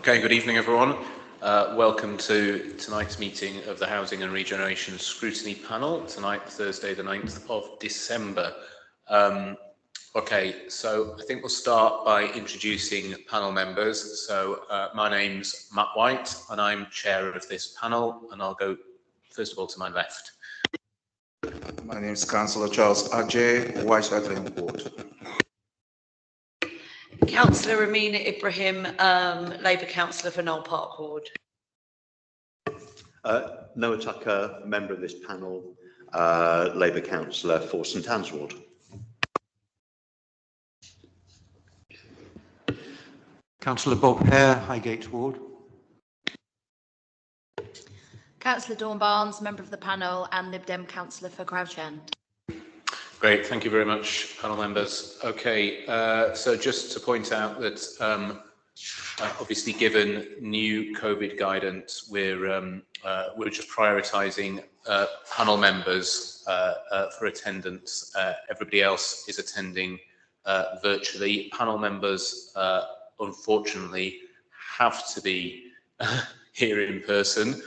Okay, good evening everyone. Welcome to tonight's meeting of the Housing and Regeneration Scrutiny Panel, tonight, Thursday the 9th of December. Okay, so I think we'll start by introducing panel members. So my name's Matt White and I'm chair of this panel, and I'll go first of all to my left. My name is Councillor Charles Ajay, White Adelaide Ward. Councillor Amina Ibrahim, Labour Councillor for Knoll Park Ward. Noah Tucker, member of this panel, Labour Councillor for St Anne's Ward. Councillor Bob Hare, Highgate Ward. Councillor Dawn Barnes, member of the panel and Lib Dem Councillor for Crouch End. Great, thank you very much, panel members. Okay, so just to point out that obviously given new COVID guidance, we're just prioritising panel members for attendance. Everybody else is attending virtually. Panel members, unfortunately, have to be here in person,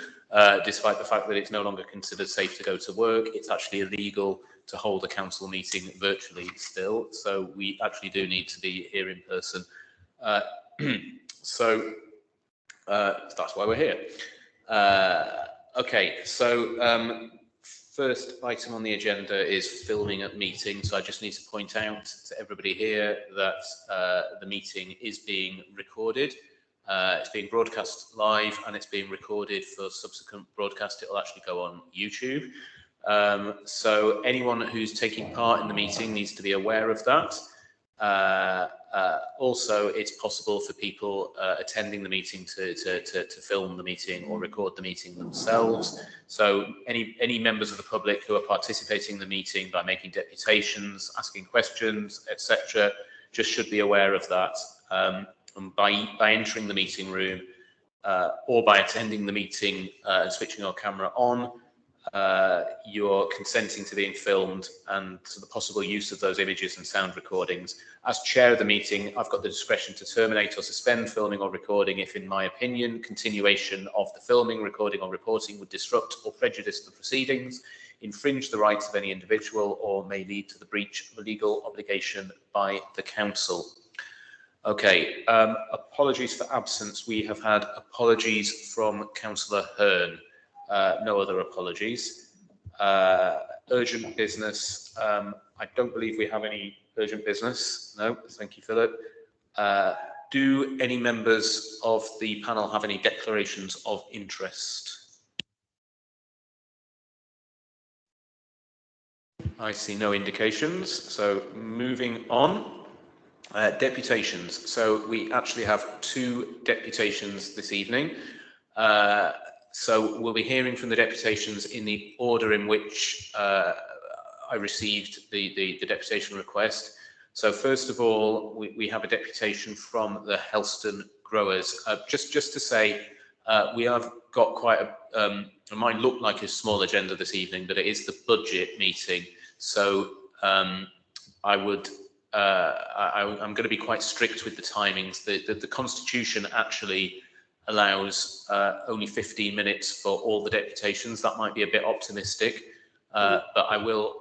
despite the fact that it's no longer considered safe to go to work. It's actually illegal to hold a council meeting virtually still, so we actually do need to be here in person. So that's why we're here. Okay, so first item on the agenda is filming at meetings. So I just need to point out to everybody here that the meeting is being recorded. It's being broadcast live and it's being recorded for subsequent broadcast. It will actually go on YouTube. So anyone who's taking part in the meeting needs to be aware of that. Also, it's possible for people attending the meeting to film the meeting or record the meeting themselves. So any members of the public who are participating in the meeting by making deputations, asking questions, etc., just should be aware of that. And by entering the meeting room or by attending the meeting and switching your camera on, you're consenting to being filmed and to the possible use of those images and sound recordings. As chair of the meeting, I've got the discretion to terminate or suspend filming or recording if, in my opinion, continuation of the filming, recording or reporting would disrupt or prejudice the proceedings, infringe the rights of any individual, or may lead to the breach of a legal obligation by the council. Okay, apologies for absence. We have had apologies from Councillor Hearn. No other apologies. Urgent business. I don't believe we have any urgent business. No, thank you, Philip. Do any members of the panel have any declarations of interest? I see no indications. So moving on. Deputations. So we actually have 2 deputations this evening. So we'll be hearing from the deputations in the order in which I received the deputation request. So first of all, we have a deputation from the Helston Growers. Just to say, we have got quite a, it might look like a small agenda this evening, but it is the budget meeting. So I'm going to be quite strict with the timings. The Constitution actually allows only 15 minutes for all the deputations. That might be a bit optimistic, but I will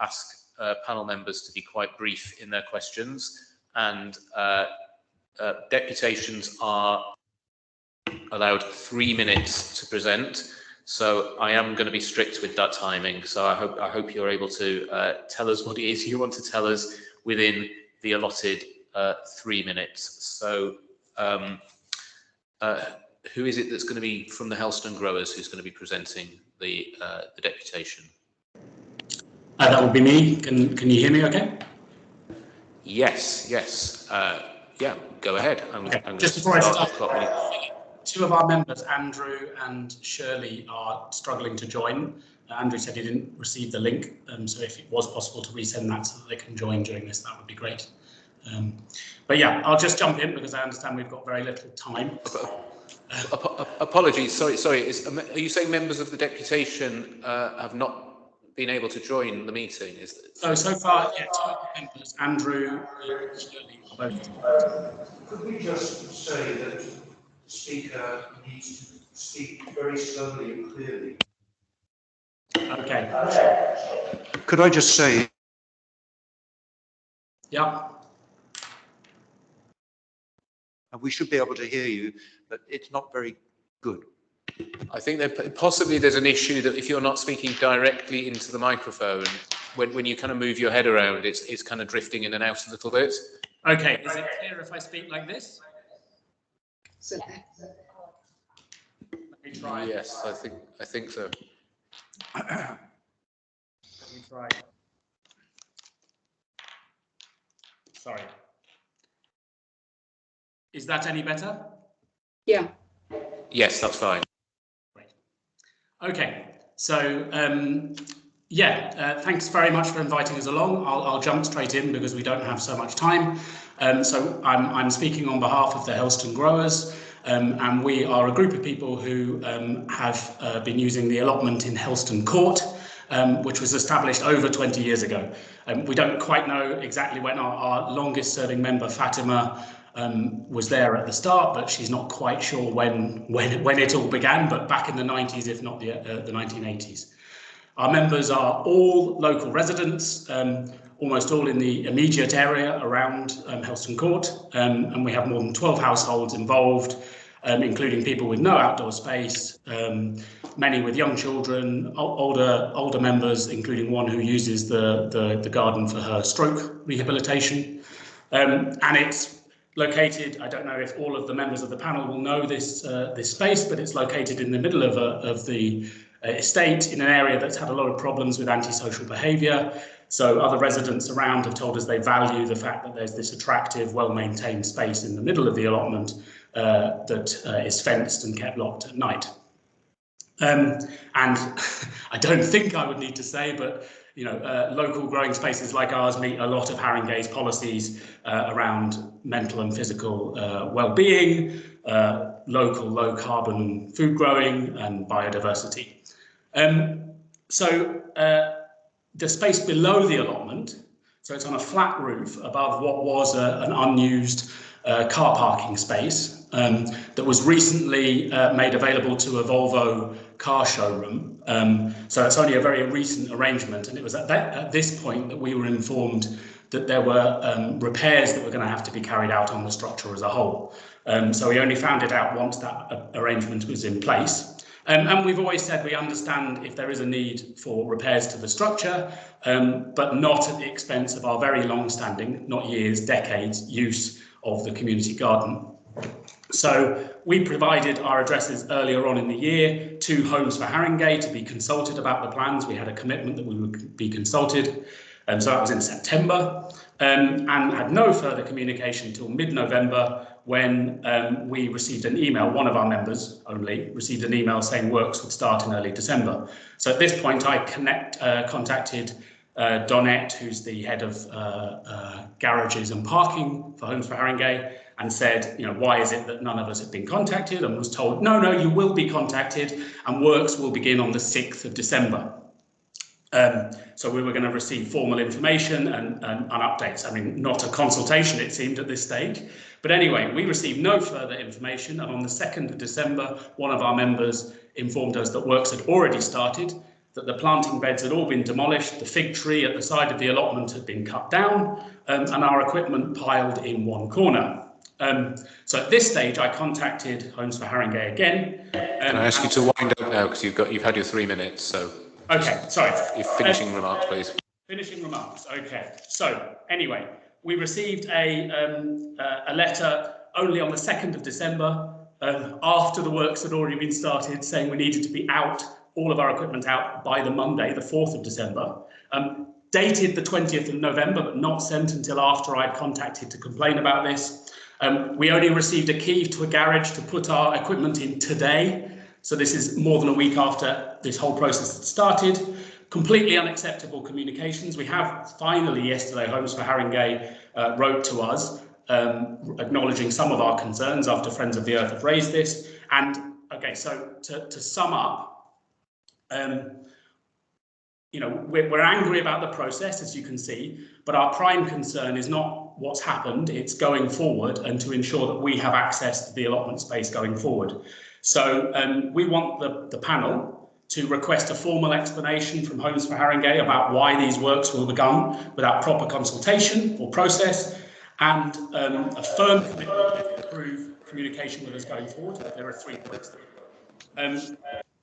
ask panel members to be quite brief in their questions, and deputations are allowed 3 minutes to present. So I am going to be strict with that timing. So I hope you're able to tell us what it is you want to tell us within the allotted 3 minutes. So who is it that's going to be from the Helston Growers who's going to be presenting the deputation? That would be me. Can you hear me okay? Yes. Yeah, go ahead. I'm just before I start, 2 of our members, Andrew and Shirley, are struggling to join. Andrew said he didn't receive the link, so if it was possible to resend that so that they can join during this, that would be great. But yeah, I'll just jump in because I understand we've got very little time. Apologies, sorry. Are you saying members of the deputation have not been able to join the meeting? So far, yeah, 2 members, Andrew and Shirley, are both. Could we just say that speaker needs to speak very slowly and clearly. Okay. Could I just say, Yeah. and we should be able to hear you, but it's not very good. I think that possibly there's an issue that if you're not speaking directly into the microphone, when you kind of move your head around, it's kind of drifting in and out a little bit. Okay. Is it clear if I speak like this? Let me try. Yes, I think so. Let me try. Sorry. Is that any better? Yeah. Yes, that's fine. Great. Okay. So, thanks very much for inviting us along. I'll jump straight in because we don't have so much time. So I'm speaking on behalf of the Helston growers, and we are a group of people who have been using the allotment in Helston Court, which was established over 20 years ago. We don't quite know exactly when our longest serving member, Fatima, was there at the start, but she's not quite sure when it all began, but back in the 90s, if not the 1980s. Our members are all local residents, almost all in the immediate area around Helston Court, and we have more than 12 households involved, including people with no outdoor space, many with young children, older members, including one who uses the garden for her stroke rehabilitation. And it's located, I don't know if all of the members of the panel will know this space, but it's located in the middle of the estate in an area that's had a lot of problems with antisocial behaviour. So other residents around have told us they value the fact that there's this attractive, well-maintained space in the middle of the allotment that is fenced and kept locked at night. And I don't think I would need to say, but local growing spaces like ours meet a lot of Haringey's policies around mental and physical well-being, local low-carbon food growing, and biodiversity. So the space below the allotment, so it's on a flat roof above what was an unused car parking space that was recently made available to a Volvo car showroom. So it's only a very recent arrangement, and it was at this point that we were informed that there were repairs that were going to have to be carried out on the structure as a whole. So we only found it out once that arrangement was in place. And we've always said we understand if there is a need for repairs to the structure, but not at the expense of our very long-standing, not years, decades, use of the community garden. So we provided our addresses earlier on in the year to Homes for Haringey to be consulted about the plans. We had a commitment that we would be consulted. So that was in September, and had no further communication until mid-November when we received an email. One of our members only received an email saying works would start in early December. So at this point, I contacted Donette, who's the head of garages and parking for Homes for Haringey, and said, why is it that none of us have been contacted? And was told, no, you will be contacted, and works will begin on the 6th of December. So we were going to receive formal information and updates. I mean, not a consultation, it seemed, at this stage. But anyway, we received no further information. And on the 2nd of December, one of our members informed us that works had already started, that the planting beds had all been demolished, the fig tree at the side of the allotment had been cut down, and our equipment piled in one corner. So at this stage, I contacted Homes for Haringey again. Can I ask you to wind up now, because you've had your 3 minutes, so. Okay, sorry. Your finishing remarks, please. Finishing remarks. Okay. So anyway, we received a letter only on the 2nd of December, after the works had already been started, saying we needed to be out, all of our equipment out by the Monday, the 4th of December. Dated the 20th of November, but not sent until after I'd contacted to complain about this. We only received a key to a garage to put our equipment in today. So this is more than a week after this whole process had started. Completely unacceptable communications. We have finally yesterday, Homes for Haringey wrote to us acknowledging some of our concerns after Friends of the Earth have raised this. And okay, so to sum up, we're angry about the process, as you can see, but our prime concern is not what's happened, it's going forward, and to ensure that we have access to the allotment space going forward. So we want the panel to request a formal explanation from Homes for Haringey about why these works were begun without proper consultation or process, and a firm commitment to improve communication with us going forward. There are 3 points there.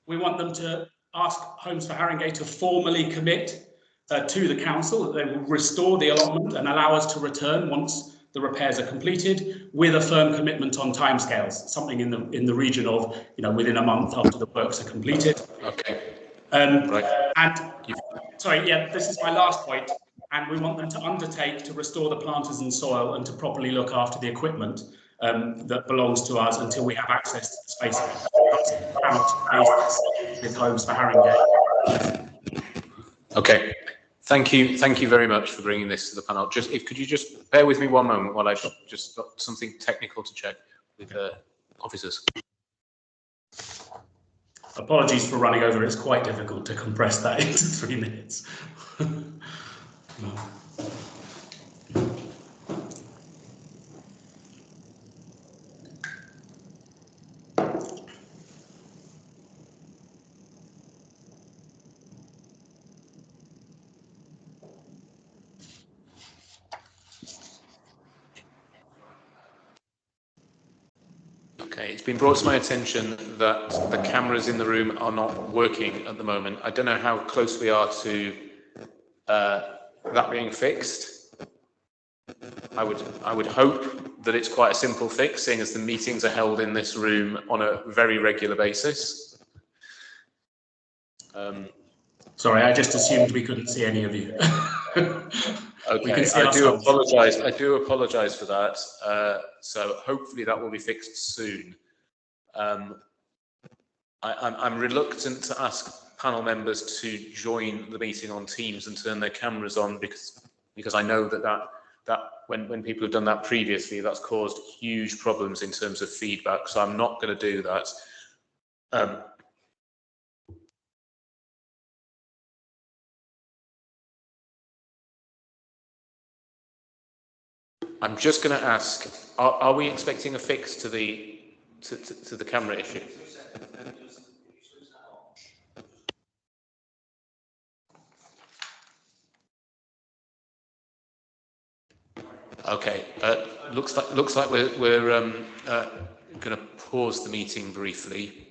We want them to ask Homes for Haringey to formally commit to the council that they will restore the allotment and allow us to return once the repairs are completed, with a firm commitment on timescales, something in the region of, within a month after the works are completed. Okay. Right. And sorry, yeah, this is my last point. And we want them to undertake to restore the planters and soil and to properly look after the equipment that belongs to us until we have access to the space. With Homes for Haringey. Okay. Thank you very much for bringing this to the panel. Could you just bear with me one moment while I've just got something technical to check with the officers. Apologies for running over. It's quite difficult to compress that into 3 minutes. Okay, it's been brought to my attention that the cameras in the room are not working at the moment. I don't know how close we are to that being fixed. I would hope that it's quite a simple fix, seeing as the meetings are held in this room on a very regular basis. Sorry, I just assumed we couldn't see any of you. Okay, I do apologise for that. So hopefully that will be fixed soon. I'm reluctant to ask panel members to join the meeting on Teams and turn their cameras on because I know that when people have done that previously, that's caused huge problems in terms of feedback. So I'm not going to do that. I'm just going to ask: Are we expecting a fix to the camera issue? Okay. Looks like we're going to pause the meeting briefly.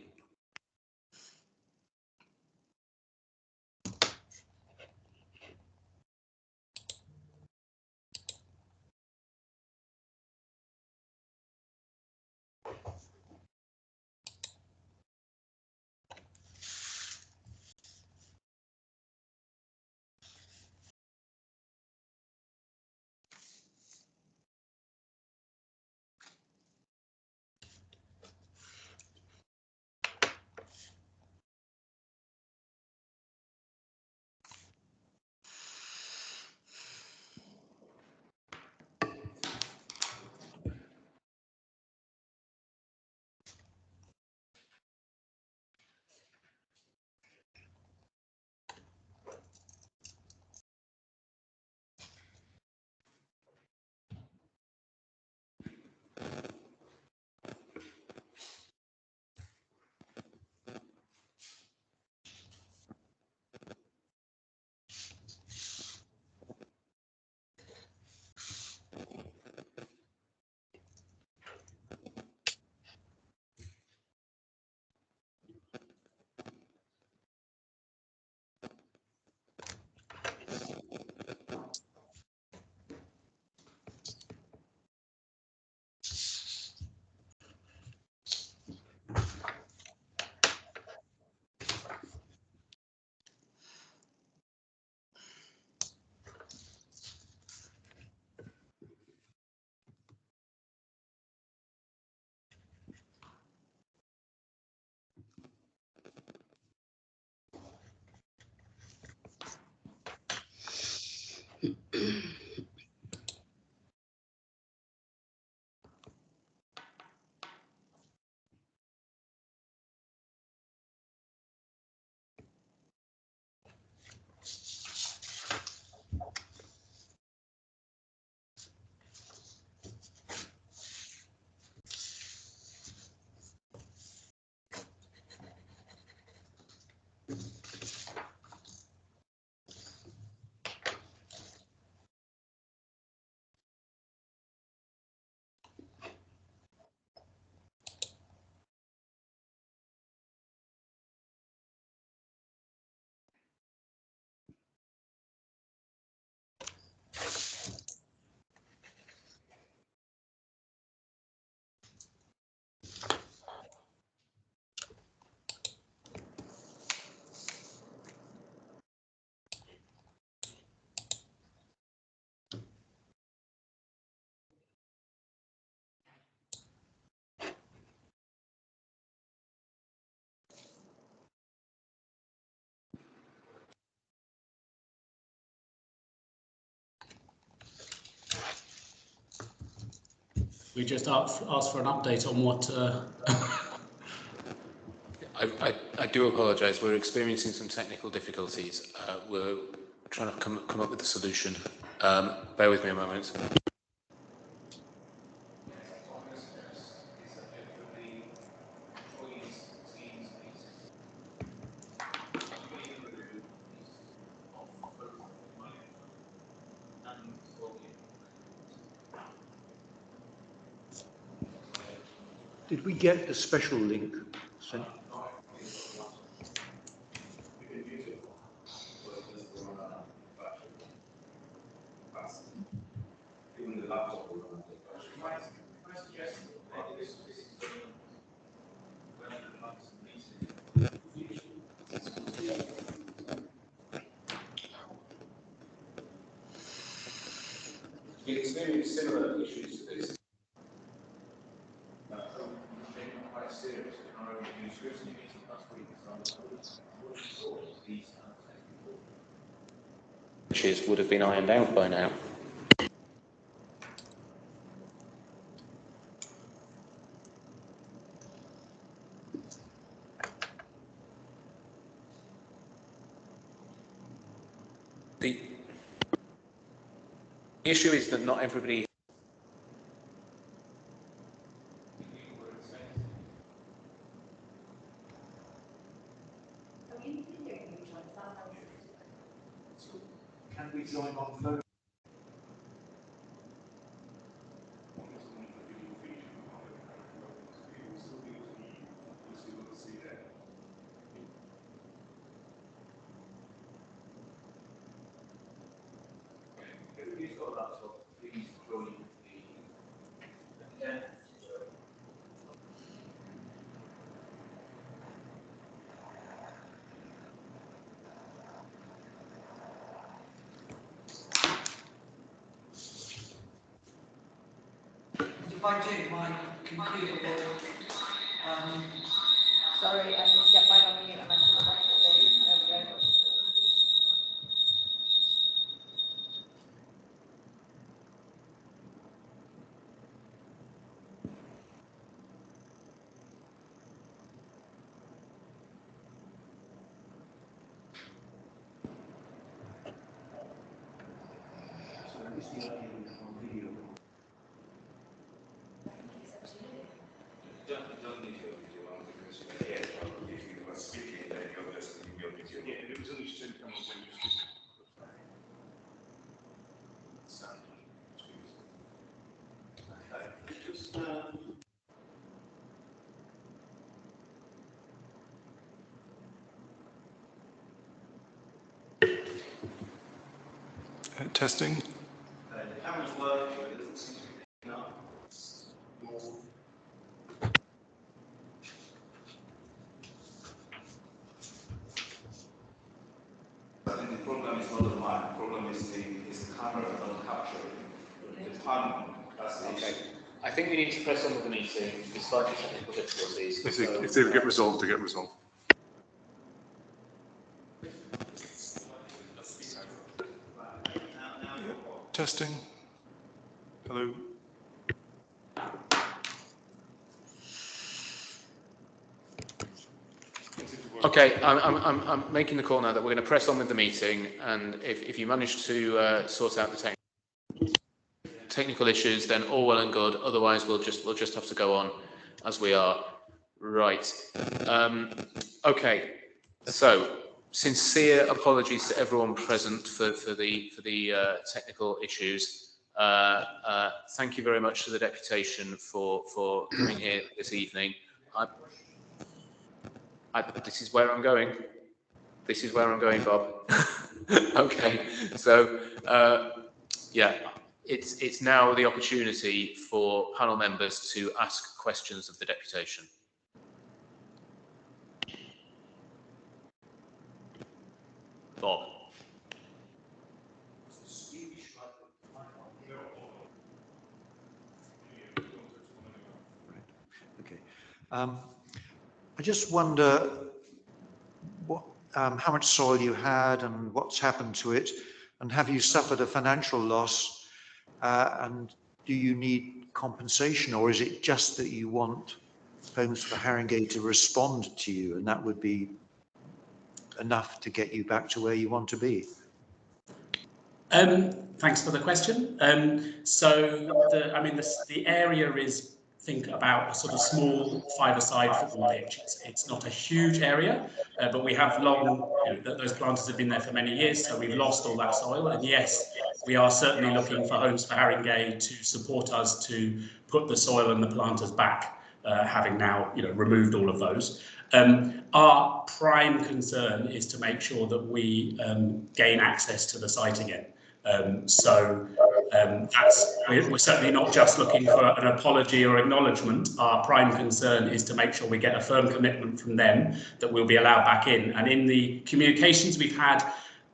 We just ask for an update on what. I do apologise. We're experiencing some technical difficulties. We're trying to come up with a solution. Bear with me a moment. Did we get the special link sent? We experienced similar issues to this. Quite serious in our own scrutiny meeting last week. Issues would have been ironed out by now. The issue is that not everybody. Can we join on phone? If I do, my computer will. Sorry, I need to get mine on mute and I can back there we go. Testing. The camera's working, but it doesn't seem to be picking up. I think the problem is not the mic, the problem is the camera not capturing the panel. That's the issue. I think we need to press on with the meeting despite the technical difficulties. If they get resolved, they get resolved. Testing. Hello. Okay, I'm making the call now that we're going to press on with the meeting, and if you manage to sort out the technical issues, then all well and good. Otherwise, we'll just have to go on as we are. Right. Okay. So, sincere apologies to everyone present for the technical issues. Thank you very much to the deputation for coming here this evening. This is where I'm going. This is where I'm going, Bob. Okay, so yeah, it's now the opportunity for panel members to ask questions of the deputation. Bob. Okay. I just wonder what, how much soil you had and what's happened to it, and have you suffered a financial loss? And do you need compensation, or is it just that you want Homes for Haringey to respond to you, and that would be enough to get you back to where you want to be? Thanks for the question. The area is, think about a sort of small five-a-side football pitch. It's not a huge area, but we have those planters have been there for many years, so we've lost all that soil. And yes, we are certainly looking for Homes for Haringey to support us to put the soil and the planters back, having now removed all of those. Our prime concern is to make sure that we gain access to the site again. We're certainly not just looking for an apology or acknowledgement. Our prime concern is to make sure we get a firm commitment from them that we'll be allowed back in. And in the communications we've had,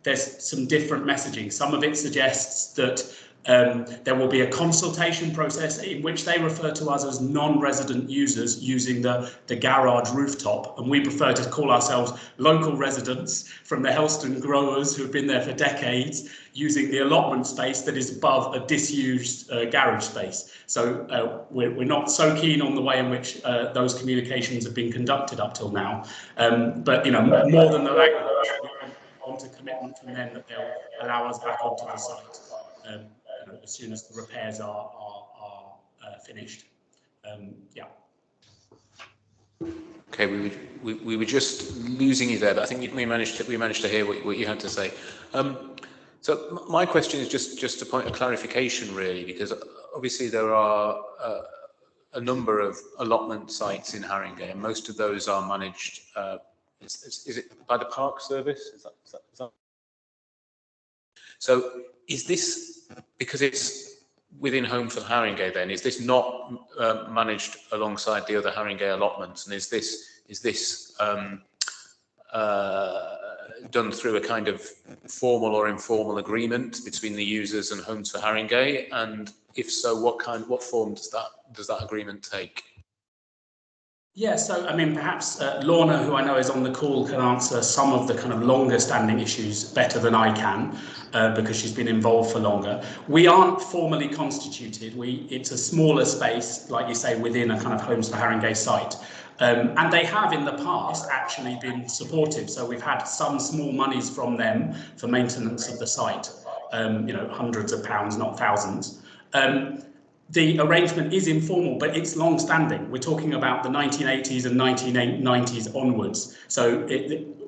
there's some different messaging. Some of it suggests that there will be a consultation process in which they refer to us as non-resident users using the garage rooftop, and we prefer to call ourselves local residents from the Helston growers who have been there for decades, using the allotment space that is above a disused garage space. So we're not so keen on the way in which those communications have been conducted up till now. But more than the language, we want a commitment from them that they'll allow us back onto the site. As soon as the repairs are finished. Yeah. Okay, we were just losing you there, but I think we managed to hear what you had to say. So my question is just a point of clarification, really, because obviously there are a number of allotment sites in Haringey, and most of those are managed. Is it by the Park Service? Is that? So is this, because it's within Homes for Haringey, then is this not managed alongside the other Haringey allotments, and is this done through a kind of formal or informal agreement between the users and Homes for Haringey? And if so, what form does that agreement take? Yeah, so perhaps Lorna, who I know is on the call, can answer some of the kind of longer standing issues better than I can, because she's been involved for longer. We aren't formally constituted. It's a smaller space, like you say, within a kind of Homes for Haringey site. And they have in the past actually been supportive. So we've had some small monies from them for maintenance of the site, hundreds of pounds, not thousands. The arrangement is informal, but it's long-standing. We're talking about the 1980s and 1990s onwards. So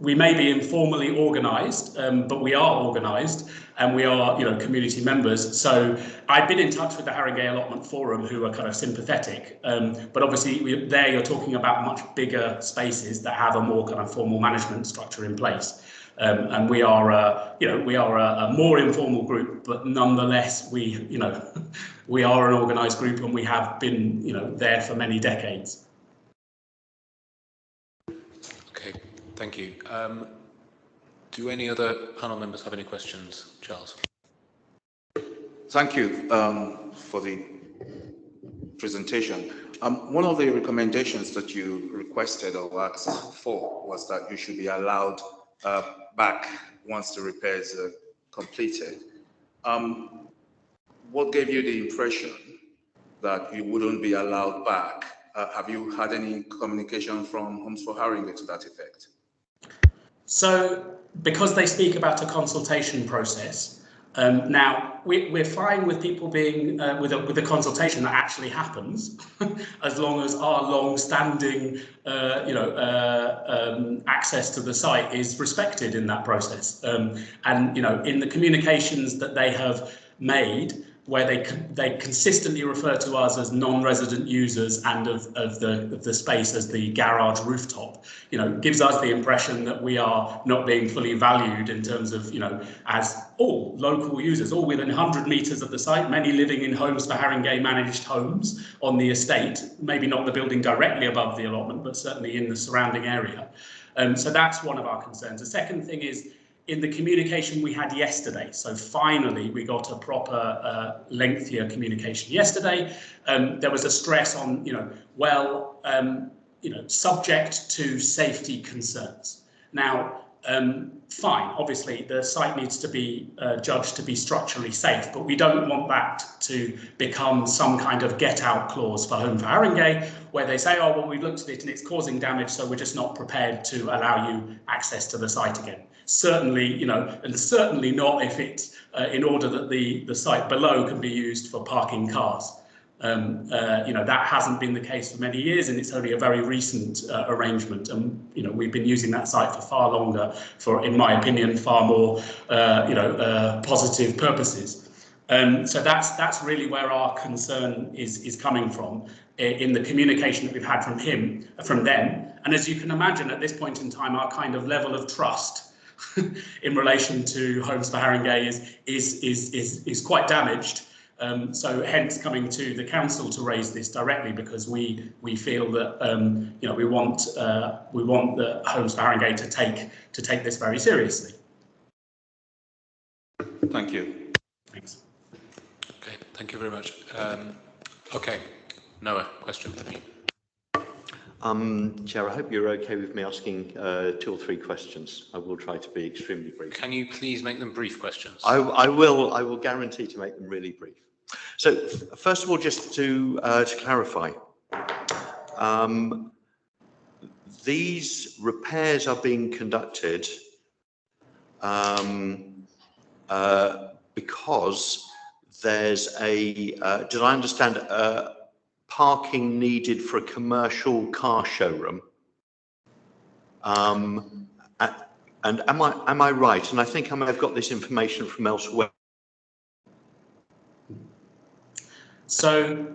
we may be informally organised, but we are organised, and we are, community members. So I've been in touch with the Haringey Allotment Forum, who are kind of sympathetic. But obviously, you're talking about much bigger spaces that have a more kind of formal management structure in place. And we are a more informal group, but nonetheless, we are an organised group, and we have been, there for many decades. Okay, thank you. Do any other panel members have any questions? Charles. Thank you for the presentation. One of the recommendations that you requested or asked for was that you should be allowed back once the repairs are completed. What gave you the impression that you wouldn't be allowed back? Have you had any communication from Homes for Haringey to that effect? So, because they speak about a consultation process, now we're fine with people being with a consultation that actually happens, as long as our long-standing, access to the site is respected in that process. And in the communications that they have made, where they consistently refer to us as non-resident users and of the space as the garage rooftop, gives us the impression that we are not being fully valued in terms of, as all local users, all within 100 metres of the site, many living in Homes for Haringey managed homes on the estate, maybe not the building directly above the allotment, but certainly in the surrounding area. So that's one of our concerns. The second thing is, in the communication we had yesterday, so finally we got a proper lengthier communication yesterday. There was a stress on, subject to safety concerns. Now, fine. Obviously, the site needs to be judged to be structurally safe, but we don't want that to become some kind of get-out clause for Home for Haringey, where they say, oh, well, we've looked at it and it's causing damage, so we're just not prepared to allow you access to the site again. Certainly, and certainly not if it's in order that the site below can be used for parking cars. That hasn't been the case for many years, and it's only a very recent arrangement. And we've been using that site for far longer, for, in my opinion, far more positive purposes. So that's really where our concern is coming from in the communication that we've had from them. And as you can imagine, at this point in time, our kind of level of trust in relation to Homes for Haringey is quite damaged. So hence coming to the council to raise this directly, because we feel that we want the Homes for Haringey to take this very seriously. Thank you. Thanks. Okay, thank you very much. Okay, Noah, question for you. Chair, I hope you're okay with me asking 2 or 3 questions. I will try to be extremely brief. Can you please make them brief questions? I will guarantee to make them really brief. So first of all, just to clarify, these repairs are being conducted because there's did I understand, parking needed for a commercial car showroom? And am I right? And I think I may have got this information from elsewhere. So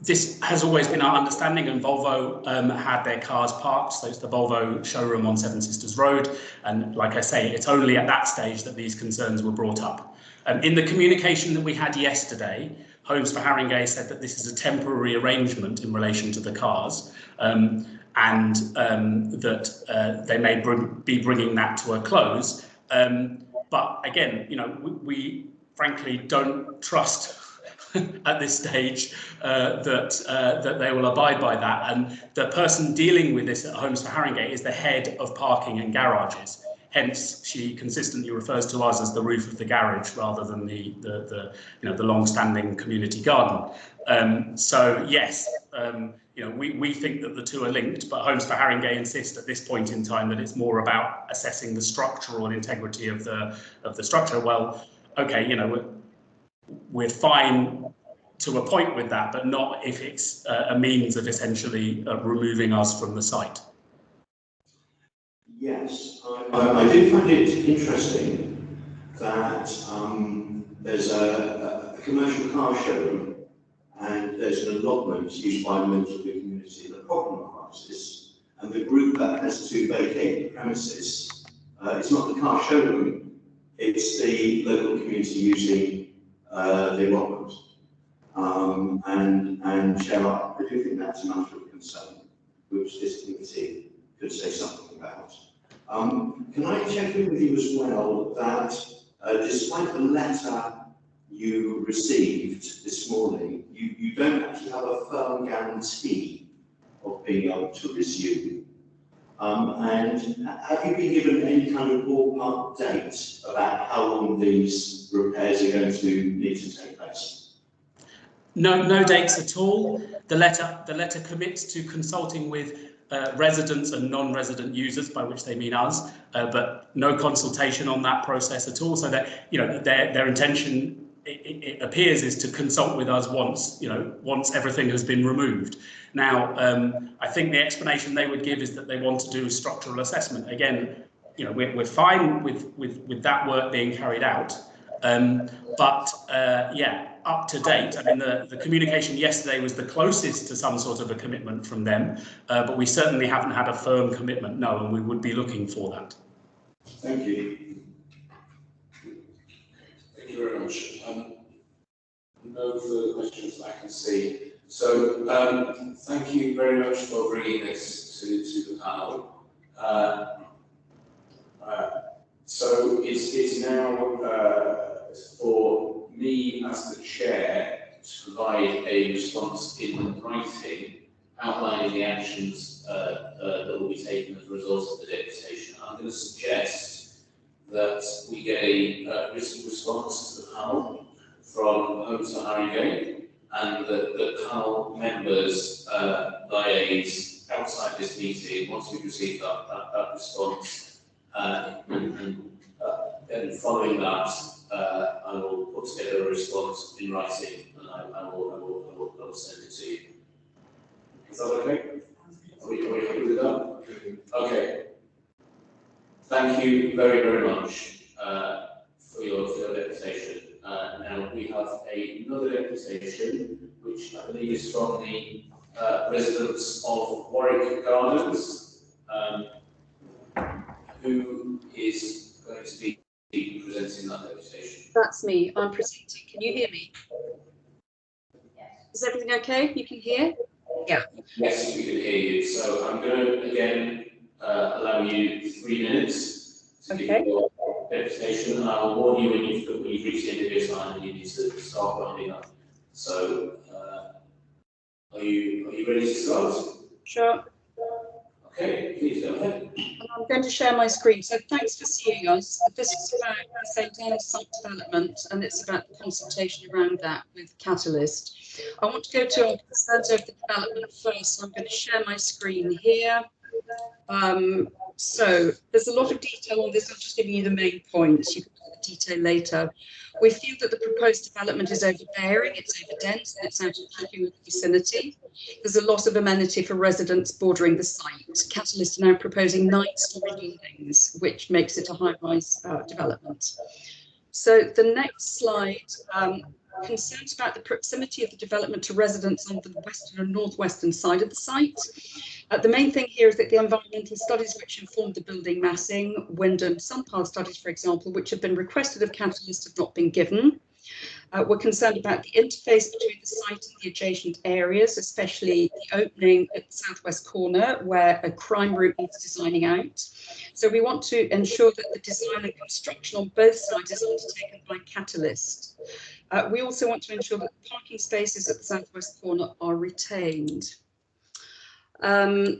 this has always been our understanding, and Volvo had their cars parked. So it's the Volvo showroom on Seven Sisters Road. And like I say, it's only at that stage that these concerns were brought up. In the communication that we had yesterday, Homes for Haringey said that this is a temporary arrangement in relation to the cars, and that they may be bringing that to a close. But again, we frankly don't trust at this stage that they will abide by that. And the person dealing with this at Homes for Haringey is the head of parking and garages. Hence, she consistently refers to us as the roof of the garage rather than the long-standing community garden. So yes, we think that the two are linked, but Homes for Haringey insist at this point in time that it's more about assessing the structural integrity of the structure. Well, okay, we're fine to a point with that, but not if it's a means of essentially removing us from the site. Yes, I did find it interesting that there's a commercial car showroom and there's an allotment used by members of the community. The problem arises, and the group that has to vacate the premises, it's not the car showroom, it's the local community using the allotment. And Chair, I do think that's a matter of concern, which this committee could say something about. Can I check in with you as well that despite the letter you received this morning, you don't actually have a firm guarantee of being able to resume? And have you been given any kind of ballpark date about how long these repairs are going to need to take place? No dates at all. The letter commits to consulting with residents and non-resident users, by which they mean us, but no consultation on that process at all. So that their intention, it appears, is to consult with us once everything has been removed. Now, I think the explanation they would give is that they want to do a structural assessment. Again, we're fine with that work being carried out, but yeah, up to date. I mean, the communication yesterday was the closest to some sort of a commitment from them, but we certainly haven't had a firm commitment, no, and we would be looking for that. Thank you. Thank you very much. No further questions that I can see. So thank you very much for bringing this to the panel. So it's now for me as the chair to provide a response in writing outlining the actions that will be taken as a result of the deputation. I'm going to suggest that we get a written response to the panel from Homes for Harringay, and that the panel members liaise outside this meeting once we've received that response, and then following that, I will put together a response in writing, and I will send it to you. Is that okay? Are we happy with that? Okay. Thank you very, very much for your deputation. Now we have another deputation, which I believe is from the residents of Warwick Gardens, who is going to be presenting that deputation. That's me. I'm presenting. Can you hear me? Is everything okay? You can hear? Yeah. Yes, we can hear you. So I'm going to again allow you 3 minutes to give your deputation, and I will warn you when you've reached the end of your time and you need to start winding up. So are you ready to start? Sure. Okay, please go ahead. I'm going to share my screen. So thanks for seeing us. This is about the St. Anne's site development, and it's about the consultation around that with Catalyst. I want to go to our concerns over the development first. So I'm going to share my screen here. So there's a lot of detail on this. I'm just giving you the main points. You can look at the detail later. We feel that the proposed development is overbearing, it's overdense, and it's out of keeping with the vicinity. There's a loss of amenity for residents bordering the site. Catalyst are now proposing 9-storey buildings, which makes it a high-rise development. So the next slide, concerns about the proximity of the development to residents on the western and northwestern side of the site. The main thing here is that the environmental studies which informed the building massing, wind and sunpath studies, for example, which have been requested of Catalyst, have not been given. We're concerned about the interface between the site and the adjacent areas, especially the opening at the southwest corner where a crime route needs designing out. So we want to ensure that the design and construction on both sides is undertaken by Catalyst. We also want to ensure that the parking spaces at the southwest corner are retained. I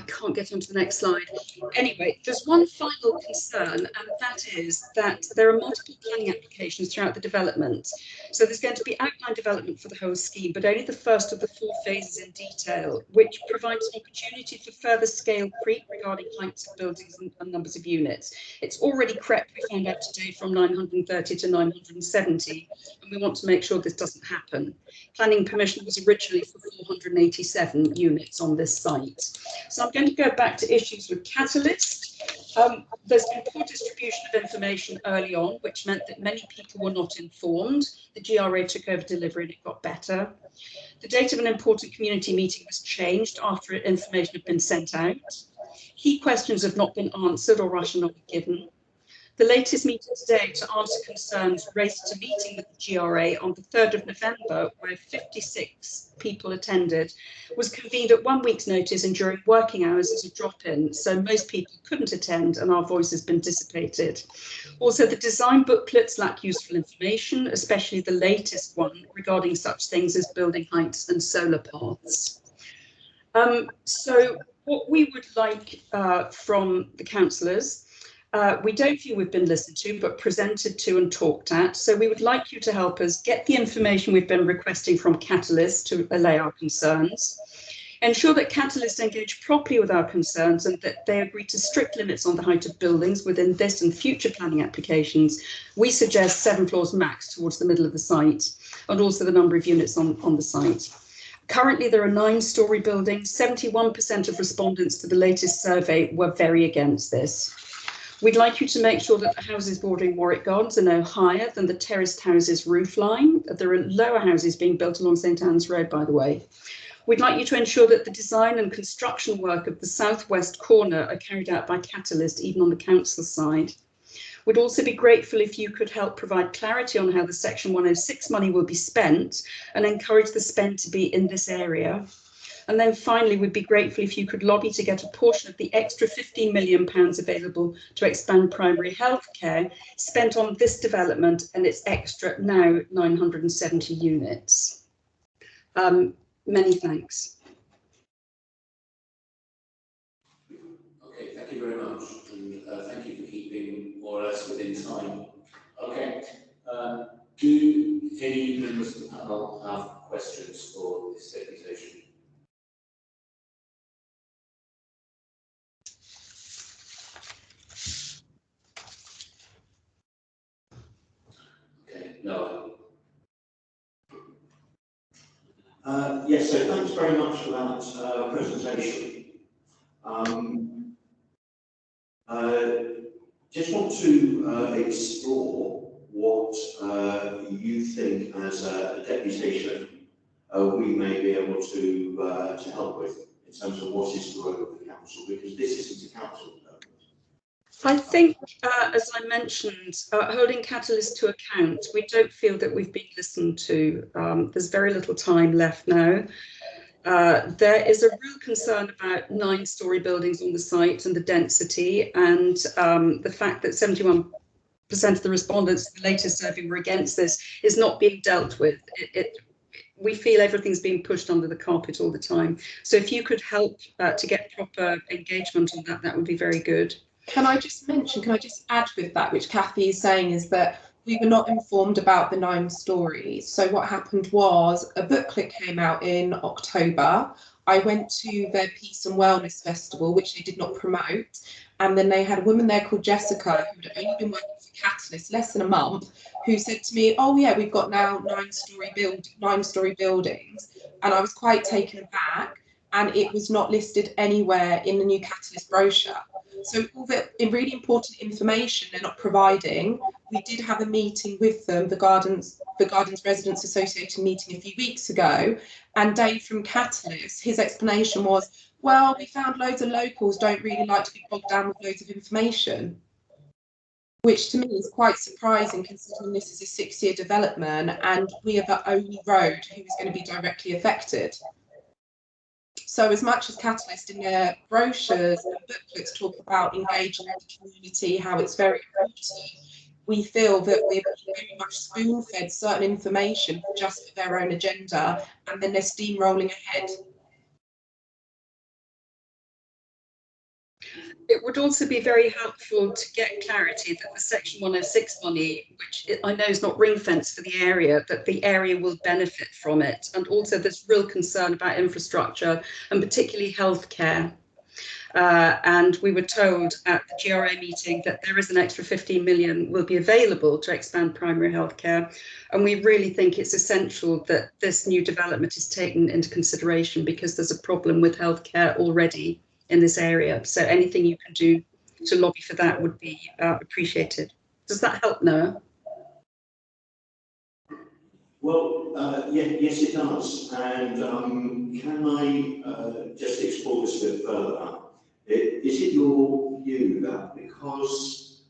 can't get onto the next slide. Anyway, there's one final concern, and that is that there are multiple planning applications throughout the development. So there's going to be outline development for the whole scheme, but only the first of the 4 phases in detail, which provides an opportunity for further scale creep regarding heights of buildings and numbers of units. It's already crept, we found out today, from 930 to 970, and we want to make sure this doesn't happen. Planning permission was originally for 487 units on this site. So I'm going to go back to issues with Catalyst. There's been poor distribution of information early on, which meant that many people were not informed. The GRA took over delivery and it got better. The date of an important community meeting was changed after information had been sent out. Key questions have not been answered or rationale given. The latest meeting today to answer concerns raised at a meeting with the GRA on the 3rd of November, where 56 people attended, was convened at 1 week's notice and during working hours as a drop-in, so most people couldn't attend and our voice has been dissipated. Also, the design booklets lack useful information, especially the latest one regarding such things as building heights and solar paths. So what we would like from the councillors, we don't feel we've been listened to, but presented to and talked at. So we would like you to help us get the information we've been requesting from Catalyst to allay our concerns. Ensure that Catalyst engage properly with our concerns and that they agree to strict limits on the height of buildings within this and future planning applications. We suggest 7 floors max towards the middle of the site, and also the number of units on the site. Currently, there are 9-storey buildings. 71% of respondents to the latest survey were very against this. We'd like you to make sure that the houses bordering Warwick Gardens are no higher than the terraced houses roof line. There are lower houses being built along St Anne's Road, by the way. We'd like you to ensure that the design and construction work of the southwest corner are carried out by Catalyst, even on the council side. We'd also be grateful if you could help provide clarity on how the Section 106 money will be spent and encourage the spend to be in this area. And then finally, we'd be grateful if you could lobby to get a portion of the extra £15 million available to expand primary health care spent on this development and its extra now 970 units. Many thanks. Okay, thank you very much, and thank you for keeping more or less within time. Okay, do any members of the panel have questions for this deputation? Okay, no. Yes, so thanks very much for that presentation. Just want to explore what you think as a deputation we may be able to help with in terms of what is the role of the council, because this isn't a council development. I think, as I mentioned, holding Catalyst to account, we don't feel that we've been listened to. There's very little time left now. There is a real concern about 9-storey buildings on the site and the density, and the fact that 71% of the respondents to the latest survey were against this is not being dealt with. We feel everything's being pushed under the carpet all the time. So if you could help to get proper engagement on that, that would be very good. Can I just add with that, which Kathy is saying, is that we were not informed about the 9 stories. So what happened was a booklet came out in October. I went to their Peace and Wellness Festival, which they did not promote. And then they had a woman there called Jessica, who had only been working for Catalyst less than a month, who said to me, oh yeah, we've got now 9-storey buildings. And I was quite taken aback, and it was not listed anywhere in the new Catalyst brochure. So all the really important information they're not providing. We did have a meeting with them, the Gardens Residents Association meeting a few weeks ago, and Dave from Catalyst, his explanation was, well, we found loads of locals don't really like to be bogged down with loads of information, which to me is quite surprising considering this is a 6-year development and we are the only road who is going to be directly affected. So as much as Catalyst in their brochures and booklets talk about engaging with the community, how it's very important, we feel that we're very much spoon-fed certain information just for their own agenda, and then they're steamrolling ahead. It would also be very helpful to get clarity that the Section 106 money, which I know is not ring-fenced for the area, that the area will benefit from it. And also there's real concern about infrastructure and particularly healthcare. And we were told at the GRA meeting that there is an extra 15 million will be available to expand primary healthcare. And we really think it's essential that this new development is taken into consideration because there's a problem with healthcare already in this area. So anything you can do to lobby for that would be appreciated. Does that help, Noah? Well, yes, it does. And can I just explore this a bit further? Is it your view that because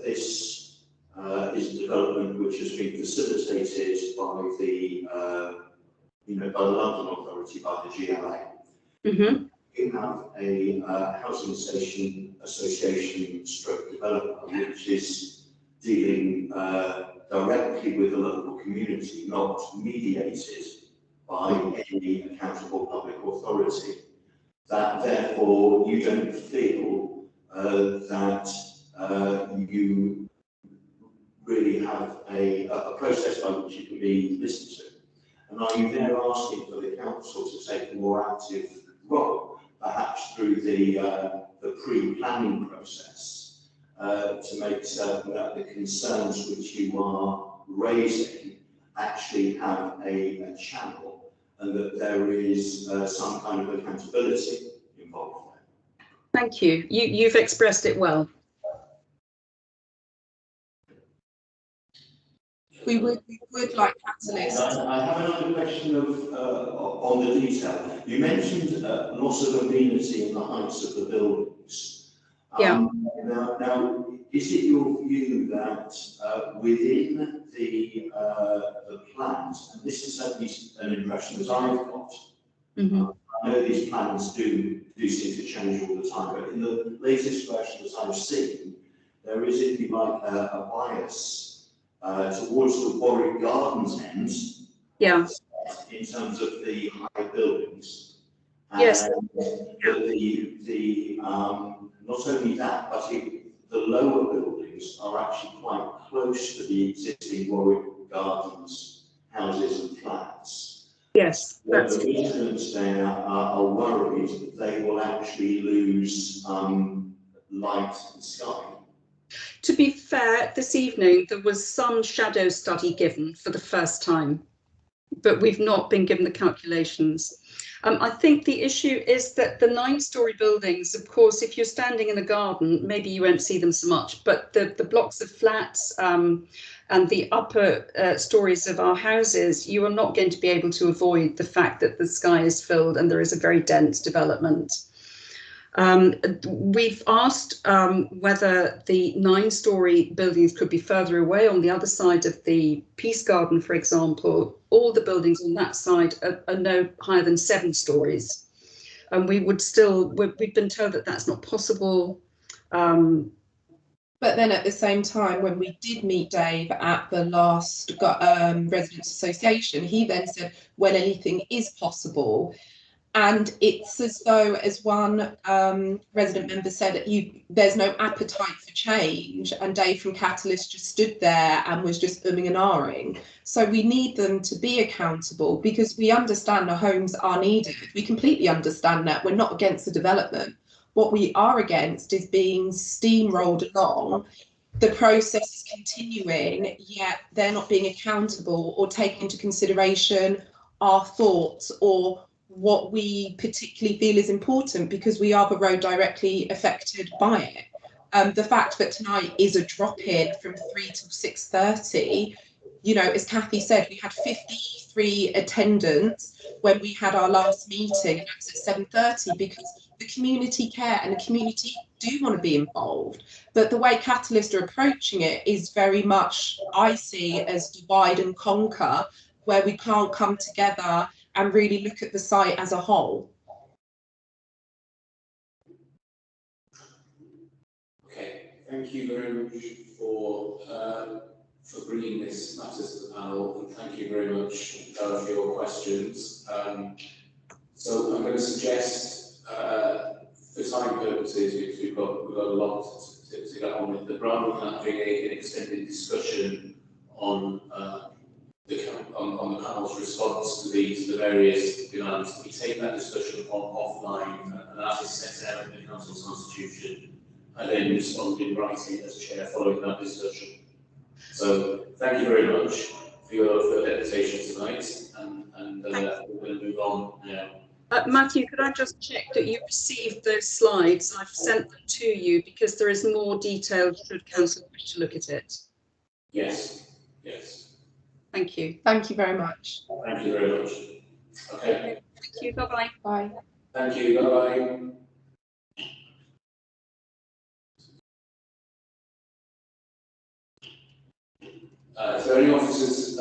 this is a development which has been facilitated by the, by the London Authority, by the GLA, you have a housing association stroke developer which is dealing directly with the local community, not mediated by any accountable public authority, that therefore you don't feel that you really have a process by which you can be listened to? And are you there asking for the council to take a more active role, perhaps through the pre-planning process, to make certain that the concerns which you are raising actually have a channel and that there is some kind of accountability involved there? Thank you. You've expressed it well. We would like Catalyst. I have another question on the detail. You mentioned loss of amenity in the heights of the buildings. Yeah. Now, is it your view that within the plans, and this is at least an impression that I've got, I know these plans do seem to change all the time, but in the latest version that I've seen, there is, if you like, a bias towards the Warwick Gardens end, in terms of the high buildings. Yes. And not only that, but the lower buildings are actually quite close to the existing Warwick Gardens houses and flats. Yes, Where the residents there are worried that they will actually lose light and sky. To be fair, this evening there was some shadow study given for the first time, but we've not been given the calculations. I think the issue is that the 9-storey buildings, of course, if you're standing in the garden, maybe you won't see them so much, but the blocks of flats and the upper stories of our houses, you are not going to be able to avoid the fact that the sky is filled and there is a very dense development. We've asked whether the 9-storey buildings could be further away on the other side of the Peace Garden, for example. All the buildings on that side are no higher than 7 stories. And we've been told that that's not possible. But then at the same time, when we did meet Dave at the last Residents Association, he then said, well, anything is possible. And it's as though, as one resident member said, there's no appetite for change. And Dave from Catalyst just stood there and was just umming and ahhing. So we need them to be accountable, because we understand the homes are needed. We completely understand that. We're not against the development. What we are against is being steamrolled along. The process is continuing, yet they're not being accountable or taking into consideration our thoughts or what we particularly feel is important, because we are the road directly affected by it. The fact that tonight is a drop-in from 3 till 6:30, you know, as Kathy said, we had 53 attendants when we had our last meeting, and that was at 7:30, because the community care and the community do want to be involved. But the way Catalyst are approaching it is very much, I see, as divide and conquer, where we can't come together and really look at the site as a whole. Okay, thank you very much for bringing this matter to the panel, and thank you very much for your questions. So I'm going to suggest, for time purposes, because we've got a lot to get on with, that rather than having an extended discussion on the panel's response to the various demands, we take that discussion offline, and as is set out in the council's constitution, and then respond in writing as chair following that discussion. So thank you very much for your deputation tonight, and we're going to move on now. Matthew, could I just check that you received those slides? I've sent them to you because there is more detail should council wish to look at it. Yes, yes. Thank you. Thank you very much. Thank you very much. Okay. Thank you. Bye-bye. Bye. Thank you. Bye-bye. If there are any officers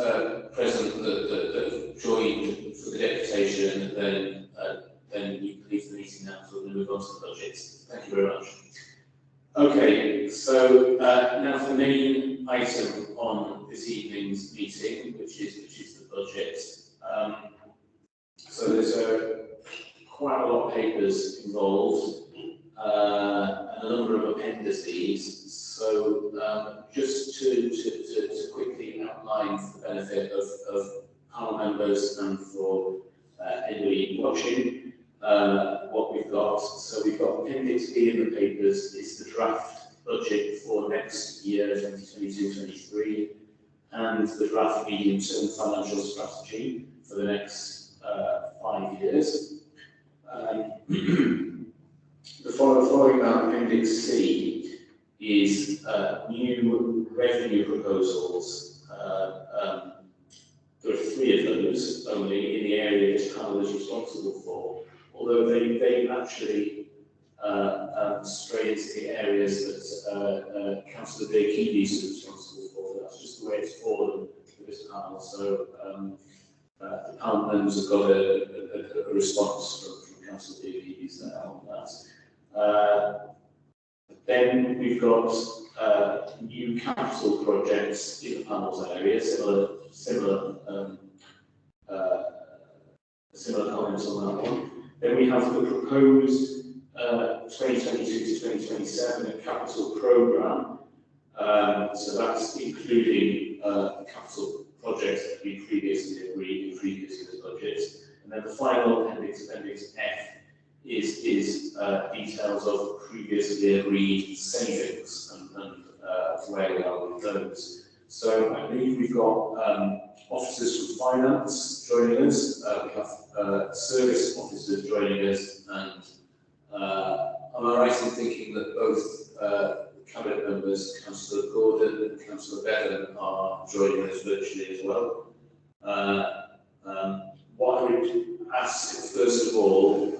present that have joined for the deputation, then you can leave the meeting now, so we're going to move on to the budget. Thank you very much. Okay, so now for the main item on this evening's meeting, which is the budget. So there's quite a lot of papers involved and a number of appendices. So just to quickly outline for the benefit of panel members and for anybody watching what we've got. So we've got Appendix B in the papers. It's the draft budget for next year, 2022-23, and the draft medium-term financial strategy for the next 5 years. The following that, Appendix C, is new revenue proposals. There are 3 of those only in the area this panel is responsible for, although they actually stray into the areas that Councillor Keeley is responsible for. That's just the way it's fallen for this panel. So the panel members have got a response from Councillor Keeley on that. Then we've got new capital projects in the panel's area, similar similar comments on that one. Then we have the proposed 2022 to 2027 capital programme. So that's including capital projects that we previously agreed in previous year's budgets. And then the final appendix, Appendix F, is details of previously agreed savings and where we are with those. So I believe we've got officers from finance joining us. We have service officers joining us, and am I right in thinking that both Cabinet members, Councillor Gordon and Councillor Bevan, are joining us virtually as well? What I would ask, first of all,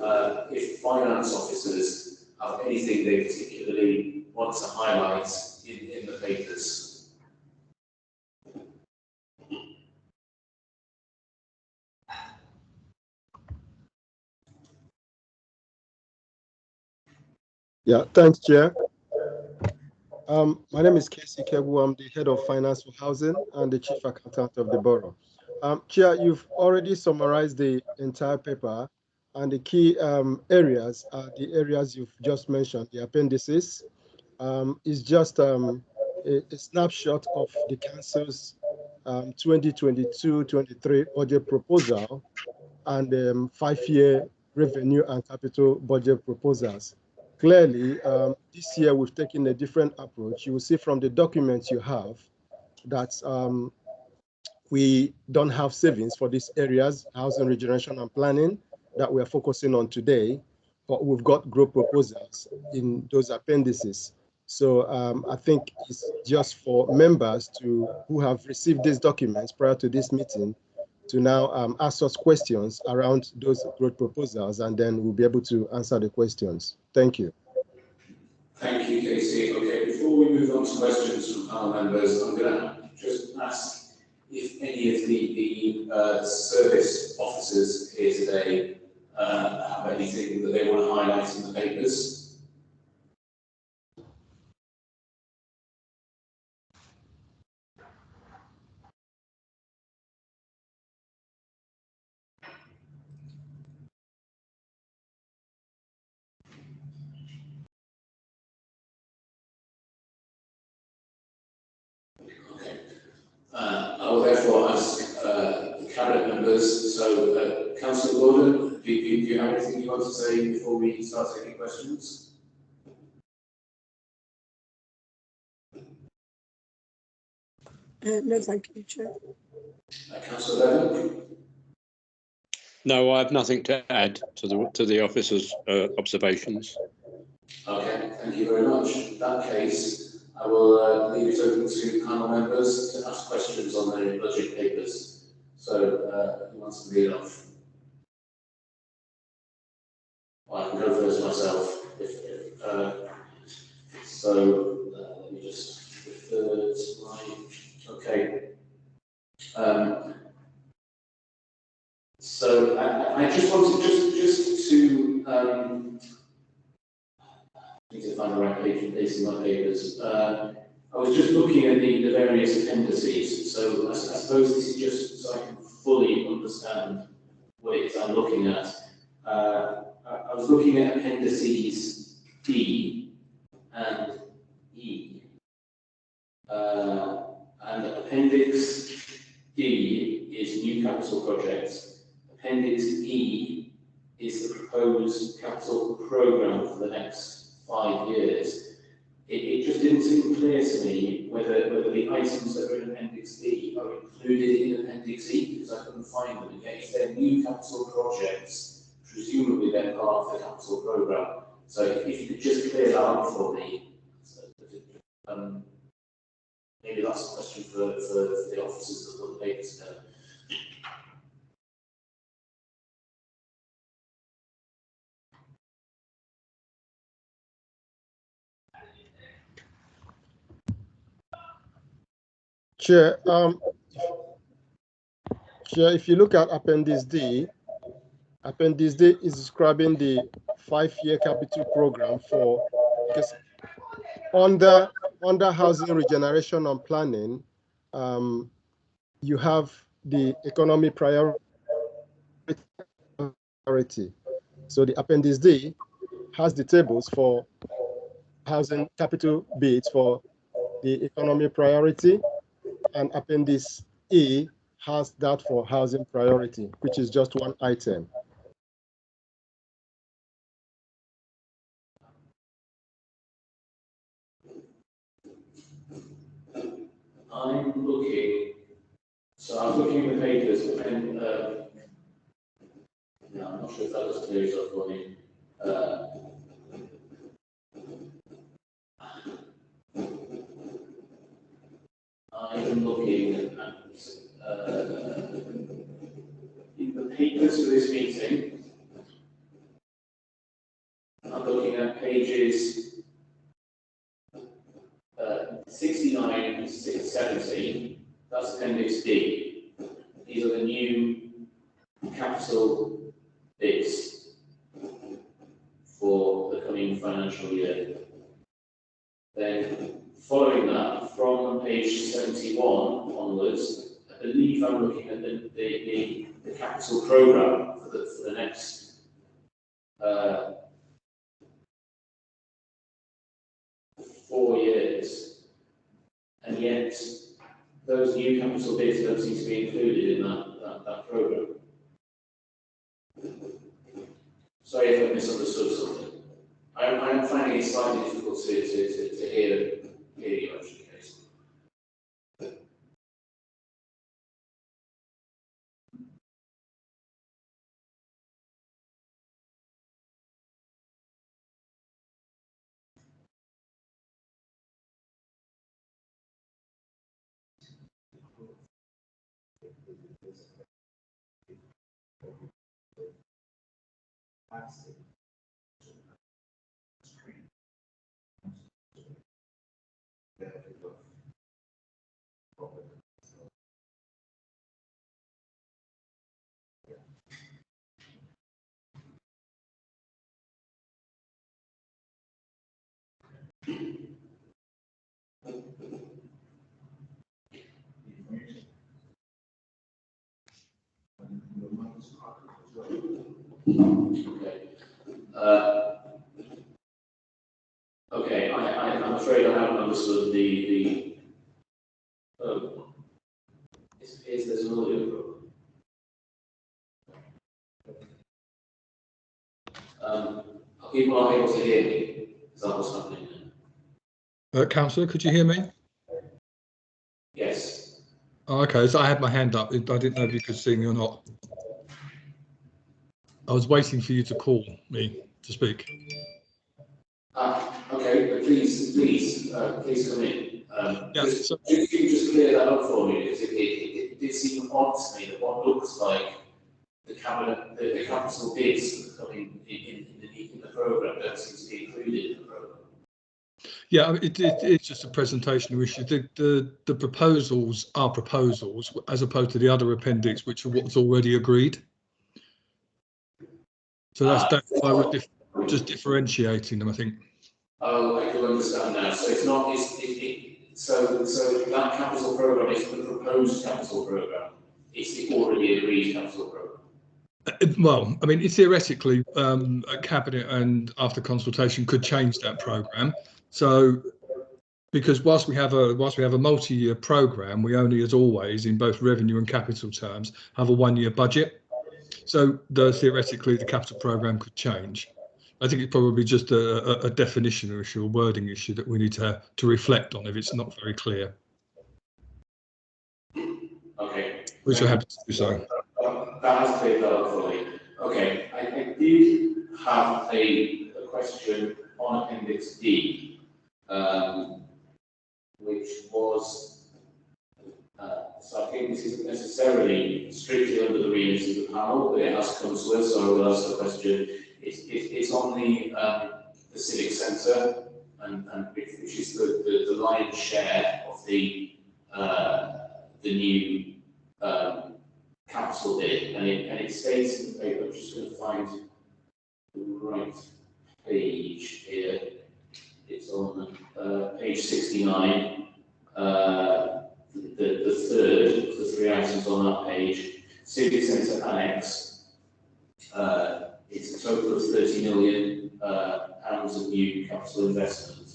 if finance officers have anything they particularly want to highlight in the papers. Yeah, thanks, Chair. My name is Casey Kebu. I'm the head of finance for housing and the chief accountant of the borough. Chair, you've already summarized the entire paper, and the key areas are the areas you've just mentioned. The appendices is just a snapshot of the council's 2022-23 budget proposal and 5-year revenue and capital budget proposals. Clearly, this year we've taken a different approach. You will see from the documents you have that we don't have savings for these areas, housing, regeneration, and planning, that we are focusing on today, but we've got group proposals in those appendices. So I think it's just for members who have received these documents prior to this meeting to now ask us questions around those growth proposals, and then we'll be able to answer the questions. Thank you. Thank you, Casey. Okay, before we move on to questions from our members, I'm going to just ask if any of the service officers here today have anything that they want to highlight in the papers. I will therefore ask the Cabinet members. So, Councillor Gordon, do you have anything you want to say before we start taking questions? No, thank you, Chair. Councillor Bevan? No, I have nothing to add to the officers' observations. Okay, thank you very much. In that case, I will leave it open to panel members to ask questions on their budget papers. So, who wants to lead off? Well, I can go first myself. Let me just refer to my. Okay. So I just wanted just to. I need to find the right page and place in my papers. I was just looking at the various appendices, so I suppose this is just so I can fully understand what it is I'm looking at. I was looking at appendices D and E. And Appendix D is new capital projects. Appendix E is the proposed capital programme for the next 5 years. It just didn't seem clear to me whether the items that are in Appendix D are included in Appendix E, because I couldn't find them. And yet, if they're new capital projects, presumably they're part of the capital programme. So if you could just clear that up for me. Maybe that's a question for the officers that put the papers together. Chair, if you look at Appendix D is describing the 5-year capital program for, because under housing regeneration and planning, you have the economy priority priority. So the Appendix D has the tables for housing capital bids for the economy priority, and Appendix E has that for housing priority, which is just one item. I'm looking, so I'm looking at the papers, and no, I'm not sure if that was clear up for me. I'm looking at in the papers for this meeting. I'm looking at pages 69 and 70. That's Appendix D. These are the new capital bids for the coming financial year. Then, following that, from page 71 onwards, I believe I'm looking at the capital programme for the next 4 years, and yet those new capital bids don't seem to be included in that programme. Sorry if I misunderstood something. I'm finding it slightly difficult to hear you actually, Casey. Okay. I'm afraid I haven't understood the is there's an audio problem. Are people not able to hear me? Is that what's happening? Councillor, could you hear me? Yes. Oh, okay, so I had my hand up. I didn't know if you could see me or not. I was waiting for you to call me to speak. Okay, but please come in. Yeah, Can you just clear that up for me, because it did seem odd to me that what looks like the capital bids coming in the programme don't seem to be included in the programme. Yeah, it's just a presentational issue. The proposals are proposals as opposed to the other appendix, which are what's already agreed. So that's why we're just differentiating them, I think. Oh, I can understand now. So it's not. So that capital programme isn't the proposed capital programme. It's the already agreed capital programme. Well, I mean, theoretically, a cabinet and after consultation could change that programme. So, because whilst we have a multi-year programme, we only, as always, in both revenue and capital terms, have a one-year budget. So, theoretically, the capital programme could change. I think it's probably just a definition issue, a wording issue that we need to reflect on if it's not very clear. Okay. Which I have to do so. That has cleared that up for me. Okay, I did have a question on Appendix D, which was, so I think this isn't necessarily strictly under the remit of the panel, but it has come to us, so I will ask the question. It's on the Civic Centre, and which is the lion's share of the new capital bid, and it states in the paper. I'm just going to find the right page here. It's on page 69. The third of the three items on that page, Civic Centre Annex. it's a total of 30 million pounds of new capital investment.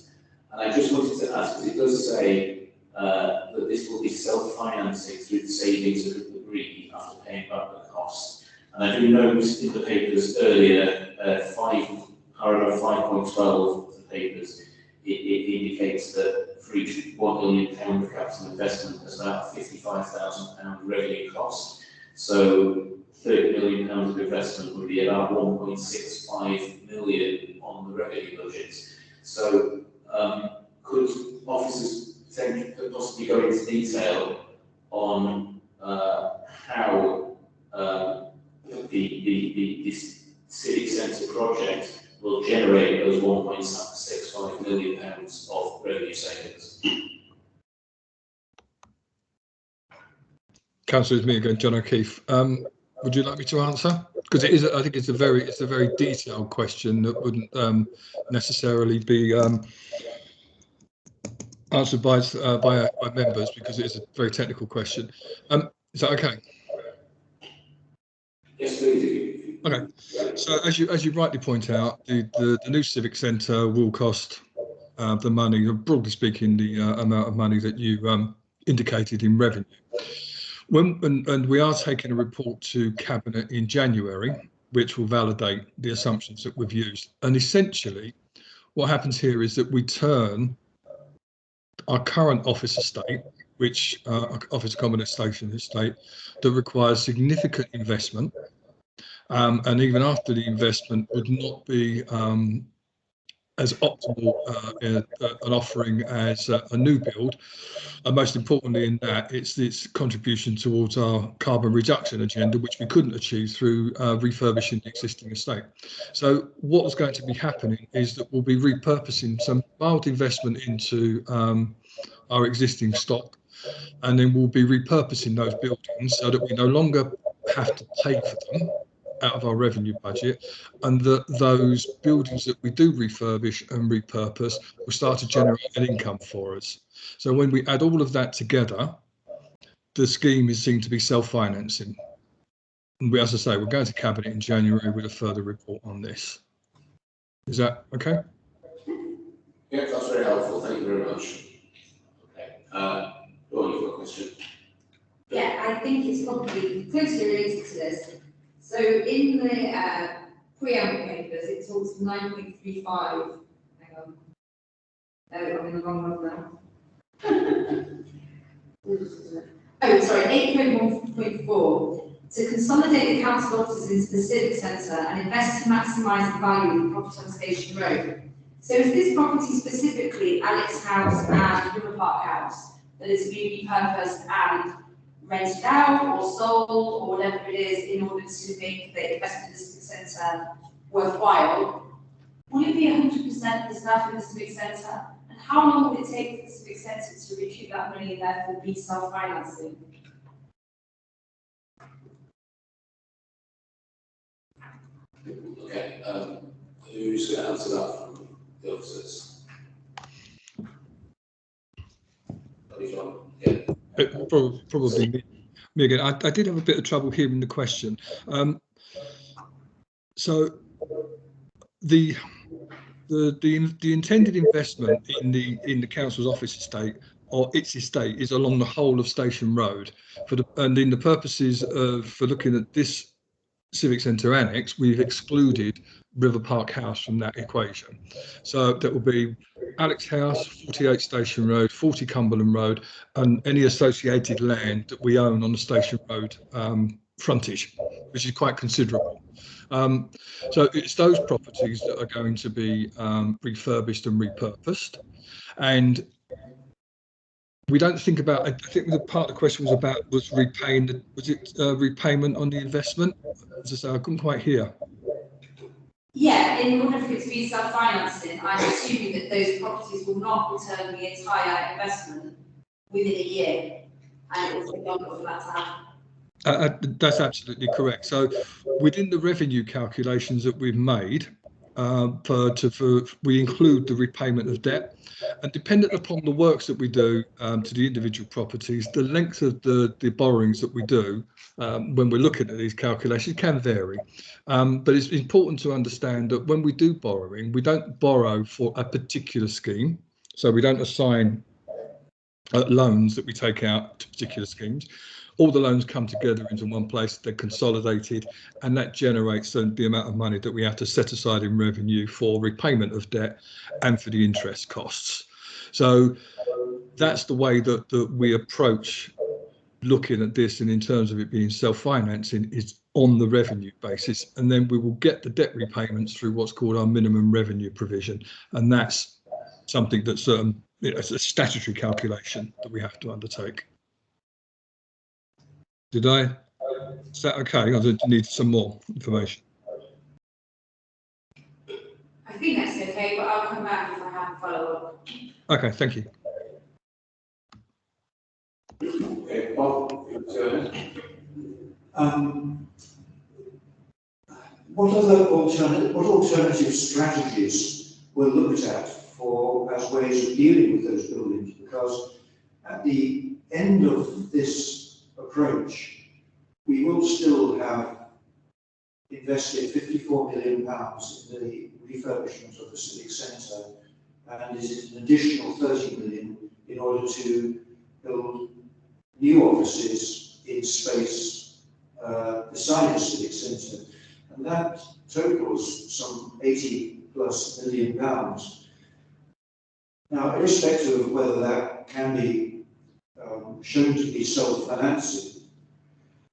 And I just wanted to ask, because it does say that this will be self-financing through the savings that are agreed after paying back the cost. And I do note in the papers earlier, paragraph 5.12 of the papers, it indicates that for each £1 million of capital investment, there's about £55,000 revenue cost. So £30 million of investment would be about 1.65 million on the revenue budget. So could officers possibly go into detail on how this civic centre project will generate those 1.65 million pounds of revenue savings? Councillor, it's me again, John O'Keefe. Would you like me to answer? Because it is, I think it's a very detailed question that wouldn't necessarily be answered by members, because it is a very technical question. Is that okay? Yes, please. Okay. So as you rightly point out, the new civic centre will cost the money, broadly speaking, the amount of money that you indicated in revenue. And we are taking a report to Cabinet in January, which will validate the assumptions that we've used. And essentially, what happens here is that we turn our current office estate, which office accommodation estate, that requires significant investment, and even after the investment would not be as optimal an offering as a new build. And most importantly in that, it's its contribution towards our carbon reduction agenda, which we couldn't achieve through refurbishing the existing estate. So what's going to be happening is that we'll be repurposing some mild investment into our existing stock, and then we'll be repurposing those buildings so that we no longer have to pay for them out of our revenue budget, and that those buildings that we do refurbish and repurpose will start to generate an income for us. So when we add all of that together, the scheme is seen to be self-financing. And we, as I say, we're going to Cabinet in January with a further report on this. Is that okay? Yeah, that's very helpful. Thank you very much. Okay. Dawn, you've got a question? Yeah, I think it's probably closely related to this. So in the preamble papers, it talks 9.35. Hang on. I'm in the wrong one now. Oh, sorry, 8.1.4. To consolidate the council offices into the civic centre and invest to maximise the value of the property on Station Road. So is this property specifically Alex House and River Park House that is being repurposed and rented out or sold or whatever it is in order to make the investment in the civic centre worthwhile? Will it be 100% of the staff in the civic centre? And how long will it take for the civic centre to recoup that money and therefore be self-financing? Okay, who's going to answer that from the officers? Yeah. Probably me again. I did have a bit of trouble hearing the question. So the intended investment in the council's office estate or its estate is along the whole of Station Road. And in the purposes for looking at this civic centre annex, we've excluded River Park House from that equation. So that will be Alex House, 48 Station Road, 40 Cumberland Road, and any associated land that we own on the Station Road frontage, which is quite considerable. So it's those properties that are going to be refurbished and repurposed. And we don't think about, I think the part of the question was repaying, repayment on the investment? As I say, I couldn't quite hear. Yeah, in order for it to be self-financing, I'm assuming that those properties will not return the entire investment within a year, and it will take longer for that to happen. That's absolutely correct. So within the revenue calculations that we've made, we include the repayment of debt, and dependent upon the works that we do to the individual properties, the length of the borrowings that we do when we're looking at these calculations can vary. But it's important to understand that when we do borrowing, we don't borrow for a particular scheme. So we don't assign loans that we take out to particular schemes. All the loans come together into one place, they're consolidated, and that generates the amount of money that we have to set aside in revenue for repayment of debt and for the interest costs. So that's the way that we approach looking at this, and in terms of it being self-financing, is on the revenue basis, and then we will get the debt repayments through what's called our minimum revenue provision, and that's something that's it's a statutory calculation that we have to undertake. Is that okay? I need some more information. I think that's okay, but I'll come back if I have a follow-up. Okay, thank you. Okay, Bob, what alternative strategies were looked at as ways of dealing with those buildings? Because at the end of this approach, we will still have invested £54 million in the refurbishment of the civic centre, and is an additional 30 million in order to build new offices in space beside the civic centre, and that totals some £80+ million. Now, irrespective of whether that can be shown to be self-financing,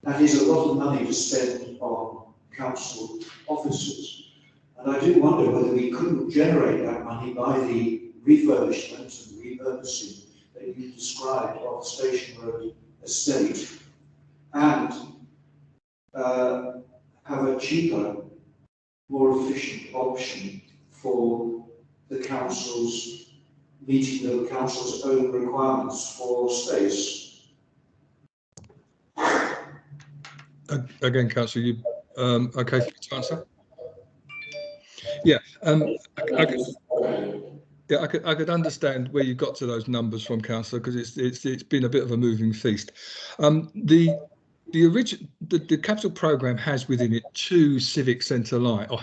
that is a lot of money to spend on council offices. And I do wonder whether we couldn't generate that money by the refurbishment and repurposing that you described of Station Road estate, and have a cheaper, more efficient option for the council's meeting the council's own requirements for space. Again, Councillor, you okay to answer? Yeah, I could understand where you got to those numbers from, Councillor, because it's been a bit of a moving feast. The capital programme has within it two civic centre lines, or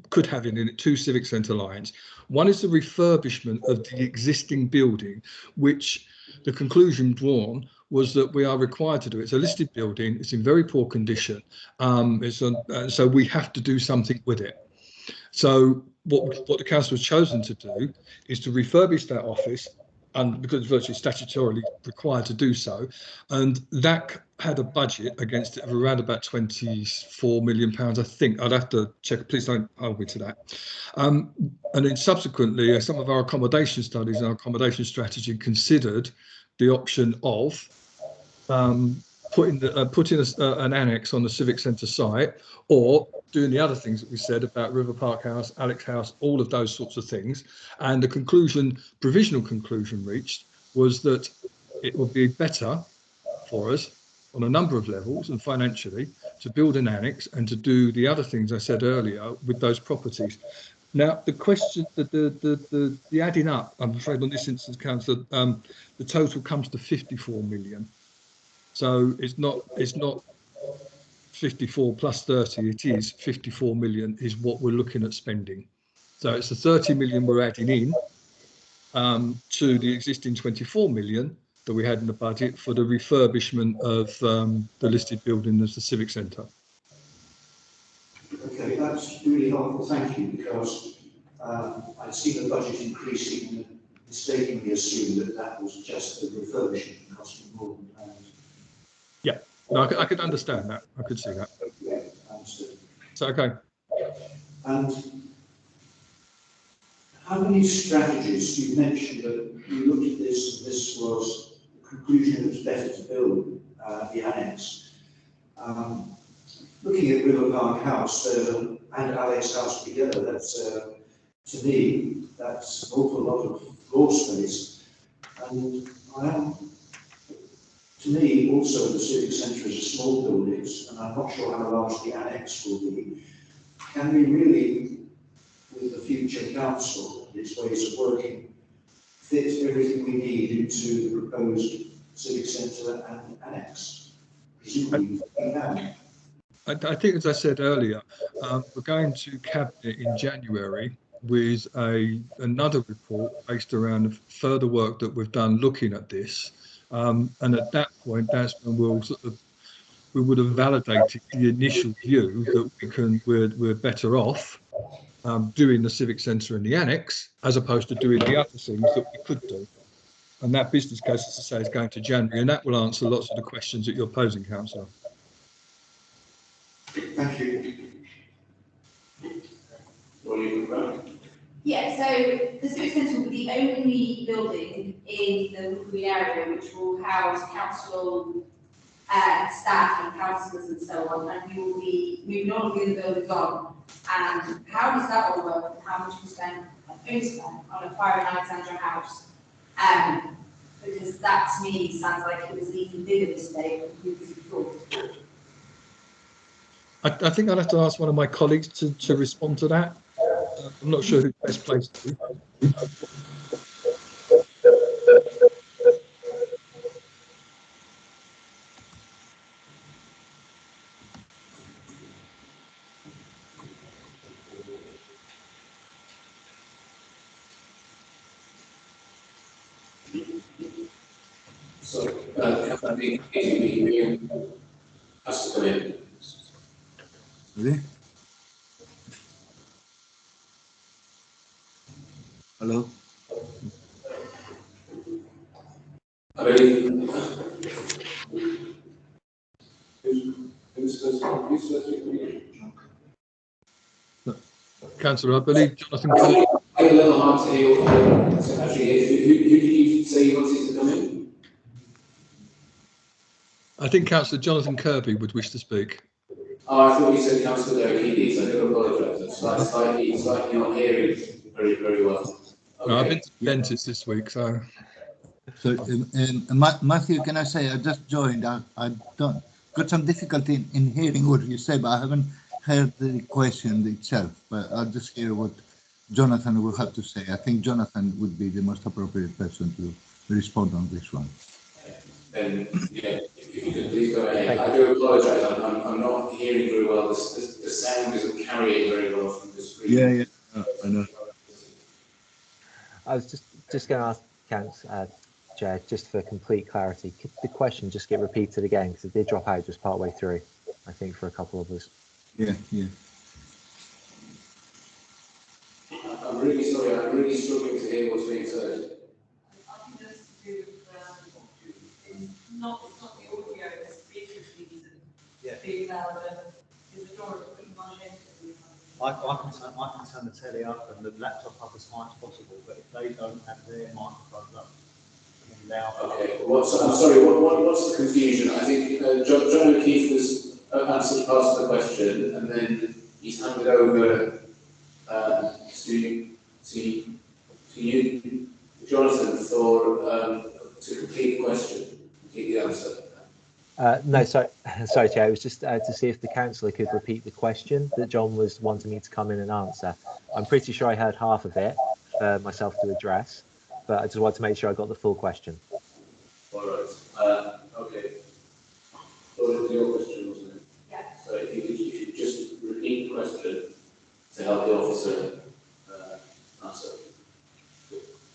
could have in it two civic centre lines. One is the refurbishment of the existing building, which the conclusion drawn was that we are required to do. It's a listed building, it's in very poor condition, so we have to do something with it. So what the council has chosen to do is to refurbish that office, and because it's virtually statutorily required to do so, and that had a budget against it of around about £24 million, I think. I'd have to check, please don't hold me to that. And then subsequently, some of our accommodation studies and our accommodation strategy considered the option of putting an annex on the civic centre site, or doing the other things that we said about River Park House, Alex House, all of those sorts of things. And the provisional conclusion reached was that it would be better for us on a number of levels and financially to build an annex and to do the other things I said earlier with those properties. Now, the question, the adding up, I'm afraid on this instance, Councillor, the total comes to 54 million. So it's not 54 plus 30, it is 54 million is what we're looking at spending. So it's the 30 million we're adding in to the existing 24 million that we had in the budget for the refurbishment of the listed building as the Civic Centre. Okay, that's really helpful, thank you, because I'd seen the budget increasing and mistakenly assumed that that was just the refurbishment costing more than that. Yeah, no, I could understand that. I could see that. Yeah, understood. So, okay. And how many strategies, you mentioned that you looked at this, and this was the conclusion it was better to build the annex. Looking at River Park House and Alex House together, that's, to me, that's an awful lot of floor space. And to me, also, the Civic Centre is a small building, and I'm not sure how large the annex will be. Can we really, with future council and its ways of working fit everything we need into the proposed civic centre and annex? Presumably we can. I think, as I said earlier, we're going to Cabinet in January with another report based around further work that we've done looking at this. And at that point, that's when we would have validated the initial view that we're better off doing the civic centre and the annex, as opposed to doing the other things that we could do. And that business case, as I say, is going to January, and that will answer lots of the questions that you're posing, Councillor. Thank you. Yeah, so the civic centre will be the only building in the Woodgreen area which will house council staff and councillors and so on, and we will be moving all of the other buildings on. And how does that all work, and how much we spend on a fire in Alexandra House? Because that to me sounds like it was an even bigger mistake than we thought. I think I'd have to ask one of my colleagues to respond to that. I'm not sure who's best placed to. So, I think we has to come in. Ready? Hello? I believe. Councillor, I believe Jonathan Kirby. I had a little hard to hear. Actually, who did you say you wanted to come in? I think Councillor Jonathan Kirby would wish to speak. Oh, I thought you said Councillor Derek, so I do apologise. I'm slightly not hearing very well. Okay. No, I've been to the dentist this week, so. So, Matthew, can I say I just joined? I don't got some difficulty in hearing what you say, but I haven't heard the question itself. But I'll just hear what Jonathan will have to say. I think Jonathan would be the most appropriate person to respond on this one. Then, yeah, if you could please go ahead. I do apologise. I'm not hearing very well. The sound isn't carrying very well from the screen. Yeah, I know. I was just going to ask Chair, just for complete clarity, could the question just get repeated again, because it did drop out just part way through, I think, for a couple of us. Yeah. I'm really sorry. I'm really struggling to hear what's being said. I think that's to do with it's not the audio, it's the frequencies being louder. Is the door pretty much empty? I can turn the telly up and the laptop up as high as possible, but if they don't have their microphones up, okay. I'm sorry. What's the confusion? I think John O'Keefe has answered part of the question, and then he's handed over to you, Jonathan, to complete the question, complete the answer. No, sorry, Chair. It was just to see if the councillor could repeat the question that John was wanting me to come in and answer. I'm pretty sure I heard half of it for myself to address, but I just wanted to make sure I got the full question. All right. Okay. Well, it was your question, wasn't it? Yeah. So if you could just repeat the question to help the officer answer.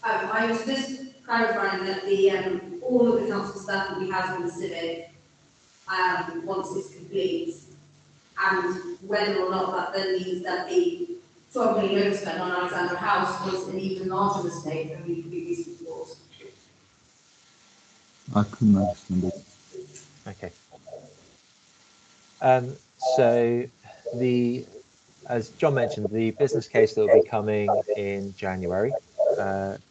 I was just clarifying that the all of the council staff will be housed in the civic once it's complete, and whether or not that then means that the 12 million overspend on Alexandra House was an even larger mistake than we previously thought. I couldn't understand it. Okay. So as John mentioned, the business case that will be coming in January,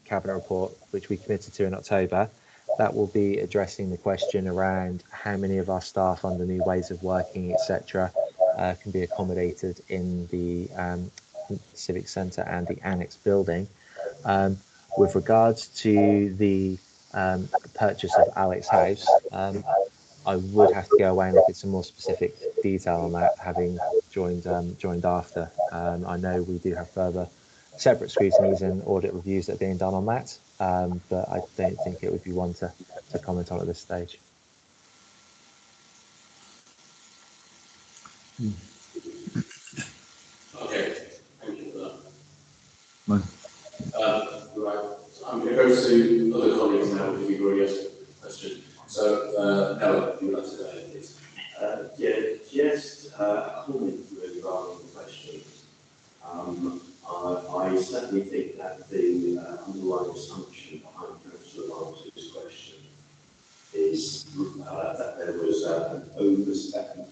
Cabinet report, which we committed to in October, that will be addressing the question around how many of our staff under new ways of working, etc., can be accommodated in the Civic Centre and the Annex building. With regards to the purchase of Alex House, I would have to go away and look at some more specific detail on that, having joined after. I know we do have further separate scrutinies and audit reviews that are being done on that, but I don't think it would be one to comment on at this stage. Okay, thank you for that. Right, so I'm going to go to other colleagues now if you've already asked a question. So, Ella, you would like to go ahead, please? Yeah, just a comment regarding the question. I certainly think that the underlying assumption behind Councillor Barnes' question is that there was an overspend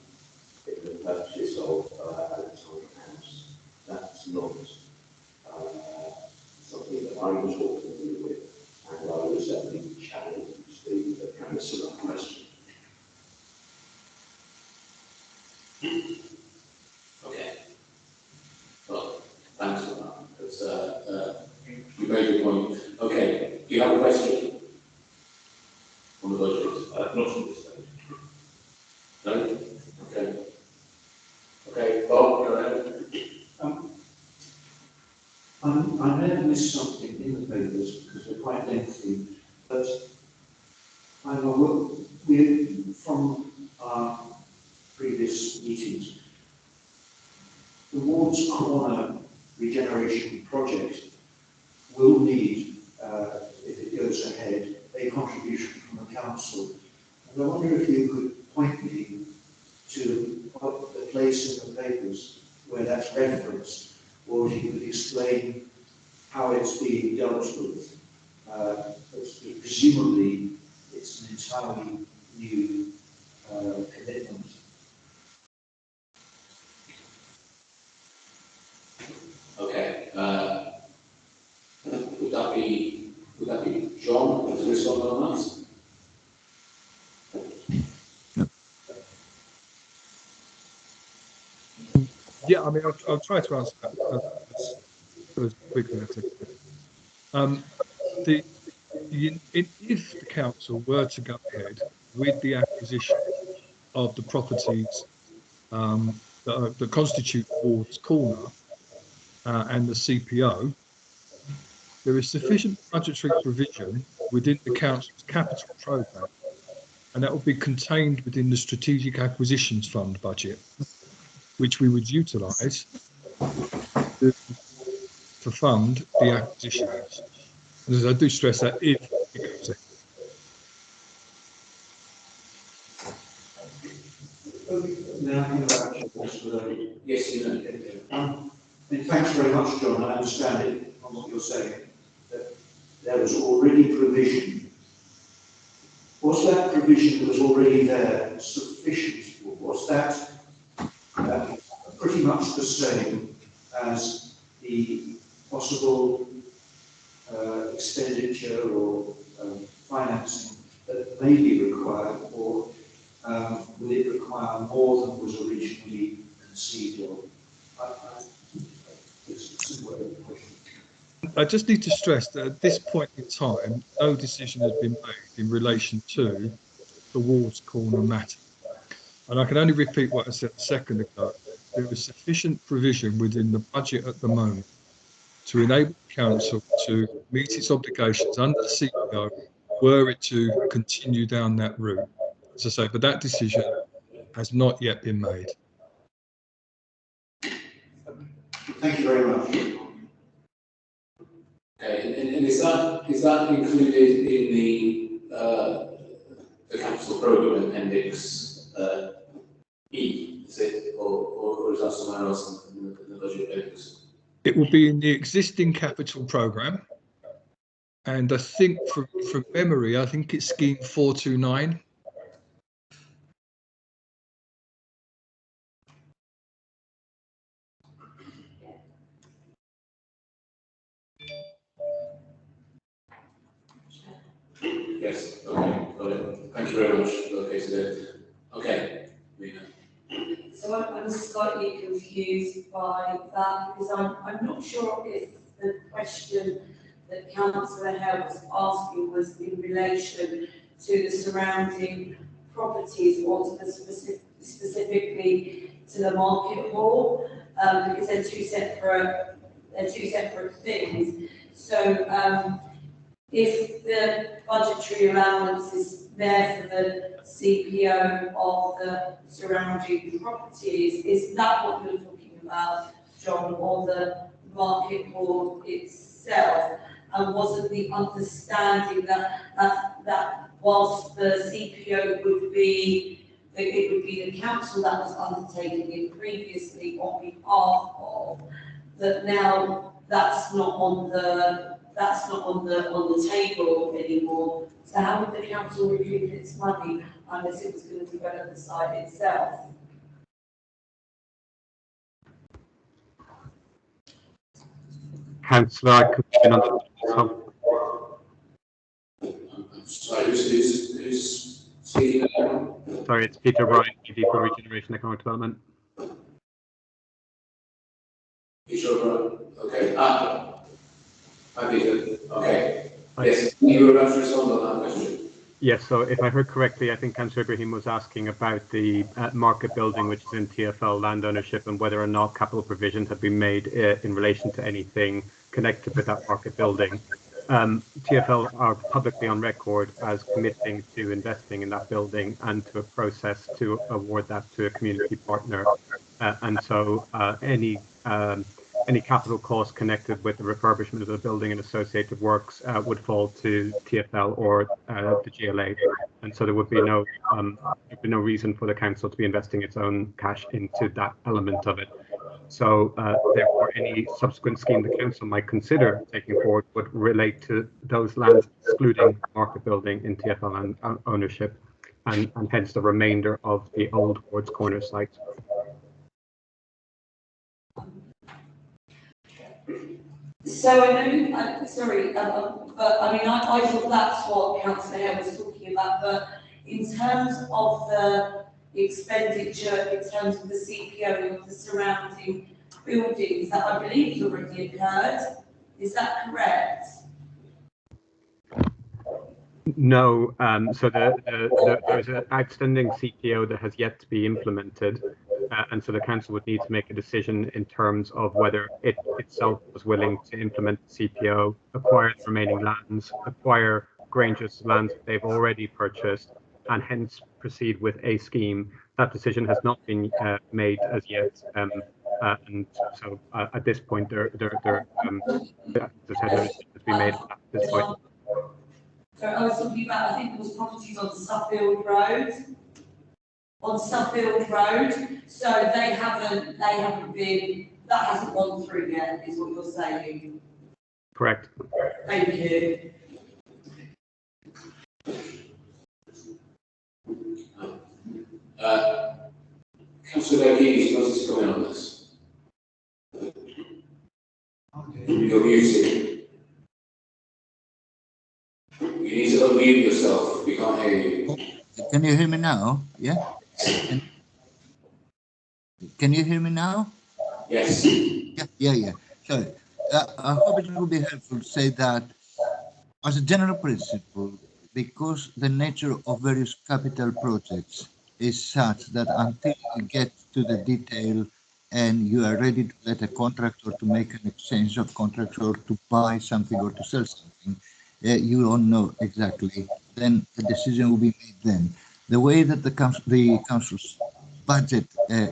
in the purchase of an electronic house. That's not something that I was talking with, and I would certainly challenge the premise of that question. Okay. Well, thanks for that. That's, you made your point. Okay, do you have a question on the budget? Not from this stage. No? Okay. Okay, Bob, go ahead. I may have missed something in the papers because they're quite lengthy, but I know from our previous meetings, the Ward's Corner regeneration project will need, if it goes ahead, a contribution from the council. And I wonder if you could point me to the place in the papers where that's referenced, or if you could explain how it's being dealt with. Presumably, it's an entirely new commitment. Okay. Would that be John to respond on that? Yeah, I mean, I'll try to answer that as quickly as I can. If the council were to go ahead with the acquisition of the properties that constitute Ward's Corner and the CPO, there is sufficient budgetary provision within the council's capital programme, and that will be contained within the Strategic Acquisitions Fund budget, which we would utilise to fund the acquisitions. And as I do stress that, if it goes ahead. Now, coming back to Mr. Yes, you know. And thanks very much, John. I understand it from what you're saying, that there was already provision. Was that provision that was already there sufficient? Or was that pretty much the same as the possible expenditure or financing that may be required, or will it require more than was originally conceived of? I just need to stress that at this point in time, no decision has been made in relation to the Ward's Corner matter. And I can only repeat what I said a second ago. There is sufficient provision within the budget at the moment to enable the council to meet its obligations under the CPO were it to continue down that route. As I say, but that decision has not yet been made. Thank you very much. Okay, and is that included in the capital programme appendix E? Is it, or is that somewhere else in the budget papers? It will be in the existing capital programme, and I think from memory, I think it's scheme 429. Yes, okay, got it. Thank you very much. Okay, so okay, Rena. So I'm slightly confused by that because I'm not sure if the question that Councillor Hale was asking was in relation to the surrounding properties or to the specifically to the market hall, because they're two separate they're two separate things. So if the budgetary allowance is there for the CPO of the surrounding properties, is that what you're talking about, John, or the market board itself? And wasn't the understanding that whilst the CPO would be, it would be the council that was undertaking it previously on behalf of, that now that's not on the table anymore? So how would the council recoup its money unless it was going to develop the site itself? Councillor, I could begin on Sorry, who's speaking now? Sorry, it's Peter Ryan, ED for Regeneration Economic Development. Peter O'Brien. Okay. Hi, Peter. Okay. Yes, you were about to respond on that question. Yes, so if I heard correctly, I think Councillor Ibrahim was asking about the market building, which is in TfL land ownership, and whether or not capital provisions have been made in relation to anything connected with that market building. TfL are publicly on record as committing to investing in that building and to a process to award that to a community partner. And so any capital costs connected with the refurbishment of the building and associated works would fall to TfL or the GLA, and so there would be no reason for the council to be investing its own cash into that element of it. So therefore, any subsequent scheme the council might consider taking forward would relate to those lands excluding market building in TfL and ownership, and hence the remainder of the old Wards Corner site. So I know, sorry, but I mean, I thought that's what Councillor Hare was talking about, but in terms of the expenditure, in terms of the CPO of the surrounding buildings, that I believe has already occurred, is that correct? No, so there's an outstanding CPO that has yet to be implemented, and so the council would need to make a decision in terms of whether it itself was willing to implement the CPO, acquire the remaining lands, acquire Granger's lands that they've already purchased, and hence proceed with a scheme. That decision has not been made as yet, and so at this point, as I said, no decision has been made at this point. So I was talking about, I think there was properties on Suffield Road. On Suffield Road, so they haven't been, that hasn't gone through yet, is what you're saying? Correct. Thank you. Councillor Keys, what's his comment on this? You're muted. You need to unmute yourself. We can't hear you. Can you hear me now? Yeah? Can you hear me now? Yes. Yeah. Sorry. I hope it will be helpful to say that as a general principle, because the nature of various capital projects is such that until you get to the detail and you are ready to let a contractor to make an exchange of contracts or to buy something or to sell something, you don't know exactly, then the decision will be made then. The way that the council's budget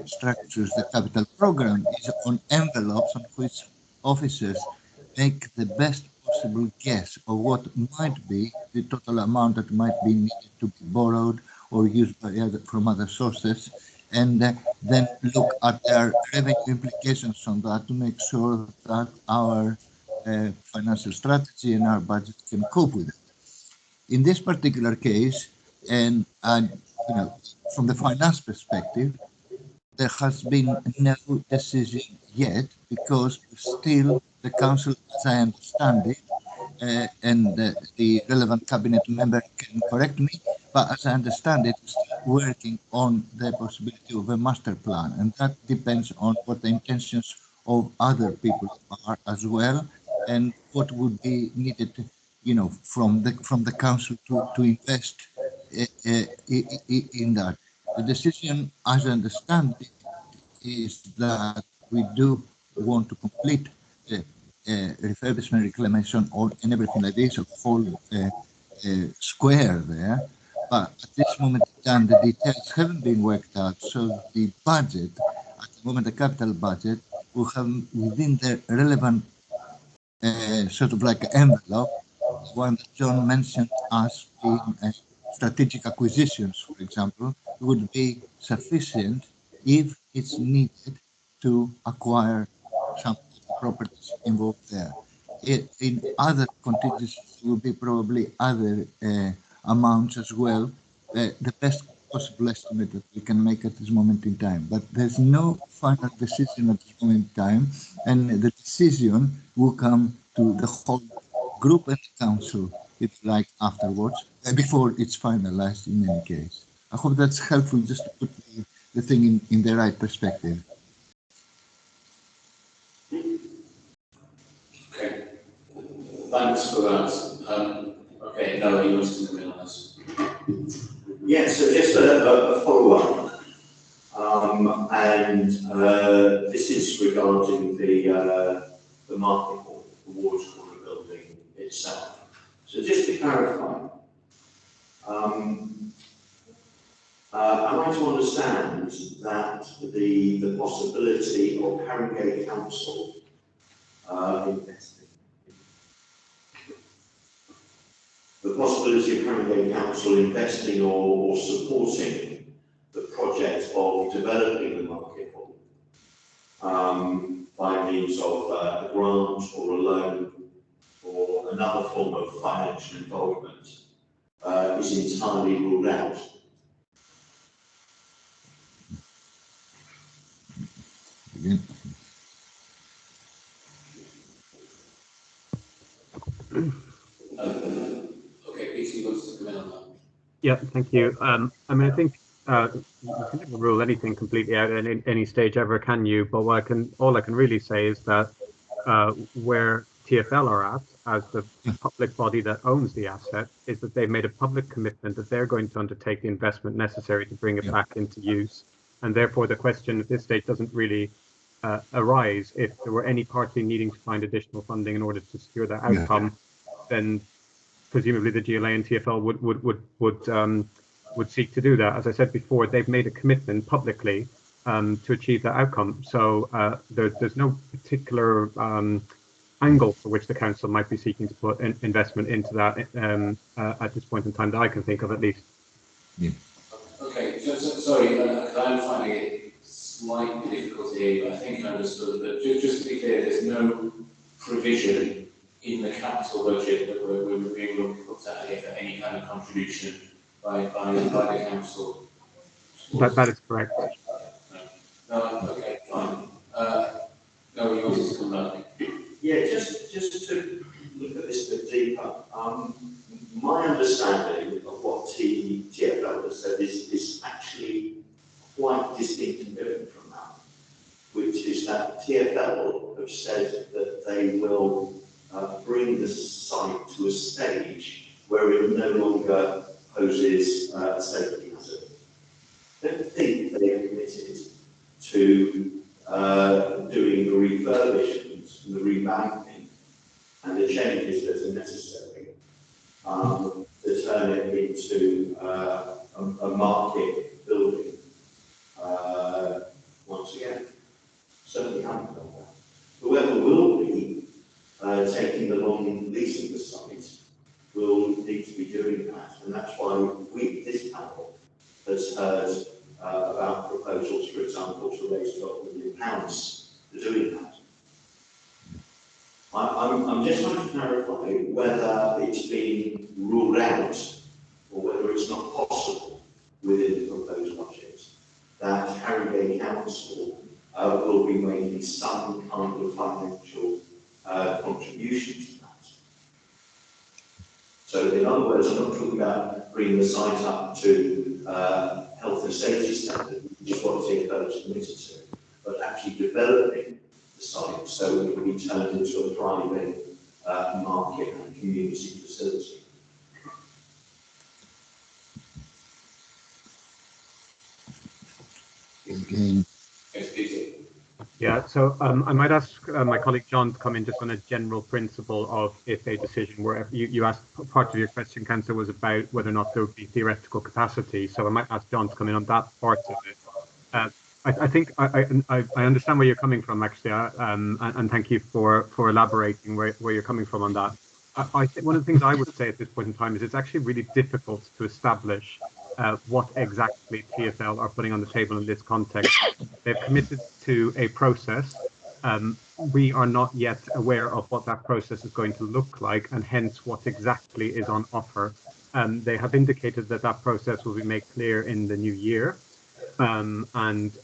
structures the capital program is on envelopes on which officers make the best possible guess of what might be the total amount that might be needed to be borrowed or used by from other sources, and then look at their revenue implications on that to make sure that our financial strategy and our budget can cope with it. In this particular case, and you know, from the finance perspective, there has been no decision yet because still the council, as I understand it, and the relevant cabinet member can correct me, but as I understand it, is still working on the possibility of a master plan, and that depends on what the intentions of other people are as well, and what would be needed, you know, from the council to invest in that. The decision, as I understand it, is that we do want to complete refurbishment, reclamation, and everything like this, a whole square there. But at this moment in time, the details haven't been worked out. So the budget, at the moment, the capital budget, will have within the relevant sort of like envelope, one that John mentioned as being strategic acquisitions, for example, would be sufficient if it's needed to acquire some of the properties involved there. In other contingencies, there will be probably other amounts as well. The best possible estimate that we can make at this moment in time. But there's no final decision at this moment in time, and the decision will come to the whole group and the council, if you like, afterwards, before it's finalized in any case. I hope that's helpful just to put the thing in the right perspective. Okay, thanks for that. Okay, no, you want to come in on this? Yes, so just a follow-up, and this is regarding the market hall, the Wards Corner building itself. So just to clarify, am I to understand that the possibility of Haringey Council investing, the possibility of Haringey Council investing or supporting the project of developing the market hall by means of a grant or a loan or another form of financial involvement is entirely ruled out? Okay, Peter, you want to come in on that? Yeah, thank you. I mean, I think you can never rule anything completely out at any stage ever, can you? But all I can really say is that where TfL are at, as the public body that owns the asset, is that they've made a public commitment that they're going to undertake the investment necessary to bring it back into use. And therefore, the question at this stage doesn't really arise. If there were any party needing to find additional funding in order to secure that outcome, then presumably the GLA and TfL would seek to do that. As I said before, they've made a commitment publicly to achieve that outcome. So there's no particular angle for which the council might be seeking to put investment into that at this point in time that I can think of, at least. Yeah. Okay, sorry, I'm finding it slightly difficult here, but I think I understood that. Just to be clear, there's no provision in the capital budget that we're being looked at here for any kind of contribution by the council. That is correct. No, okay, fine. No, you wanted to come back? Yeah, just to look at this a bit deeper. My understanding of what TfL has said is actually quite distinct and different from that, which is that TfL have said that they will bring the site to a stage where it no longer poses a safety hazard. I don't think they are committed to doing the refurbishment, the revamping, and the changes that are necessary to turn it into a market building once again. Certainly haven't done that. Whoever will be taking the long leasing the site will need to be doing that, and that's why this panel has heard about proposals, for example, to raise £12 million for doing that. I'm just trying to clarify whether it's been ruled out or whether it's not possible within the proposed budget that Haringey Council will be making some kind of financial contribution to that. So in other words, I'm not talking about bringing the site up to health and safety standards, which is what TfL is committed to, but actually developing the site so it can be turned into a thriving market and community facility. Again. Yes, Peter. Yeah, so I might ask my colleague John to come in just on a general principle of if a decision were, you asked, part of your question, Councillor, was about whether or not there would be theoretical capacity. So I might ask John to come in on that part of it. I think I understand where you're coming from, actually, and thank you for elaborating where you're coming from on that. I think one of the things I would say at this point in time is it's actually really difficult to establish what exactly TfL are putting on the table in this context. They've committed to a process. We are not yet aware of what that process is going to look like, and hence what exactly is on offer. They have indicated that that process will be made clear in the new year, and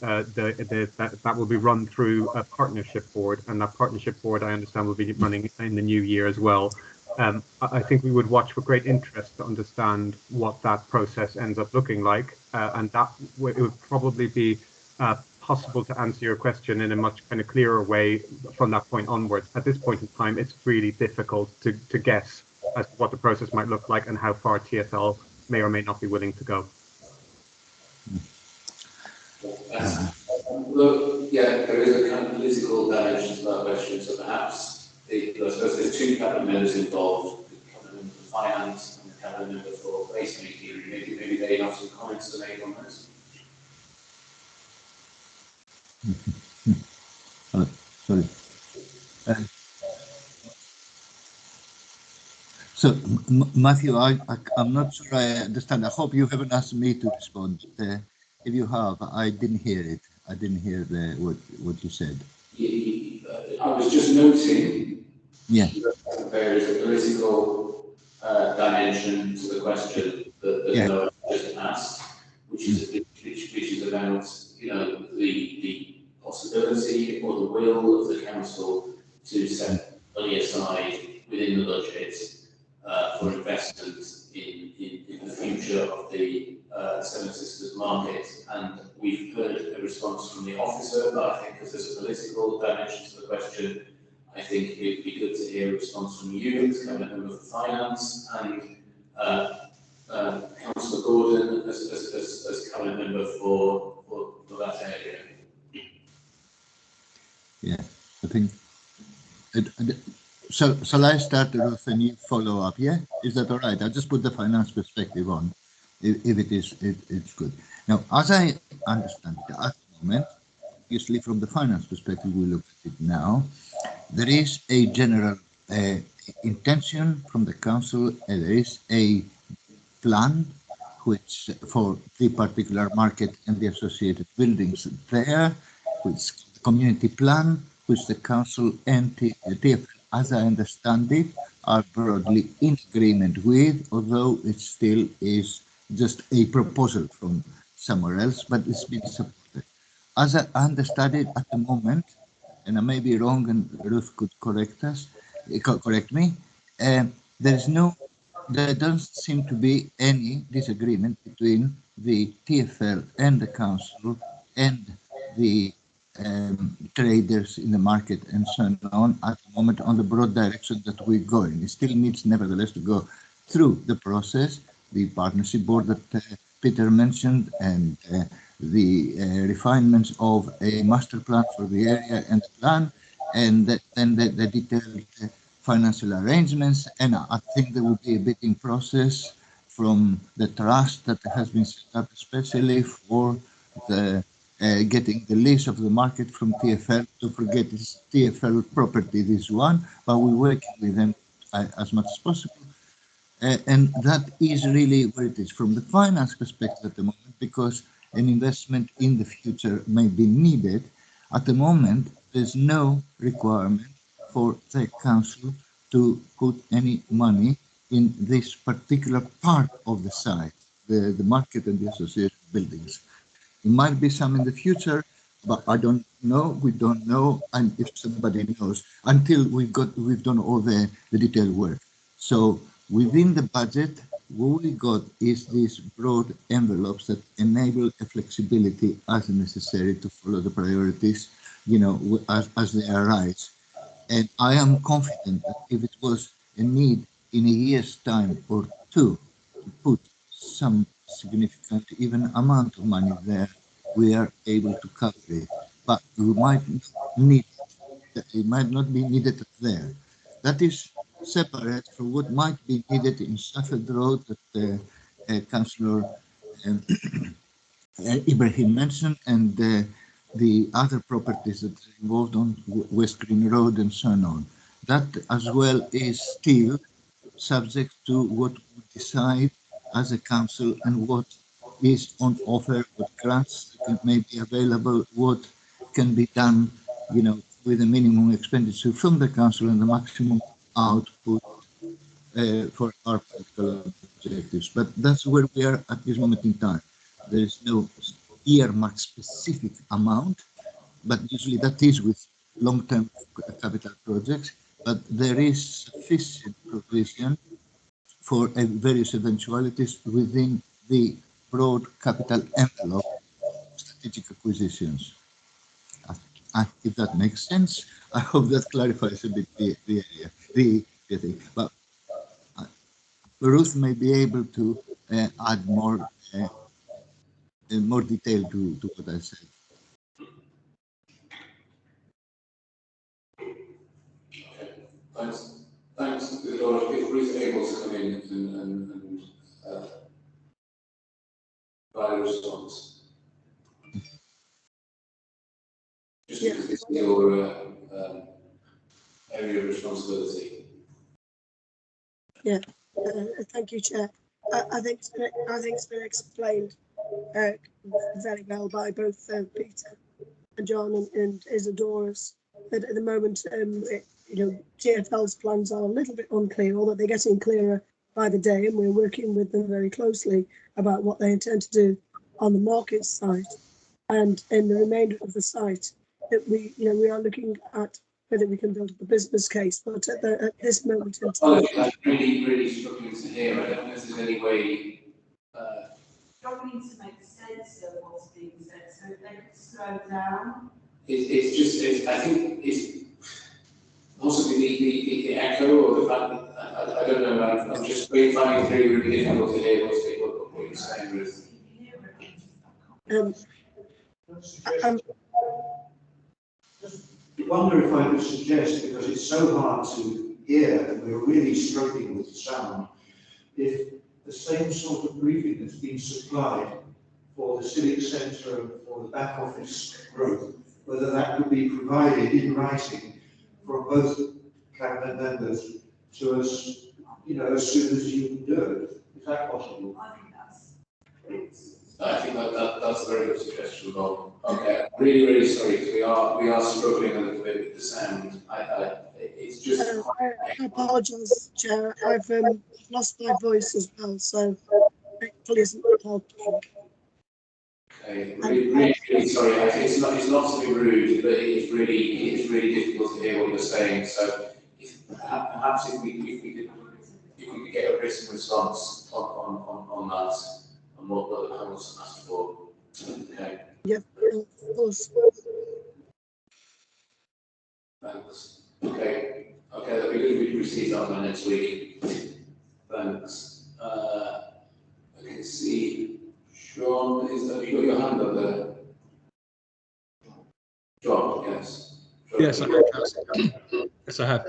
that will be run through a partnership board, and that partnership board, I understand, will be running in the new year as well. I think we would watch with great interest to understand what that process ends up looking like, and that it would probably be possible to answer your question in a much kind of clearer way from that point onwards. At this point in time, it's really difficult to guess as to what the process might look like and how far TfL may or may not be willing to go. Look, yeah, there is a kind of political dimension to that question, so perhaps I suppose there's two cabinet members involved, the cabinet member for finance and the cabinet member for placemaking. Maybe they have some comments to make on this. Sorry. So, Matthew, I'm not sure I understand. I hope you haven't asked me to respond. If you have, I didn't hear it. I didn't hear what you said. I was just noting yeah. that there is a political dimension to the question that Noah just asked, which is about the possibility or the will of the council to set money aside within the budget for investment in the future of the Seven Sisters market. And we've heard a response from the officer, but I think because there's a political dimension to the question, I think it would be good to hear a response from you as Cabinet Member for Finance and Councillor Gordon as Cabinet Member for that area. Yeah, I think. Shall I start with a new follow-up? Yeah, is that all right? I'll just put the finance perspective on, if it is, it's good. Now, as I understand it at the moment, obviously from the finance perspective, we look at it now. There is a general intention from the council, and there is a plan which for the particular market and the associated buildings there, which the community plan, which the council and TfL, as I understand it, are broadly in agreement with, although it still is just a proposal from somewhere else, but it's been supported. As I understand it at the moment, and I may be wrong, and Ruth could correct me, there doesn't seem to be any disagreement between the TfL and the council and the traders in the market and so on at the moment on the broad direction that we're going. It still needs, nevertheless, to go through the process, the partnership board that Peter mentioned, and the refinements of a master plan for the area and the plan, and then the detailed financial arrangements. And I think there will be a bidding process from the trust that has been set up especially for the getting the lease of the market from TfL. To forget it's TfL property, this one, but we're working with them as much as possible. And that is really where it is from the finance perspective at the moment, because an investment in the future may be needed. At the moment, there's no requirement for the council to put any money in this particular part of the site, the market and the associated buildings. It might be some in the future, but I don't know. We don't know, and if somebody knows, until we've done all the detailed work. So within the budget, what we got is these broad envelopes that enable a flexibility as necessary to follow the priorities, as they arise. And I am confident that if it was a need in a year's time or two to put some significant, even amount of money there, we are able to cover it. but you might need it might not be needed there. That is separate from what might be needed in Stafford Road that Councillor Ibrahim mentioned, and the other properties that are involved on West Green Road and so on. That as well is still subject to what we decide as a council and what is on offer, what grants may be available, what can be done, you know, with a minimum expenditure from the council and the maximum output for our particular objectives. But that's where we are at this moment in time. There is no earmark specific amount, but usually that is with long-term capital projects, but there is sufficient provision for various eventualities within the broad capital envelope of strategic acquisitions. If that makes sense, I hope that clarifies a bit the area, the thing. But Ruth may be able to add more detail to what I said. Thanks. Thanks, Laura. If Ruth is able to come in and provide a response. Just because this is your area of responsibility. Yeah, thank you, Chair. I think it's been explained very well by both Peter and John and Isidoros. That at the moment, TfL's plans are a little bit unclear, although they're getting clearer by the day, and we're working with them very closely about what they intend to do on the market site and in the remainder of the site. That we are looking at whether we can build up a business case, but at this moment in time, I'm really struggling to hear. I don't know if there's any way. Struggling to make sense of what's being said, so if they could slow down. I think it's possibly the echo or the fact that I don't know. I'm just finding it really difficult to hear what you're saying, Ruth. I wonder if I could suggest, because it's so hard to hear and we're really struggling with sound, if the same sort of briefing that's been supplied for the civic centre and for the back office growth, whether that could be provided in writing from both cabinet members to us, as soon as you can do it. Is that possible? I think that's a very good suggestion, Bob. Okay, really sorry because we are struggling a little bit with the sound. It's just. I apologise, Chair. I've lost my voice as well, so hopefully isn't helping. Okay, really sorry. I think it's not to be rude, but it's really difficult to hear what you're saying. So perhaps if we could get a written response on that. And what the panel's asked for. Okay. Yeah, of course. Thanks. Okay, that'll be good. We can receive that by next week. Thanks. I can see Sean. Have you got your hand up there? John, yes. Yes, I have. Yes, I have.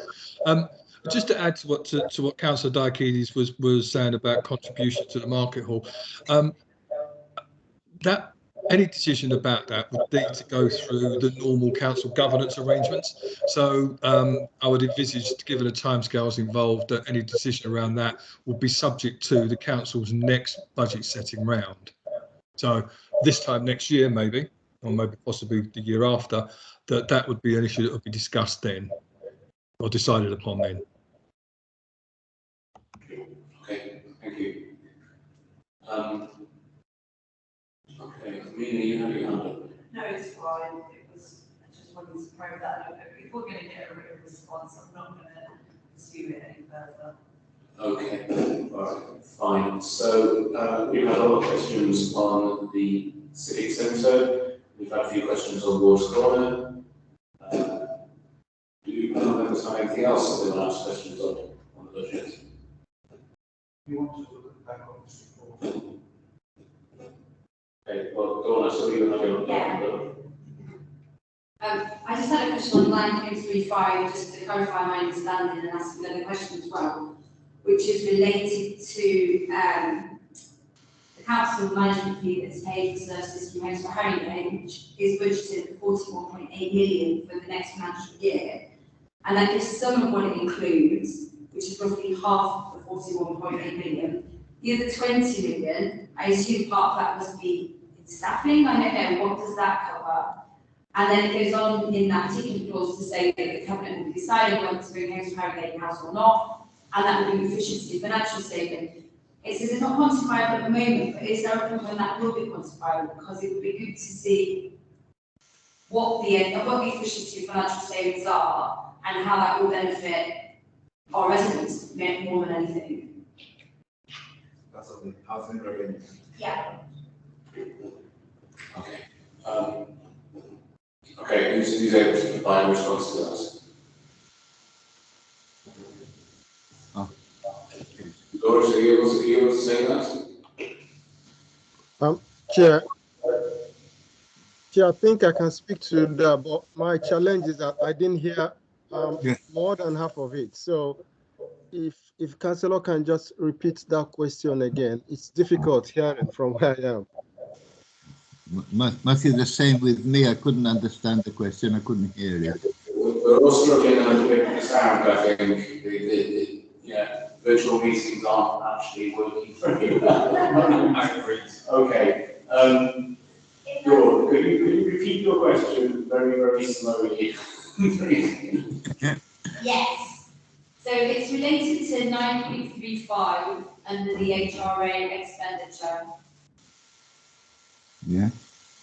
Just to add to what Councillor Diakides was saying about contribution to the market hall, that any decision about that would need to go through the normal council governance arrangements. So I would envisage, given the timescales involved, that any decision around that would be subject to the council's next budget setting round. So this time next year, maybe, or maybe possibly the year after, that would be an issue that would be discussed then, or decided upon then. Okay, thank you. Okay, Amelia, you have your hand up. No, it's fine. I just wanted to probe that. If we're going to get a written response, I'm not going to pursue it any further. Okay, all right, fine. So we've had a lot of questions on the civic centre. We've had a few questions on Ward's Corner. Do panel members have anything else that they want to ask questions on the budget? You want to look at the back office report? Okay, well, go on, I saw you have your hand up. just had a question on 9.35, just to clarify my understanding and ask another question as well, which is related to the council management fee that's paid for services from Homes for Haringey, which is budgeted at 41.8 million for the next financial year. And that gives some of what it includes, which is roughly half of the 41.8 million. The other 20 million, I assume part of that must be in staffing. I don't know, what does that cover? And then it goes on in that particular clause to say that the Cabinet will be deciding whether to bring Homes for Haringey house or not, and that will bring efficiency and financial saving. It says it's not quantifiable at the moment, but is there a point when that will be quantifiable? Because it would be good to see what the efficiency and financial savings are and how that will benefit our residents more than anything. That's on the housing revenue. Yeah. Okay. Okay, who's able to provide a response to that? Doris, are you able to say that? Chair, I think I can speak to that, but my challenge is that I didn't hear more than half of it. So if Councillor can just repeat that question again, it's difficult hearing from where I am. Matthew, the same with me. I couldn't understand the question. I couldn't hear it. We're all struggling a little bit with the sound, I think. Yeah, virtual meetings aren't actually working for you. Okay. Dawn, could you repeat your question very, very slowly? Yes. So it's related to 9.35 under the HRA expenditure. Yeah.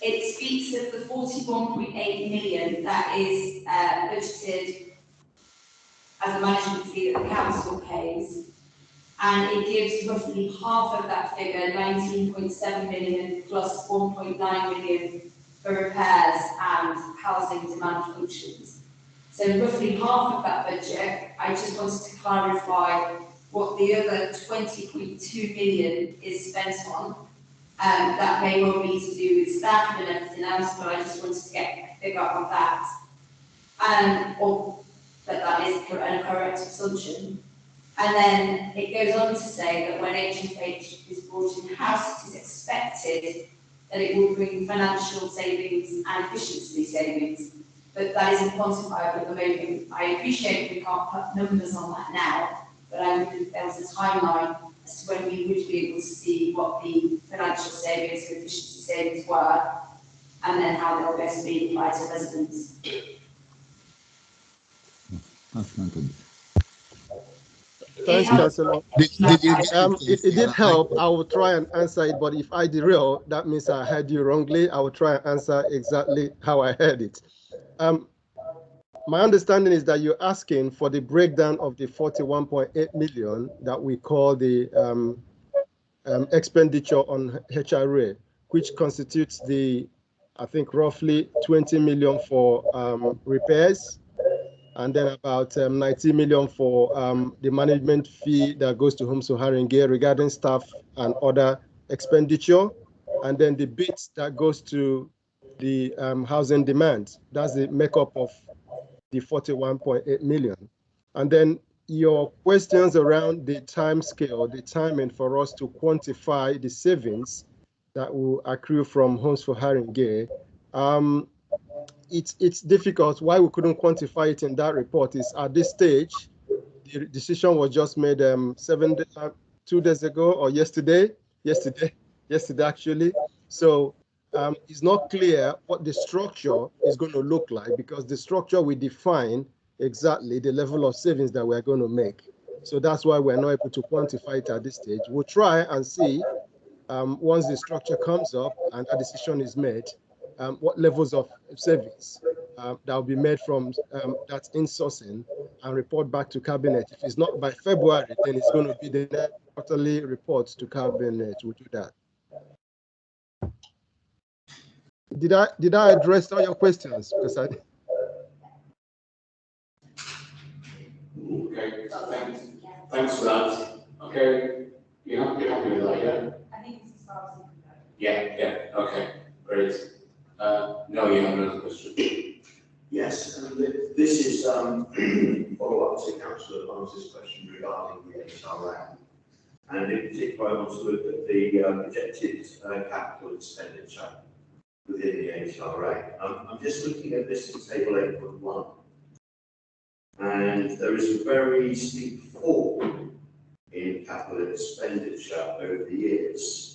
It speaks of the 41.8 million that is budgeted as a management fee that the council pays, and it gives roughly half of that figure, 19.7 million plus 1.9 million for repairs and housing demand functions. So roughly half of that budget, I just wanted to clarify what the other 20.2 million is spent on. That may well be to do with staff and everything else, but I just wanted to get a figure of that. Or that is a correct assumption. And then it goes on to say that when HFH is brought in-house, it is expected that it will bring financial savings and efficiency savings, but that isn't quantifiable at the moment. I appreciate we can't put numbers on that now, but I wondered if there was a timeline as to when we would be able to see what the financial savings and efficiency savings were, and then how they'll best be applied to residents. That's not good. Thanks, Councillor. It did Yeah, help. I will try and answer it, but if I derail, that means I heard you wrongly. I will try and answer exactly how I heard it. My understanding is that you're asking for the breakdown of the 41.8 million that we call the expenditure on HRA, which constitutes the, I think, roughly 20 million for repairs, and then about 90 million for the management fee that goes to Homes for Haringey regarding staff and other expenditure, and then the bit that goes to the housing demand. That's the makeup of the 41.8 million. And then your questions around the time scale, the timing for us to quantify the savings that will accrue from Homes for Haringey. It's difficult. Why we couldn't quantify it in that report is at this stage, the decision was just made 2 days ago or yesterday actually. So it's not clear what the structure is going to look like, because the structure will define exactly the level of savings that we're going to make. So that's why we're not able to quantify it at this stage. We'll try and see once the structure comes up and a decision is made, what levels of savings that will be made from that insourcing, and report back to Cabinet. If it's not by February, then it's going to be the next quarterly report to Cabinet. We'll do that. Did I address all your questions? Because I... Okay, thanks for that. Okay, you're happy with that, yeah? I think it's as far as you can go. Yeah, okay, great. No, you have another question. Yes, and this is follow-up to Councillor Barnes's question regarding the HRA. And in particular, I want to look at the projected capital expenditure within the HRA. I'm just looking at this in table 8.1. And there is a very steep fall in capital expenditure over the years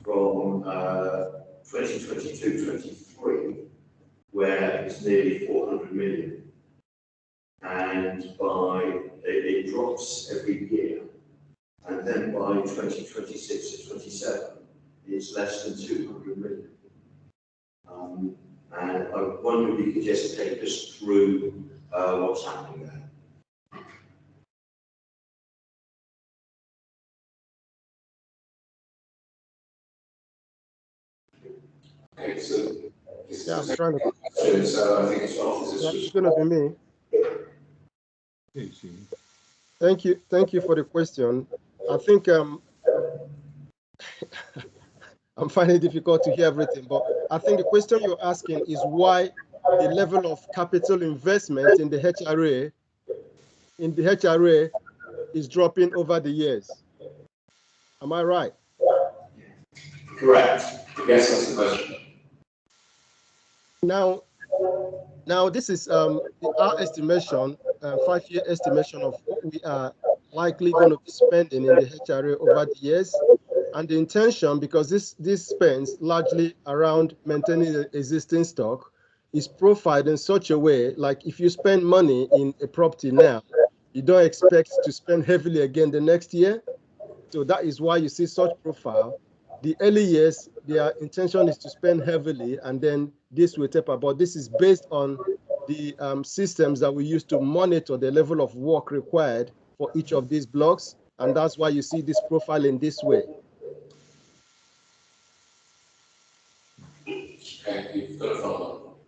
from 2022-23, where it's nearly 400 million. And it drops every year. And then by 2026 to 27, it's less than 200 million. And I wonder if you could just take us through what's happening there. Okay, so Yeah, I'm trying to. so I think it's officers. Yeah, it's going to be me. Thank you for the question. I think I'm finding it difficult to hear everything, but I think the question you're asking is why the level of capital investment in the HRA is dropping over the years. Am I right? Correct. Yes, that's the question. Now this is our estimation, 5-year estimation of what we are likely going to be spending in the HRA over the years. And the intention, because this spends largely around maintaining the existing stock, is profiled in such a way, like if you spend money in a property now, you don't expect to spend heavily again the next year. So that is why you see such profile. The early years, their intention is to spend heavily, and then this will taper. But this is based on the systems that we use to monitor the level of work required for each of these blocks. And that's why you see this profile in this way. Okay, you've got a follow-up.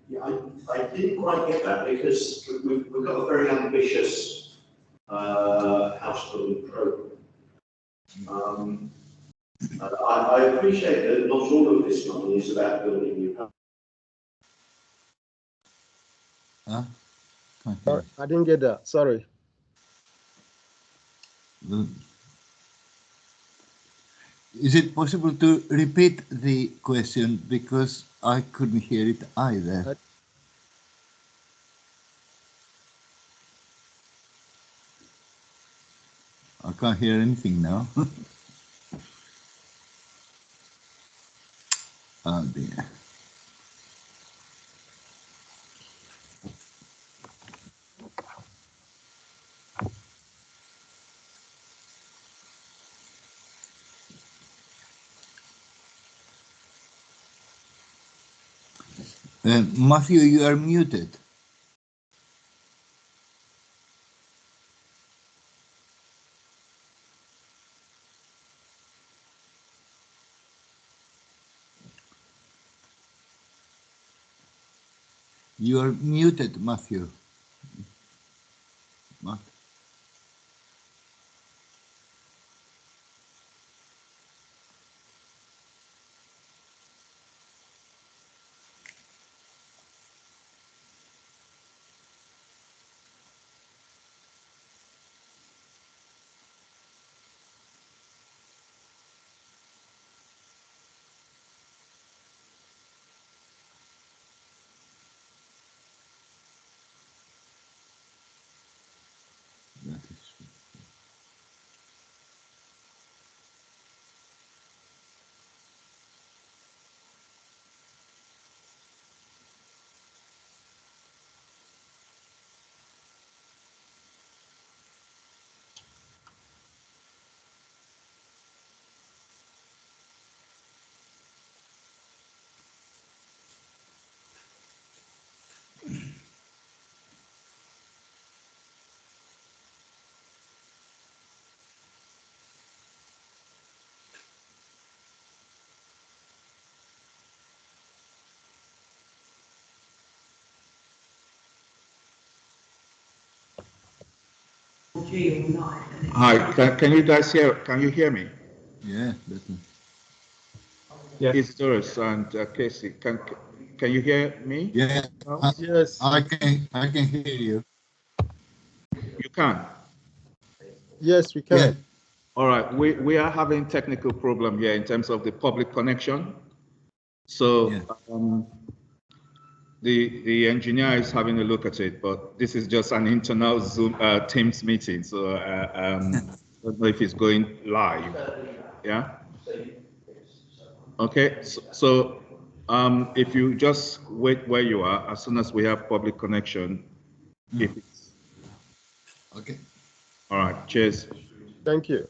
Yeah, I didn't quite get that because we've got a very ambitious house building program. I appreciate that not all of this money is about building new houses. Sorry, I didn't get that. Sorry. Is it possible to repeat the question, because I couldn't hear it either? I can't hear anything now. Oh dear. Matthew, you are muted. You are muted, Matthew. Hi, can you guys hear? Can you hear me? Yeah, definitely. Yes. It's Doris and Casey. can you hear me? Yeah. Yes. I can hear you. You can? Yes, we can. Yeah. All right, we are having technical problem here in terms of the public connection. So the engineer is having a look at it, but this is just an internal Zoom Teams meeting. So I don't know if it's going live. Yeah. Okay. So if you just wait where you are, as soon as we have public connection, if it's okay. All right. Cheers. Thank you.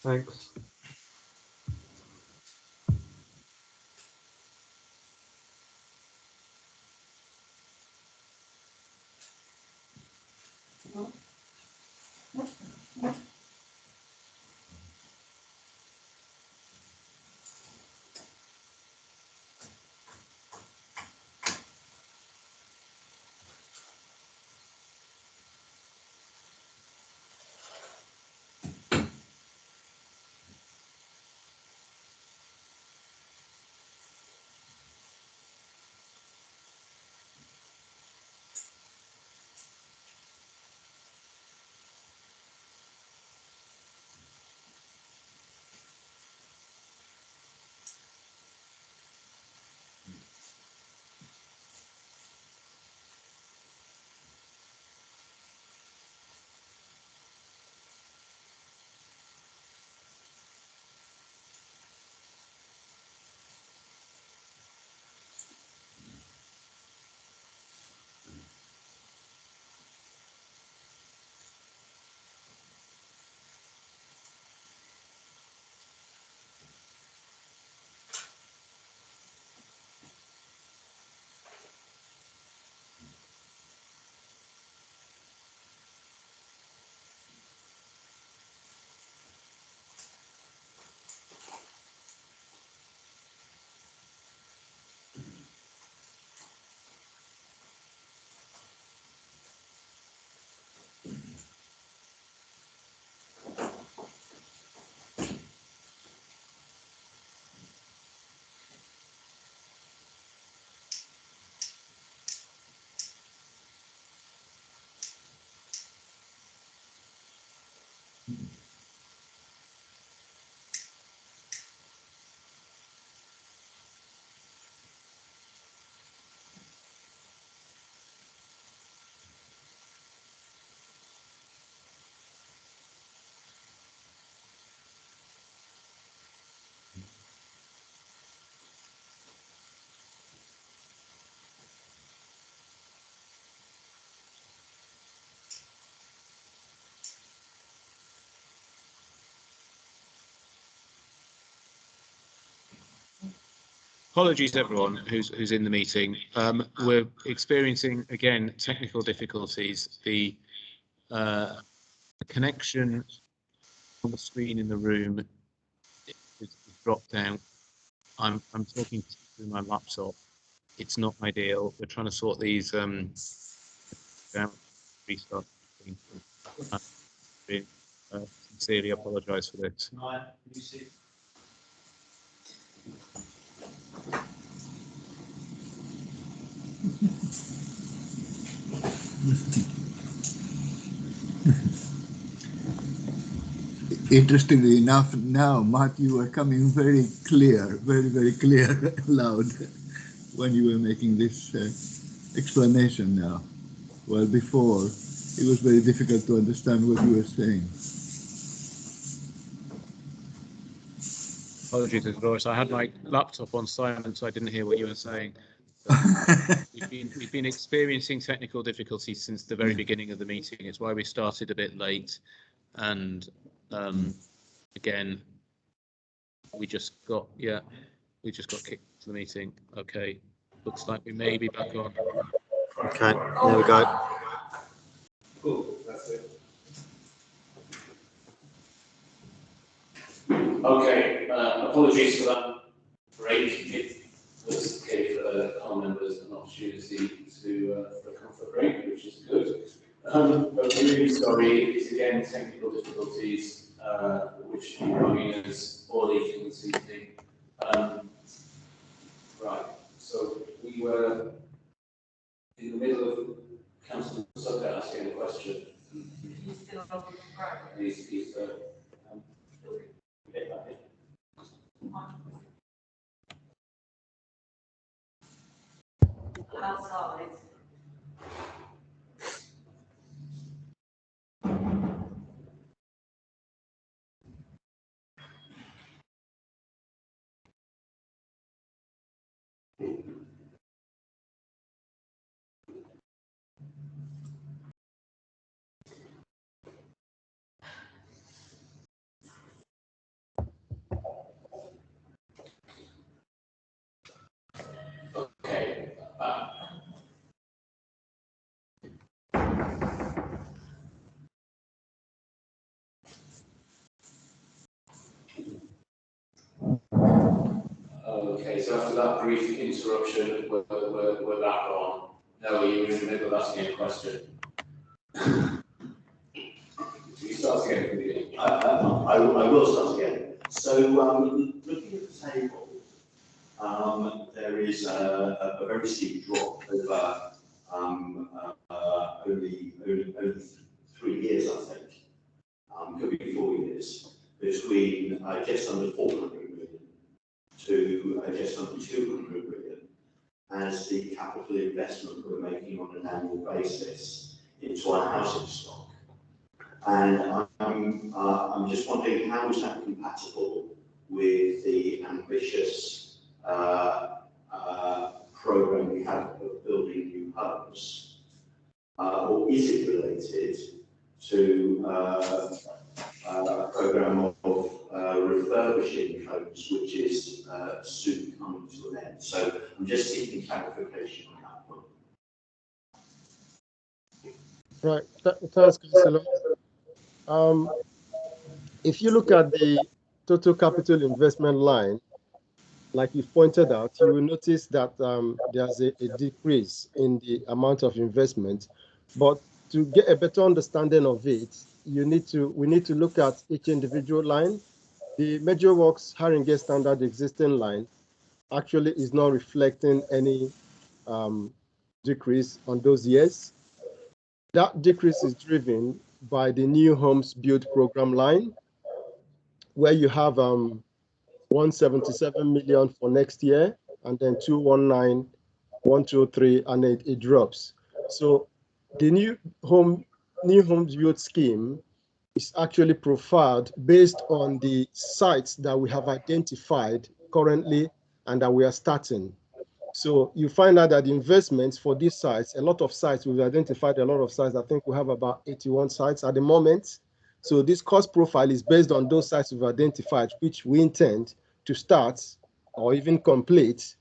Thanks. Apologies, everyone who's in the meeting. We're experiencing again technical difficulties. The connection on the screen in the room is dropped out. I'm talking through my laptop. It's not ideal. We're trying to sort these out. Restart. Sincerely apologise for this. Interestingly enough, now, Mark, you were coming very clear, very clear, loud, when you were making this explanation now. Well, before, it was very difficult to understand what you were saying. Apologies, Doris. I had my laptop on silent, so I didn't hear what you were saying. We've been experiencing technical difficulties since the very beginning of the meeting. It's why we started a bit late, and again, we just got kicked to the meeting. Okay, looks like we may be back on. Okay, there we go. Cool, that's it. Okay, apologies for that break. It was gave our members an opportunity to for a comfort break, which is good. But really sorry, it's again technical difficulties which are running us poorly this evening. Right, so were in the middle of Councillor Sucker asking a question. He's still on the program. He's get back in. Outside. Okay. Okay, so after that brief interruption, we're back on. No, you were in the middle of asking a question. You start again from the beginning. I will start again. So, looking at the table, there is a very steep drop over only 3 years, I think. Could be 4 years, between just under 400 million to just under 200 million as the capital investment we're making on an annual basis into our housing stock. And I'm just wondering, how is that compatible with the ambitious program we have of building new homes? Or is it related to a program of refurbishing homes, which is soon coming to an end? So I'm just seeking clarification on that point. Right, thanks, Councillor. If you look at the total capital investment line, like you pointed out, you will notice that there's a decrease in the amount of investment. But to get a better understanding of it, we need to look at each individual line. The Major Works Haringey Standard existing line actually is not reflecting any decrease on those years. That decrease is driven by the new homes built program line, where you have 177 million for next year, and then 219, 123, and it drops. So the new homes built scheme is actually profiled based on the sites that we have identified currently and that we are starting. So you find out that the investments for these sites, a lot of sites, we've identified a lot of sites. I think we have about 81 sites at the moment. So this cost profile is based on those sites we've identified, which we intend to start or even complete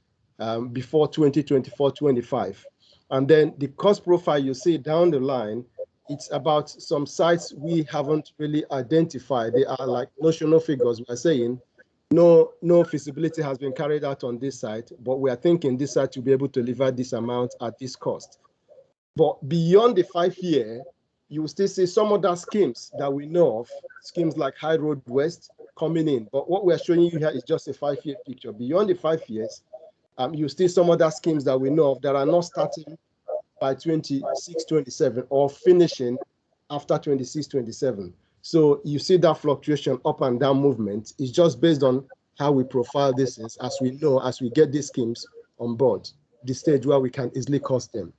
before 2024-25. And then the cost profile you see down the line, it's about some sites we haven't really identified. They are like notional figures. We're saying no feasibility has been carried out on this site, but we are thinking this site will be able to deliver this amount at this cost. But beyond the 5 year, you will still see some other schemes that we know of, schemes like High Road West coming in. But what we're showing you here is just a 5 year picture. Beyond the 5 years, you still some other schemes that we know of that are not starting by 26-27 or finishing after 26-27. So you see that fluctuation up and down movement is just based on how we profile this is, as we know, as we get these schemes on board, the stage where we can easily cost them.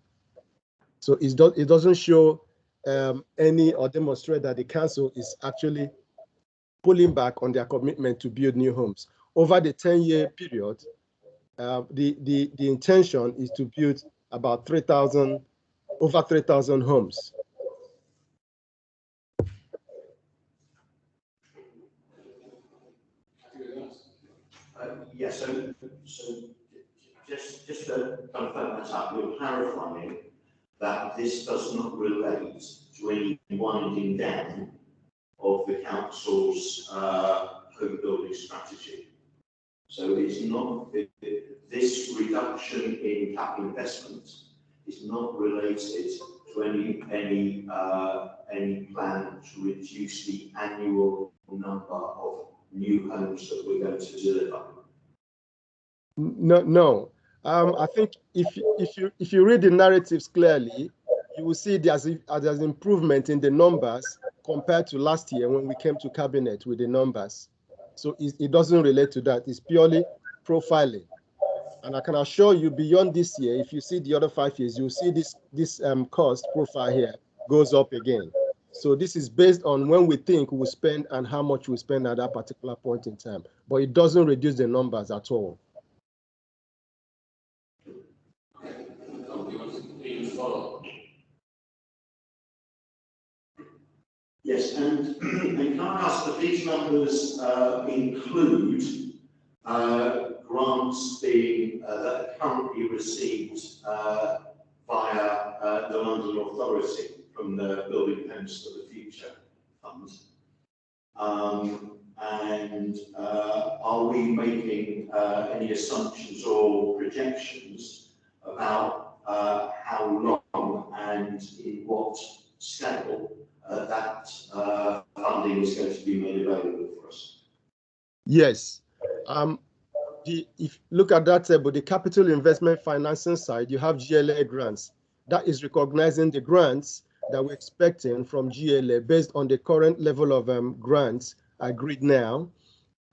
So it doesn't show any or demonstrate that the council is actually pulling back on their commitment to build new homes. Over the 10-year period, the intention is to build about over 3,000 homes. Yes, so just to confirm that up, you're clarifying that this does not relate to any winding down of the council's home building strategy. So it's not, this reduction in capital investment is not related to any plan to reduce the annual number of new homes that we're going to deliver. No. I think if you read the narratives clearly, you will see there's improvement in the numbers compared to last year when we came to cabinet with the numbers. So it doesn't relate to that. It's purely profiling. And I can assure you, beyond this year, if you see the other 5 years, you'll see this cost profile here goes up again. So this is based on when we think we'll spend and how much we spend at that particular point in time. But it doesn't reduce the numbers at all. Yes, and can I ask that these numbers include grants being that are currently received via the London Authority from the Building Homes for the Future Fund? And are we making any assumptions or projections about how long and in what scale that funding is going to be made available for us? Yes. If you look at that table, the capital investment financing side, you have GLA grants. That is recognizing the grants that we're expecting from GLA based on the current level of grants agreed now,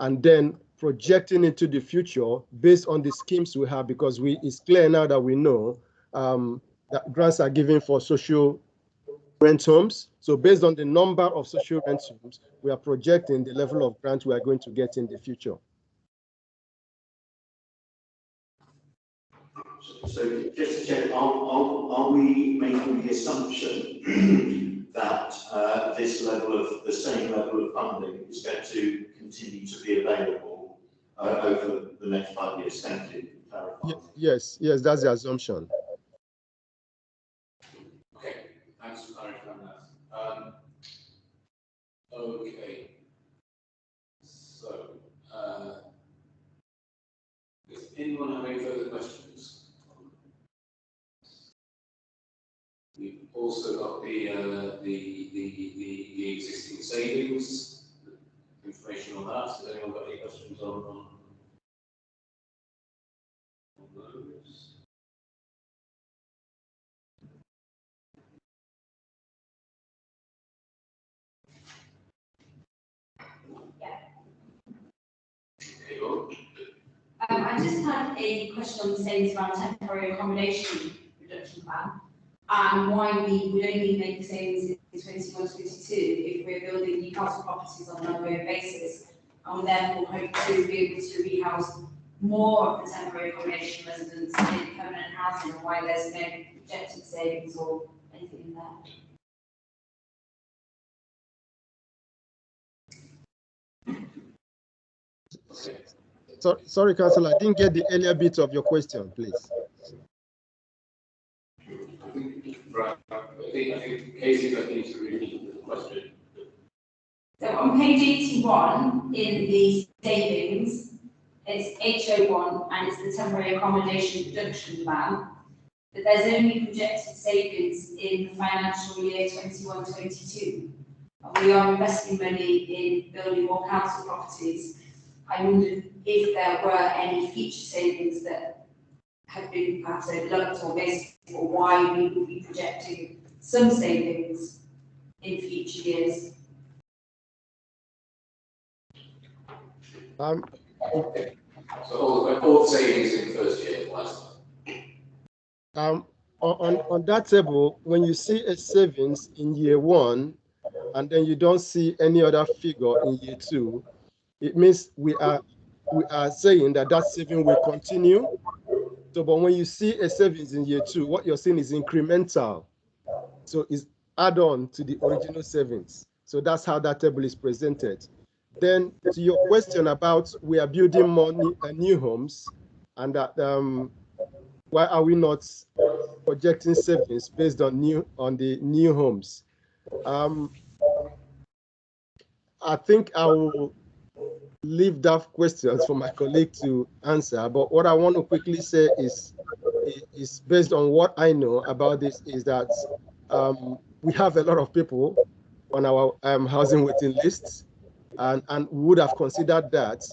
and then projecting into the future based on the schemes we have, because it's clear now that we know that grants are given for social rent homes. So based on the number of social rent homes, we are projecting the level of grant we are going to get in the future. So just to check, are we making the assumption that the same level of funding is going to continue to be available over the next 5 years? Thank you. Yes, that's the assumption. Okay, thanks for clarifying that. Okay, so does anyone have any further questions? We've also got the existing savings, information on that. Has anyone got any questions on those? I just had a question on the savings around temporary accommodation reduction plan, and why we would only make savings in 21-22 if we're building new council properties on an ongoing basis, and therefore hope to be able to rehouse more of the temporary accommodation residents in permanent housing, and why there's no projected savings or anything in there. Sorry, Councillor, I didn't get the earlier bit of your question, please. Right, I think Casey does need to repeat the question. So on page 81 in the savings, it's H01 and it's the temporary accommodation reduction plan, but there's only projected savings in the financial year 21-22. And we are investing money in building more council properties. I wondered if there were any future savings that had been perhaps overlooked or missed, or why we would be projecting some savings in future years. So all savings in the first year, last time. On that table, when you see a savings in year 1, and then you don't see any other figure in year 2, it means we are saying that saving will continue. So, but when you see a savings in year 2, what you're seeing is incremental. So it's add on to the original savings. So that's how that table is presented. Then to your question about we are building more new homes, and that why are we not projecting savings based on the new homes? I think I will leave that questions for my colleague to answer. But what I want to quickly say is based on what I know about this is that we have a lot of people on our housing waiting lists, and would have considered that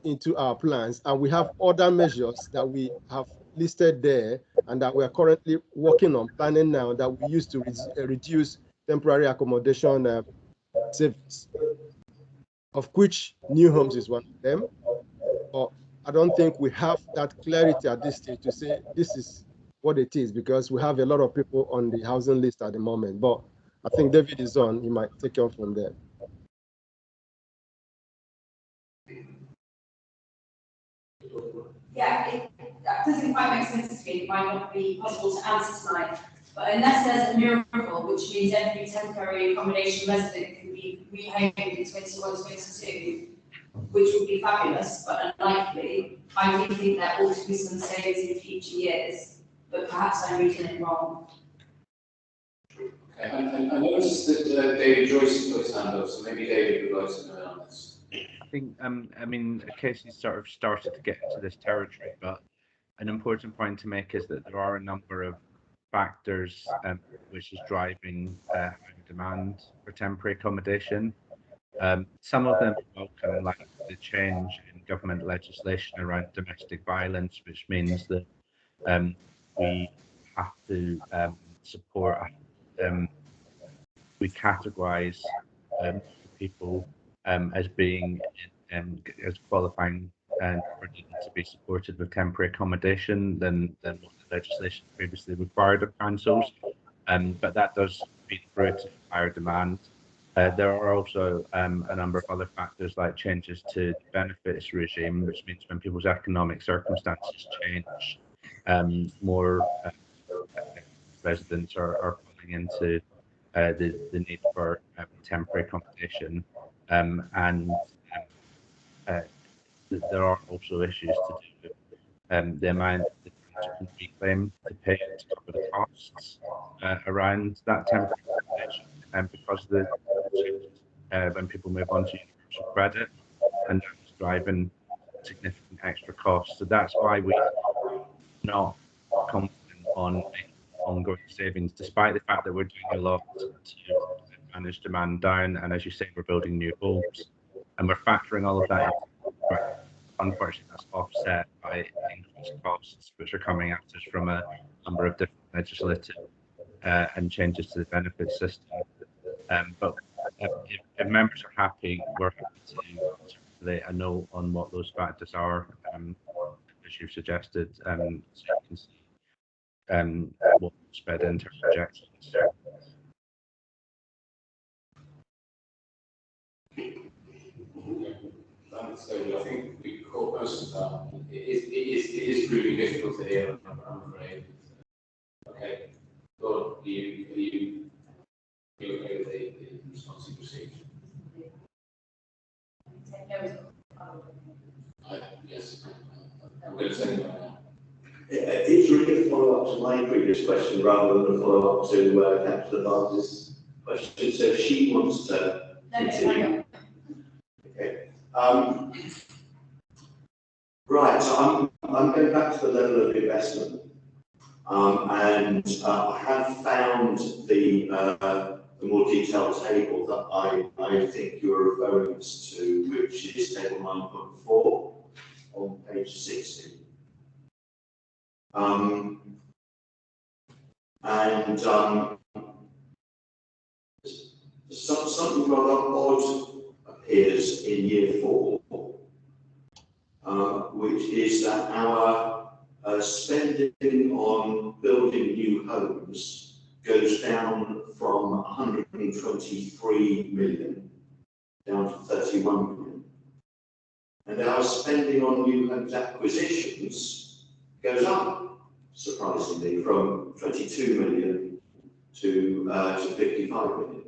into our plans, and we have other measures that we have listed there and that we are currently working on planning now that we use to reduce temporary accommodation savings, of which new homes is one of them. But I don't think we have that clarity at this stage to say this is what it is, because we have a lot of people on the housing list at the moment. But I think David is on, he might take on from there. Yeah, that doesn't quite make sense to me. It might not be possible to answer tonight. But unless there's a miracle, which means every temporary accommodation resident can be rehomed in 21-22, which would be fabulous, but unlikely, I do think there ought to be some savings in future years, but perhaps I'm reading it wrong. Okay, I noticed that David Joyce put his hand up, so maybe David would like to know on this. I think, I mean, Casey sort of started to get into this territory, but an important point to make is that there are a number of factors which is driving higher demand for temporary accommodation. Some of them are welcome, like the change in government legislation around domestic violence, which means that we have to support, we categorise people as being as qualifying for needing to be supported with temporary accommodation than what the legislation previously required of councils. But that does feed through to higher demand. There are also a number of other factors like changes to the benefits regime, which means when people's economic circumstances change, more residents are falling into the need for temporary accommodation, and there are also issues to do with the amount that you can reclaim to pay to cover the costs around that temporary accommodation, and because of the changes when people move on to universal credit, and that's driving significant extra costs. So that's why we're not confident on ongoing savings, despite the fact that we're doing a lot to manage demand down, and as you say, we're building new homes, and we're factoring all of that in. Unfortunately, that's offset by increased costs, which are coming at us from a number of different legislative and changes to the benefit system. But if members are happy, we're happy to circulate a note on what those factors are, as you've suggested, so you can see what spread into projections. Thanks, David. I think we caught most of that. It is really difficult to hear, I'm afraid. Okay, Gordon, are you okay with the response you received? Yes, I'm going to say no now. It's really a follow-up to my previous question rather than a follow-up to Councillor Barnes' question. So if she wants to continue. Okay. Right, so I'm going back to the level of investment, and I have found the more detailed table that I think you're referring to, which is table 9.4 on page 60. Something rather odd appears in year 4, which is that our spending on building new homes goes down from 123 million down to 31 million. And our spending on new homes acquisitions goes up, surprisingly, from 22 million to 55 million.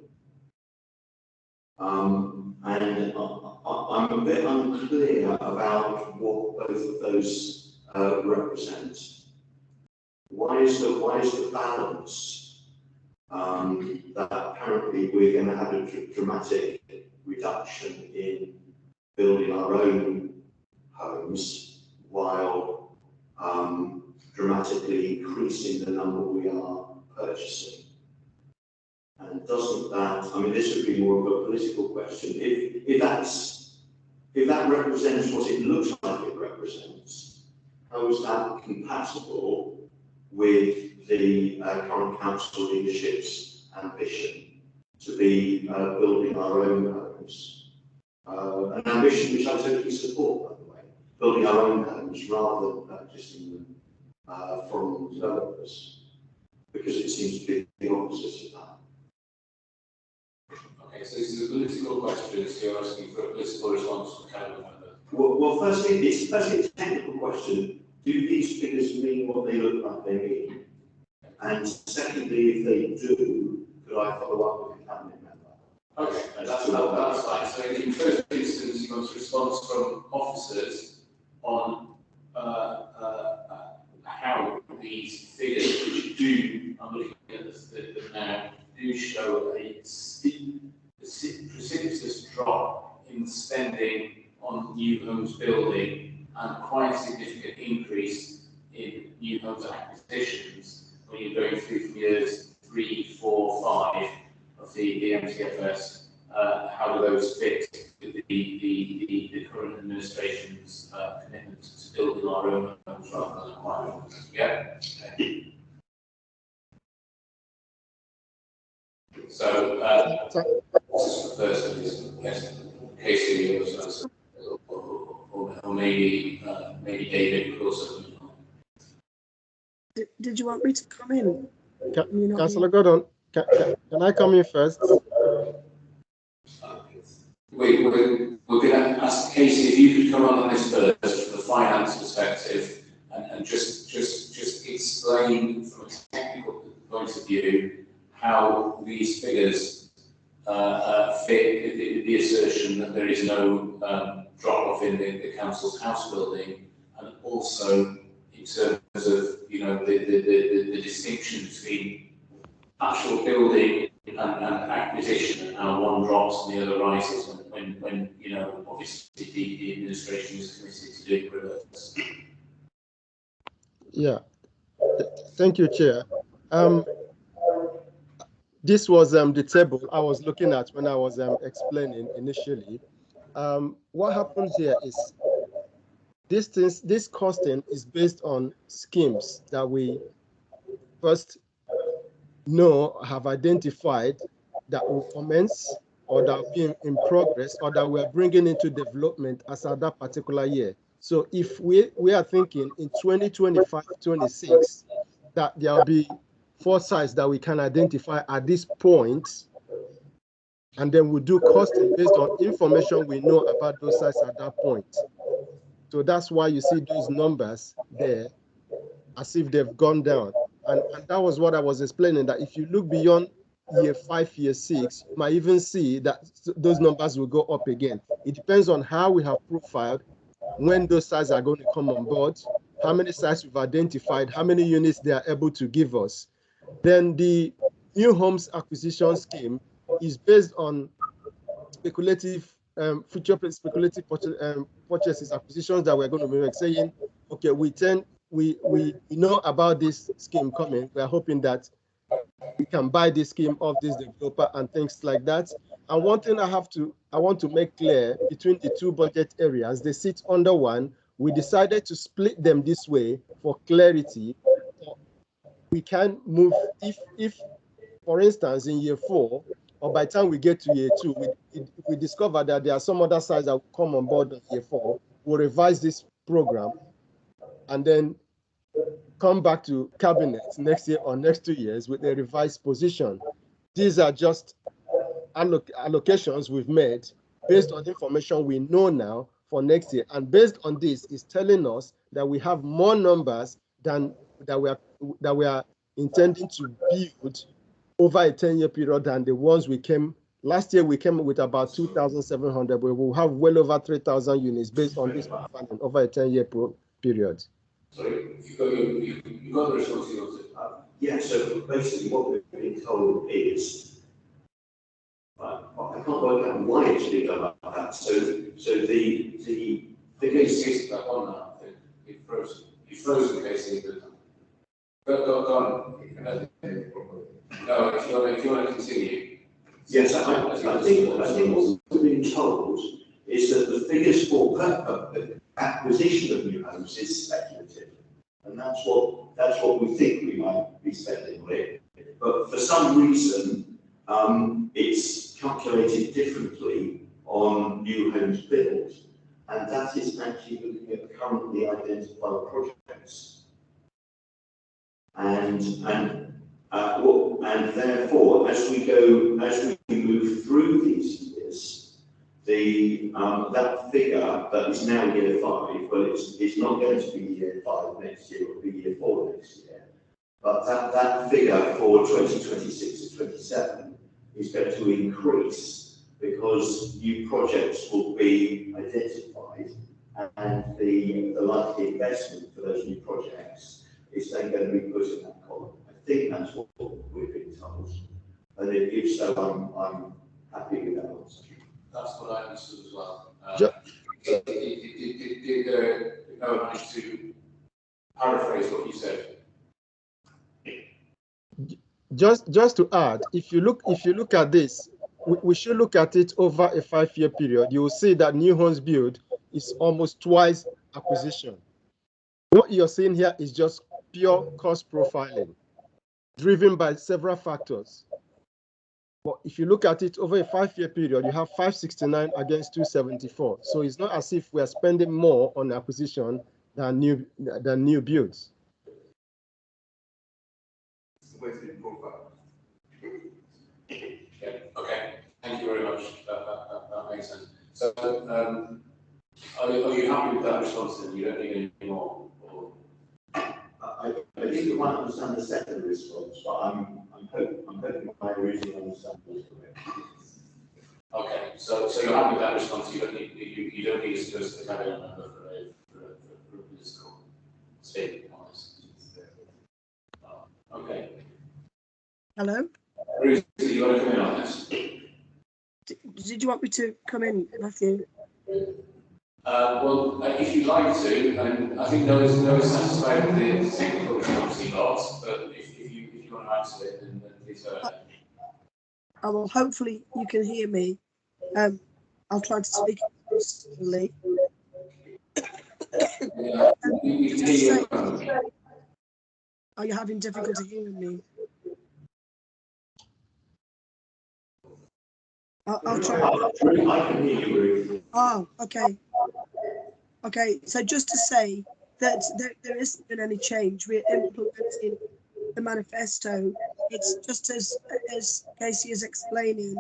And I'm a bit unclear about what both of those represent. Why is the balance that apparently we're going to have a dramatic reduction in building our own homes while dramatically increasing the number we are purchasing? And doesn't that, I mean, this would be more of a political question. If that's if that represents what it looks like it represents, how is that compatible with the current council leadership's ambition to be building our own homes? An ambition which I totally support, by the way, building our own homes rather than purchasing them from developers, because it seems to be the opposite of that. Okay, so this is a political question, so you're asking for a political response from Cabinet member. Well, firstly, it's a technical question. Do these figures mean what they look like they mean? And secondly, if they do, could I follow up with the Cabinet member? Okay, that's fine. So in the first instance, you want a response from officers on how these figures, which do, I'm looking at them now, do show a steep, precipitous drop in spending on new homes building and quite a significant increase in new homes acquisitions when you're going through from years 3, 4, 5 of the MTFS. How do those fit with the current administration's commitment to building our own homes rather than acquiring homes? Yeah. Okay. So, this is the first one, is yes, Casey or maybe David could also. Did you want me to come in? Councillor Gordon, can I come in first? We're going to ask Casey if you could come on this first from the finance perspective and just explain from a technical point of view how these figures fit the assertion that there is no drop-off in the council's house building, and also in terms of the distinction between actual building and acquisition, and how one drops and the other rises when obviously the administration is committed to doing reverse. Yeah, thank you, Chair. This was the table I was looking at when I was explaining initially. What happens here is this costing is based on schemes that we first have identified that will commence or that will be in progress or that we are bringing into development as at that particular year. So if we are thinking in 2025-26 that there will be 4 sites that we can identify at this point, and then we'll do costing based on information we know about those sites at that point. So that's why you see those numbers there as if they've gone down. And that was what I was explaining, that if you look beyond year 5, year 6, you might even see that those numbers will go up again. It depends on how we have profiled when those sites are going to come on board, how many sites we've identified, how many units they are able to give us. Then the new homes acquisition scheme is based on speculative future speculative purchases, acquisitions that we're going to be saying, okay, we know about this scheme coming. We're hoping that we can buy this scheme of this developer and things like that. And one thing I want to make clear between the 2 budget areas, they sit under one. We decided to split them this way for clarity. We can move if for instance, in year 4, or by the time we get to year 2, we discover that there are some other sites that will come on board in year 4. We'll revise this program and then come back to cabinet next year or next 2 years with a revised position. These are just allocations we've made based on information we know now for next year. And based on this, is telling us that we have more numbers than that we are intending to build over a 10-year period than the ones we came. Last year, we came with about 2,700, but we'll have well over 3,000 units based on this planning over a 10-year period. Sorry, you got the response you wanted. Yeah, so basically what we've been told is, I can't work out why it's been done like that. So the case that one now, it frozen. You frozen Casey, but go on. No, if you want to continue. Yes, I think what we've been told is that the figures for acquisition of new homes is speculative, and that's what we think we might be spending on it. But for some reason, it's calculated differently on new homes built, and that is actually looking at currently identified projects. And therefore, as we move through these years, that figure that is now year 5, well, it's not going to be year 5 next year; it will be year 4 next year. But that figure for 2026 to 27 is going to increase because new projects will be identified, and the likely investment for those new projects is then going to be put in that column. I think that's what we've been told, and if so, I'm happy with that answer. That's what I understood as well. Ju- Did Noah manage to paraphrase what you said? Just to add, if you look at this, we should look at it over a 5-year period. You will see that new homes build is almost twice acquisition. What you're seeing here is just pure cost profiling, driven by several factors. But if you look at it over a 5-year period, you have 569 against 274. So it's not as if we are spending more on acquisition than new builds. Yeah, okay, thank you very much. That makes sense. So, are you happy with that response then? You don't need any more? Or... I think you might understand the second response, but I'm hoping my original understanding was correct. Okay, so you're happy with that response? You don't need us to go to the cabinet member for a political statement on this. Okay. Hello? Bruce, do you want to come in on this? Did you want me to come in, Matthew? Well, if you'd like to, and I think Noah's satisfied with the technical response he got, but if you want to answer it, then please go ahead. Well, hopefully you can hear me. I'll try to speak slowly. Yeah, you can hear you. Are you having difficulty hearing me? I'll try. I can hear you. Oh, okay. Okay, so just to say that there isn't been any change. We're implementing the manifesto. It's just as Casey is explaining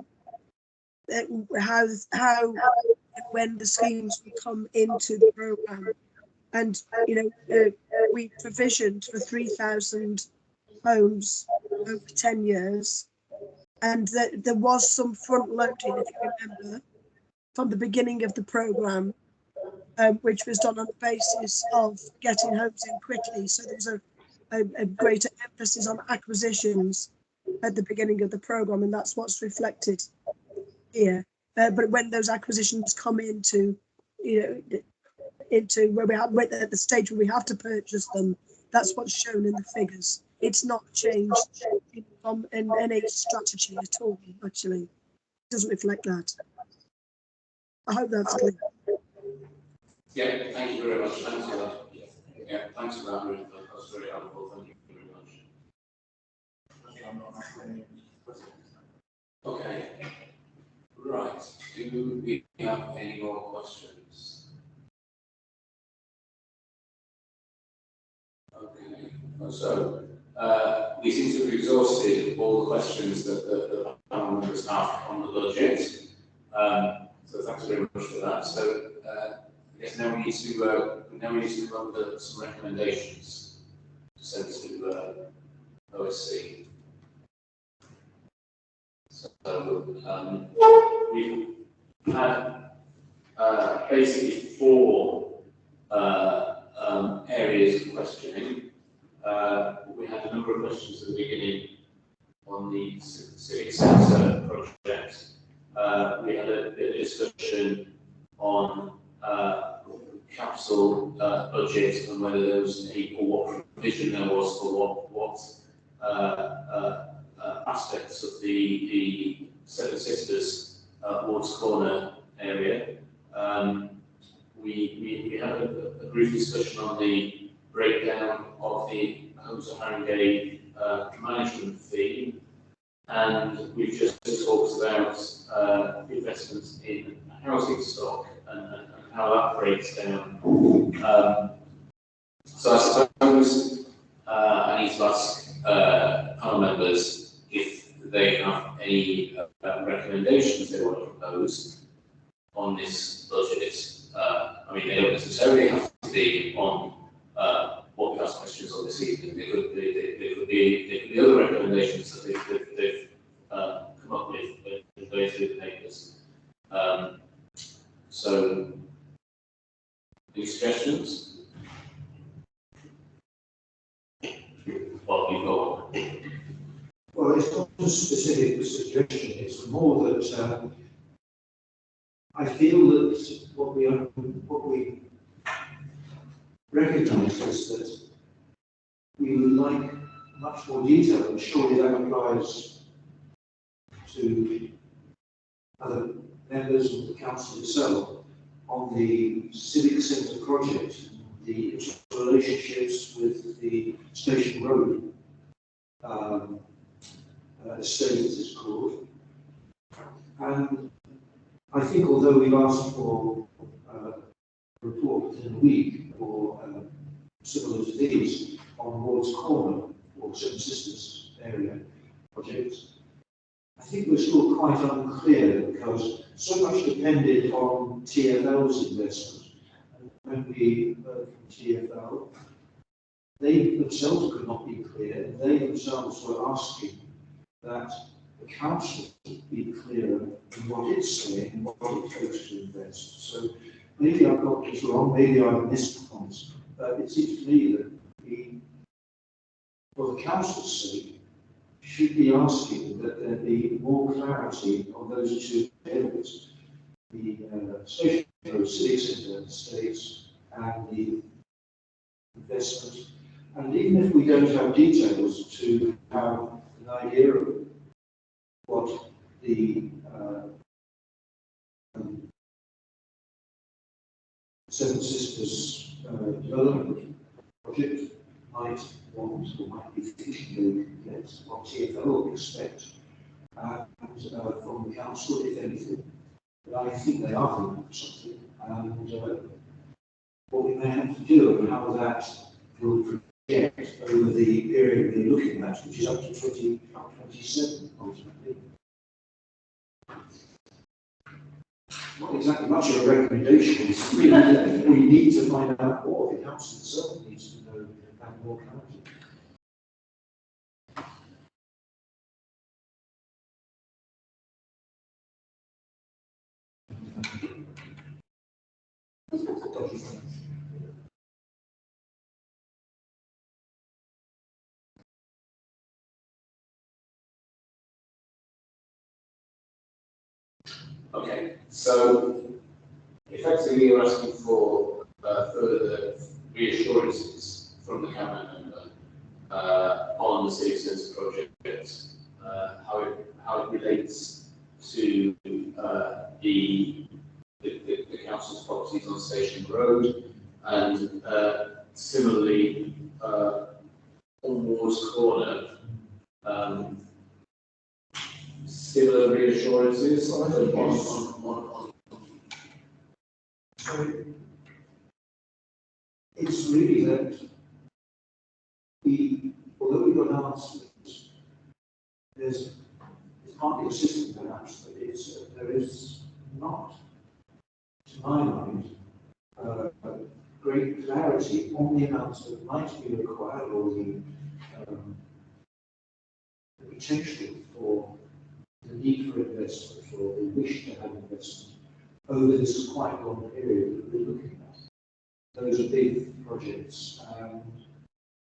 how and when the schemes will come into the program, and we provisioned for 3,000 homes over 10 years, and there was some front loading, if you remember, from the beginning of the program, which was done on the basis of getting homes in quickly. So there was a greater emphasis on acquisitions at the beginning of the program, and that's what's reflected here. But when those acquisitions come into where we have at the stage where we have to purchase them, that's what's shown in the figures. It's not changed from any strategy at all. Actually, it doesn't reflect that. I hope that's clear. Yeah, thank you very much. Thanks for that. Yeah, thanks for that, Ruth. That was very helpful. Thank you very much. Okay. Right. Do we have any more questions? Okay. So, we seem to have exhausted all the questions that the panel members have on the budget. So thanks very much for that. So, I guess now we need to run some recommendations to send to OSC. So we've had basically 4 areas of questioning. We had a number of questions at the beginning on the civic centre project. We had a discussion on capital budget and whether there was any, or what provision there was for what aspects of the Seven Sisters Ward's Corner area. we had a brief discussion on the breakdown of the Homes of Haringey management fee, and we've just talked about investments in housing stock and how that breaks down. So I suppose I need to ask panel members if they have any recommendations they want to propose on this budget. I mean, they don't necessarily have to be on what we asked questions on this evening. They could be other recommendations that they've come up with in going through the papers. So, any suggestions? Well, you go on. Well, it's not a specific suggestion, it's more that I feel that what we recognise is that we would like much more detail, and surely that applies to other members of the council itself, on the civic centre project, the relationships with the Station Road estate, as it's called. And I think although we've asked for a report within a week or similar to these on Ward's Corner or Seven Sisters area projects, I think we're still quite unclear because so much depended on TfL's investment. And when we heard from TfL, they themselves could not be clear, and they themselves were asking that the council be clearer in what it's saying and what it takes to invest. So maybe I've got this wrong, maybe I've missed points, but it seems to me that we, for the council's sake, should be asking that there be more clarity on those two areas, the Station Road Civic Centre estates and the investment. And even if we don't have details, to have an idea of what the Seven Sisters development project might want or might be thinking they get, what TfL expect from the council, if anything. But I think they are thinking of something, and what we may have to do and how that will project over the period we're looking at, which is up to 2027 ultimately. Not exactly much of a recommendation. We need to find out more. The council itself needs to know and more clarity. Okay, so effectively you're asking for further reassurances from the cabinet member on the civic centre project, how it relates to the council's properties on Station Road, and similarly on Ward's Corner. Similar reassurances on So it's really that although we've got answers, it's partly a system perhaps, but there is not, to my mind, great clarity on the amounts that might be required or the potential for the need for investment or the wish to have investment over this quite long period that we're looking at. Those are big projects, and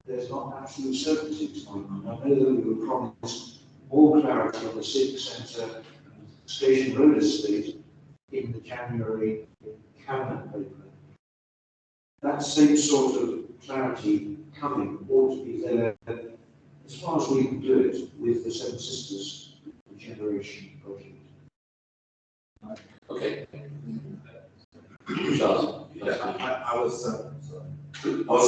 there's not absolute certainty to my mind. I know that we were promised more clarity on the civic centre and Station Road estate in the January cabinet paper. That same sort of clarity coming ought to be there as far as we can do it with the Seven Sisters Regeneration project. Okay. Charles. I was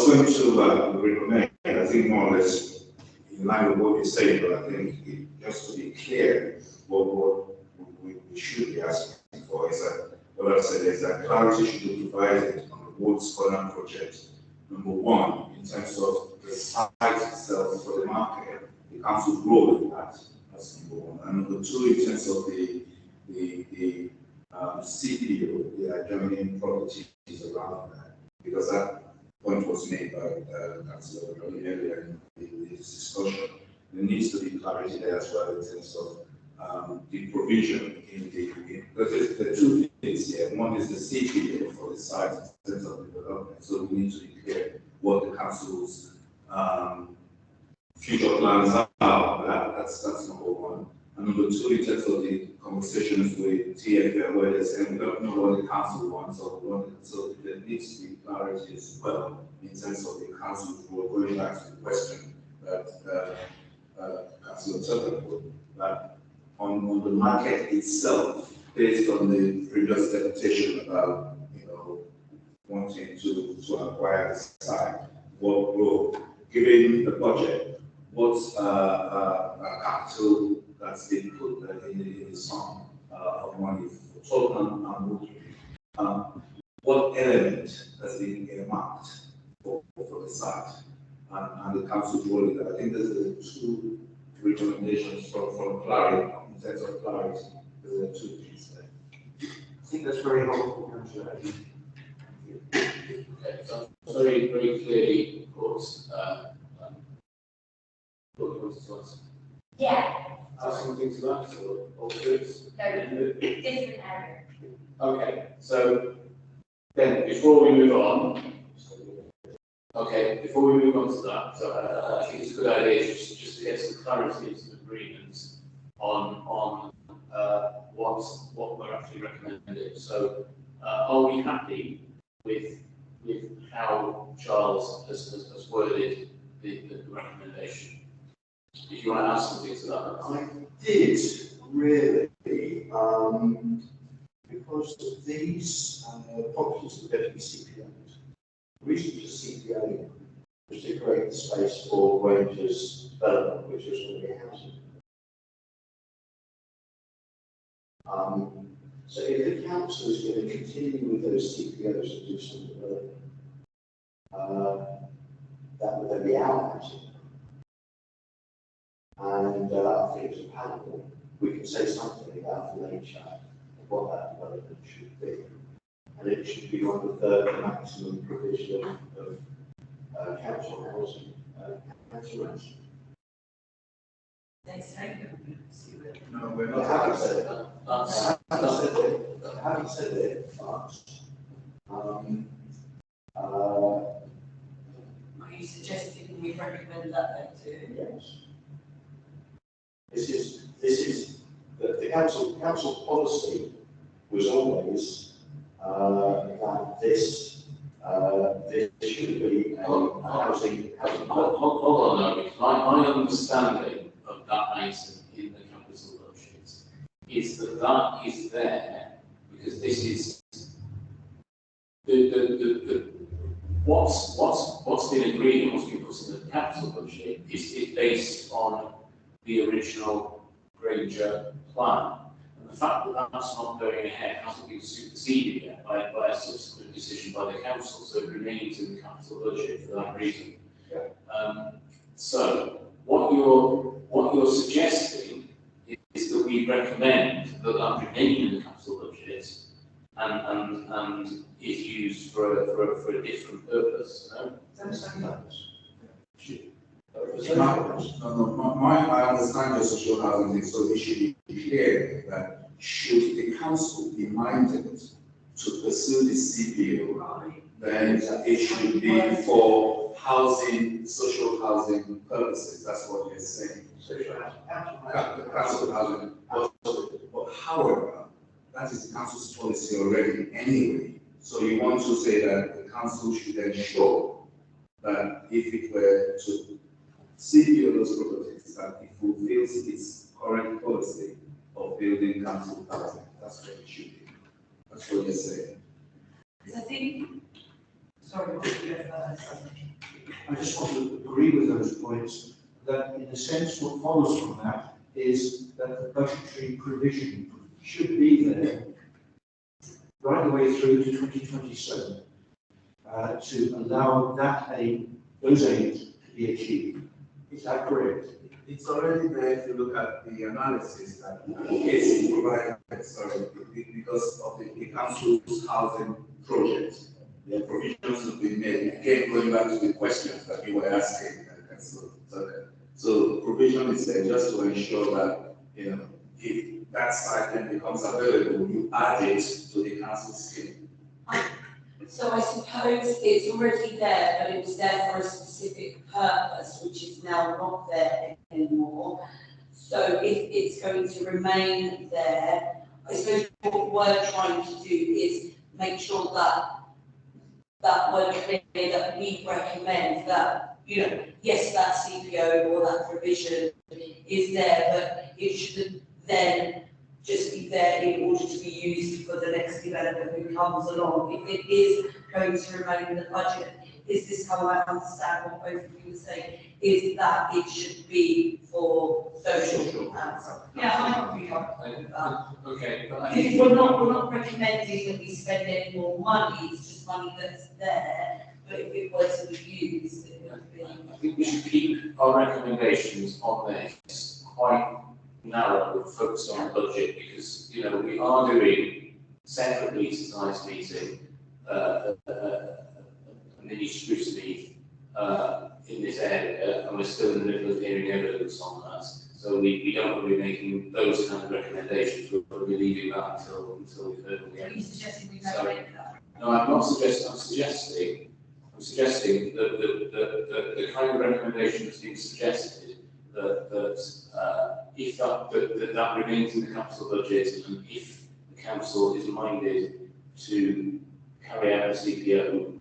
going to recommend, I think more or less in line with what you're saying, but I think just to be clear, what we should be asking for is that, what I've said is that clarity should be provided on the Woods Corner project. Number one, in terms of the site itself for the market, the council's role in that. That's number one. And number two, in terms of the CPO, the adjoining properties around that, because that point was made by Councillor earlier in this discussion. There needs to be clarity there as well in terms of the provision in because there are two things here. One is the CPO for the site in terms of development. So we need to be clear what the council's future plans are. That's number one. And number two, in terms of the conversations with TFL, where they're saying we don't know what the council wants or so there needs to be clarity as well in terms of the council's role. Going back to the question that Councillor Tucker put, that on the market itself, based on the previous deputation about wanting to acquire the site, what role, given the budget, what's capital that's been put in the sum of money for total and what element has been earmarked for the site and the council's role in that. I think there's two recommendations from clarity, in terms of clarity. There are two things there. I think that's very helpful, Councillor. Okay, so very, very clearly, of course, yeah. Add something to that, or this? No, different area. Okay, so then before we move on, before we move on to that, so I think it's a good idea just to get some clarity and some agreements on what we're actually recommending. So, are we happy with how Charles has worded the recommendation? If you want to add something to that. I did, really, because these properties are definitely CPA'd. The reason for CPA was to create the space for Rangers development, which is going to be housing. So if the council is going to continue with those CPOs and do some development, that would then be our housing. And I think as a panel, we can say something about the nature of what that development should be. And it should be one of the maximum provision of council housing, council rents. No, we're not. I haven't said that. I haven't said it, but Are you suggesting we recommend that then too? yes. This is the council policy was always that this should be a housing. Hold on, no. My understanding of that item in the capital budget is that is there because this is what's been agreed and what's been put in the capital budget is based on the original Granger plan. And the fact that that's not going ahead hasn't been superseded yet by a subsequent decision by the council, so it remains in the capital budget for that reason. So what you're suggesting is that we recommend that remain in the capital budget and is used for a different purpose. No? I understand your social housing thing, so it should be clear that should the council be minded to pursue the CPO, then it should be for housing, social housing purposes. That's what you're saying. Social housing. Council housing. But however, that is the council's policy already anyway. So you want to say that the council should ensure that if it were to CPO those properties, that it fulfills its current policy of building council housing. That's what it should be. That's what you're saying. Because I think Sorry, I just want to agree with those points, that in a sense what follows from that is that the budgetary provision should be there right the way through to 2027 to allow that aim, those aims to be achieved. Is that correct? It's already there if you look at the analysis that KC provided, because of the council's housing project. The provisions have been made. Again, going back to the questions that you were asking. So provision is there just to ensure that, you know, if that site then becomes available, you add it to the council scheme. So I suppose it's already there, but it was there for a specific purpose, which is now not there anymore. So if it's going to remain there, I suppose what we're trying to do is make sure that we're clear that we recommend that, you know, yes, that CPO or that provision is there, but it shouldn't then just be there in order to be used for the next developer who comes along. If it is going to remain in the budget, is this how I understand what both of you were saying? Is that it should be for social housing? Yeah, I agree with that. Okay, but Because we're not recommending that we spend any more money, it's just money that's there, but if it were to be used, it would be. I think we should keep our recommendations on this quite narrow and focused on the budget, because, you know, we are doing separately to tonight's meeting a mini scrutiny in this area, and we're still in the middle of hearing evidence on that. So we don't want to be making those kind of recommendations. We're probably leaving that until we've heard all the evidence. Are you suggesting we don't make that? No, I'm not suggesting. I'm suggesting that the kind of recommendation that's being suggested that if that remains in the council budget, and if the council is minded to carry out the CPO,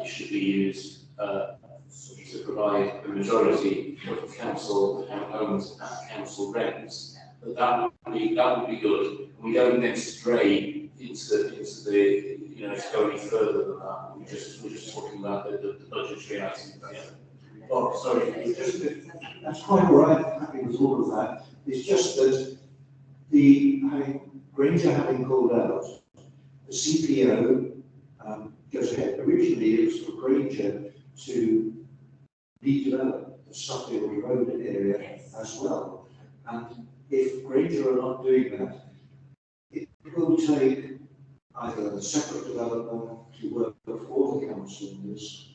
it should be used to provide the majority of council homes at council rents. But that would be good. We don't then stray into the you know, to go any further than that. We're just talking about the budgetary items. Yeah. Oh, sorry, that's quite all right, happy with all of that. It's just that Granger having called out, the CPO goes ahead. Originally, it was for Granger to redevelop the Suffield Road area as well. And if Granger are not doing that, it will take either a separate developer to work for the council on this,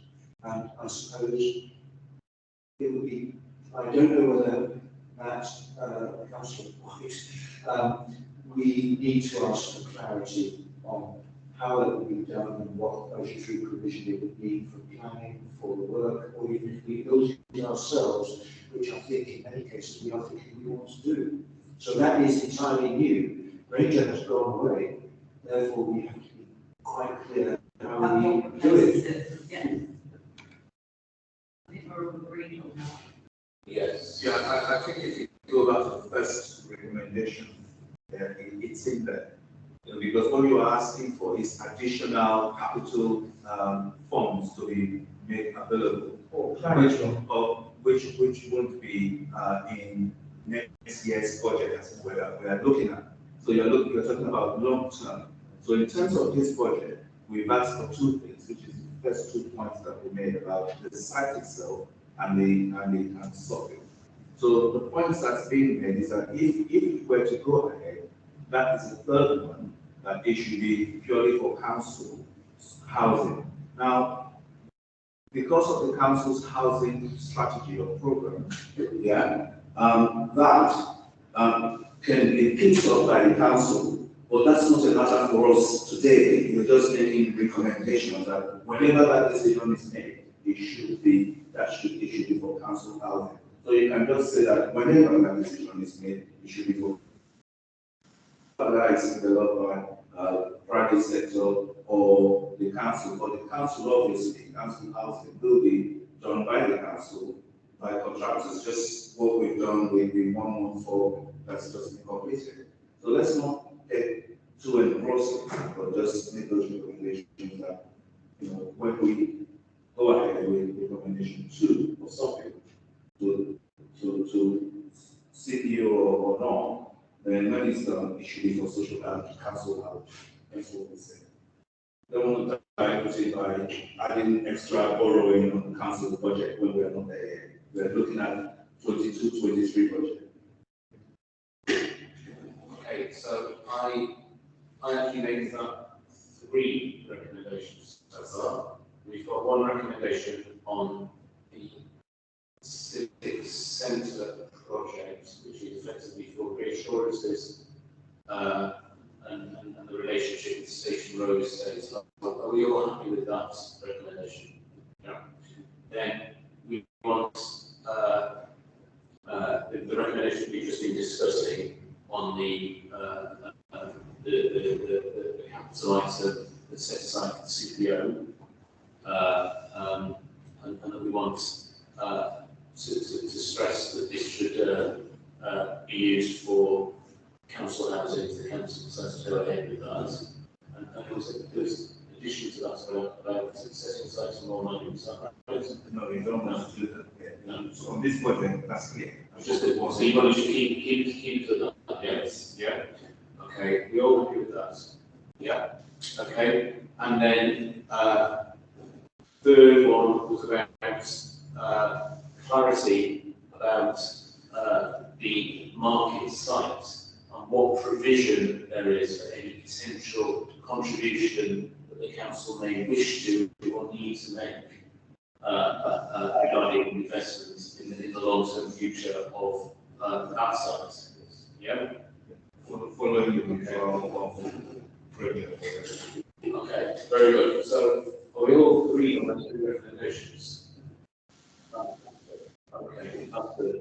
and I suppose it would be, I don't know whether that, Councillor White, we need to ask for clarity on how that would be done and what budgetary provision it would need for planning, for the work, or even if we build it ourselves, which I think in many cases we are thinking we want to do. So that is entirely new. Ranger has gone away, therefore we have to be quite clear how we do it. Yeah. I think we're all agreed on that. Yes. Yeah, I think if you go back to the first recommendation, it's in there. You know, because what you are asking for is additional capital funds to be made available, which won't be in next year's budget as we are looking at. So you're talking about long term. So in terms of this budget, we've asked for two things, which is the first 2 points that we made about the site itself and the software. So the points that's being made is that if we were to go ahead, that is the third one, that it should be purely for council housing. Now, because of the council's housing strategy or program, that can be picked up by the council, but that's not a matter for us today. We're just making recommendations that whenever that decision is made, it should be for council housing. So you can just say that whenever that decision is made, it should be for whether it's developed by private sector or the council. But the council, obviously, council housing will be done by the council, by contractors, just what we've done with the 114 that's just been completed. So let's not get too engrossed, but just make those recommendations that when we go ahead with recommendation 2 or something to CPO or not, then when it's done, it should be for social and cancel out. That's what we say. Don't want to dilute it by adding extra borrowing on the council's budget when we are not there yet. We are looking at 22-23 budget. Okay, so I actually made that 3 recommendations so far. We've got 1 recommendation on the civic centre project, which is effectively for reassurances and the relationship with Station Road estates. Are we all happy with that recommendation? Yeah. Then we want the recommendation we've just been discussing on the capital item that's set aside for the CPO, and we want to stress that this should be used for council housing if the council decides to go ahead with that. And also there's addition to that about setting aside some more money. Is that right? No, you don't want to do that. No. So on this project, that's clear. So you want to keep to that? Yes. Yeah. Okay. We all agree with that. Yeah. Okay. And then third one was about clarity about the market site and what provision there is for any potential contribution that the council may wish to or need to make regarding investments in the long-term future of that site. Yeah. Following the withdrawal of project. Okay, very good. So are we all agree on those 2 recommendations? Okay, that's good.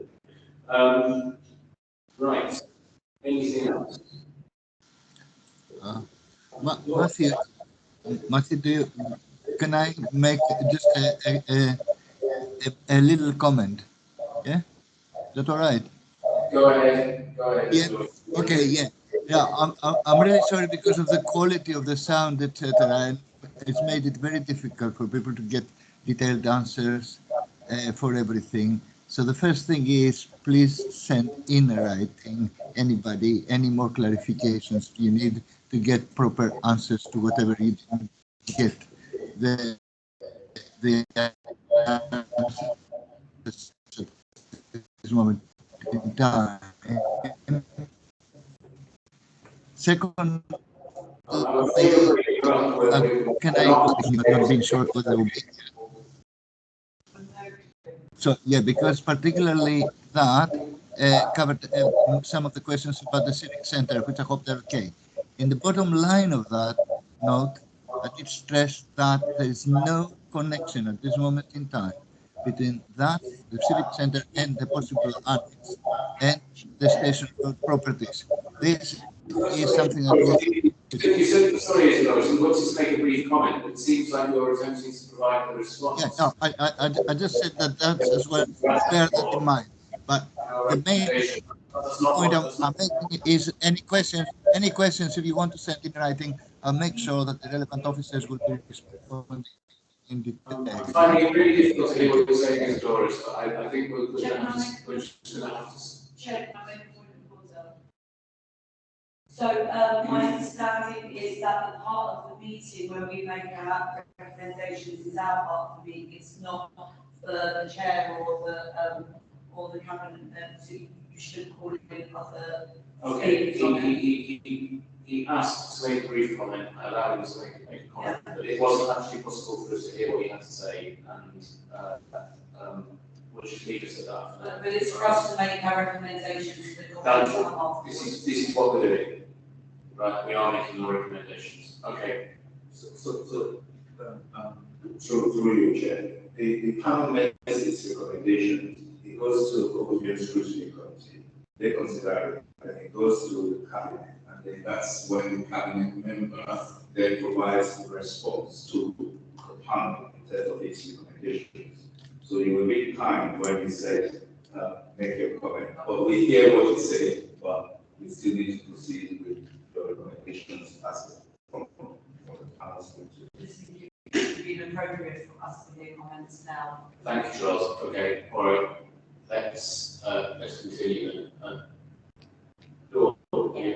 Right. Anything else? Matthew, can I make just a little comment? Yeah, is that all right? Go ahead. Go ahead. Yeah. Okay. Yeah. Yeah. I'm really sorry because of the quality of the sound, etc. And it's made it very difficult for people to get detailed answers for everything. So the first thing is, please send in writing anybody any more clarifications you need to get proper answers to whatever you didn't get. The this moment in time. Second, can I not being sure whether will be. So yeah, because particularly that covered some of the questions about the civic center, which I hope they're okay. In the bottom line of that note, I did stress that there is no connection at this moment in time between that, the civic center, and the possible annex and the station road properties. This is something that will. You said, sorry, you wanted to make a brief comment. It seems like you're attempting to provide a response. Yeah, no, I just said that that's as well. Bear that in mind. But the main point I'm making is any questions if you want to send in writing, I'll make sure that the relevant officers will be responding in detail. I'm finding it really difficult to hear what you're saying, Doris, but I think we're just going to have to check. So my understanding is that the part of the meeting where we make our recommendations is our part of the meeting. It's not for the chair or the cabinet. So you should call it in other. Okay. He asked to make a brief comment. I allowed him to make a comment, but it wasn't actually possible for us to hear what he had to say, and we'll just leave it at that. But it's for us to make our recommendations. This is what we're doing. Right, we are making our recommendations. Okay. So through your chair, the panel makes its recommendation. It goes to the Public Scrutiny Committee. They consider it, and it goes to the cabinet, and then that's when the cabinet member then provides the response to the panel in terms of its recommendations. So you will make time when he said, make your comment. But we hear what you say, but we still need to proceed with the recommendations as from the panel's point of view. appropriate for us to hear comments now. Thank you, Charles. Okay, all right. Let's continue then. You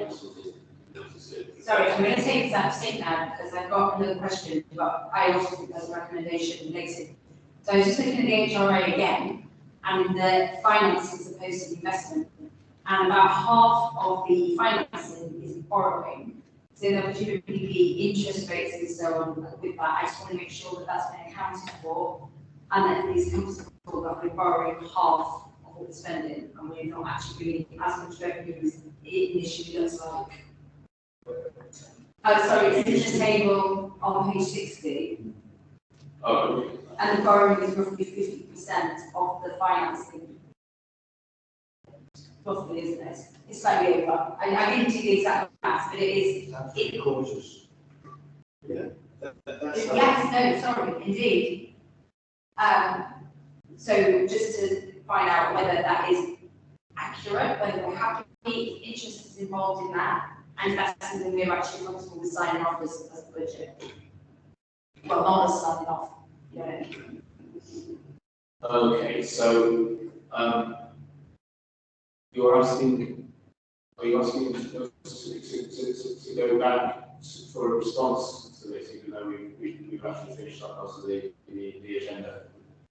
have something to say? Sorry, I'm going to take that seat now because I've got another question, but I also think there's a recommendation related. So I was just looking at the HRA again, and the financing is opposed to the investment, and about half of the financing is borrowing. So there would typically be interest rates and so on with that. I just want to make sure that that's been accounted for, and that it is comfortable that we're borrowing half of what we're spending, and we're not actually doing as much revenue as it initially looks like. Sorry, it's in the table on page 60. Oh. And the borrowing is roughly 50% of the financing. Roughly, isn't it? It's slightly over. I didn't do the exact maths, but it is. It cautious. Yeah. Yes, no, sorry, indeed. So just to find out whether that is accurate, whether we're happy, interest is involved in that, and if that's something we're actually comfortable with signing off as a budget. Well, not as signing off, you know. Okay, so you're asking, are you asking us to go back for a response to this, even though we've actually finished up most of the agenda?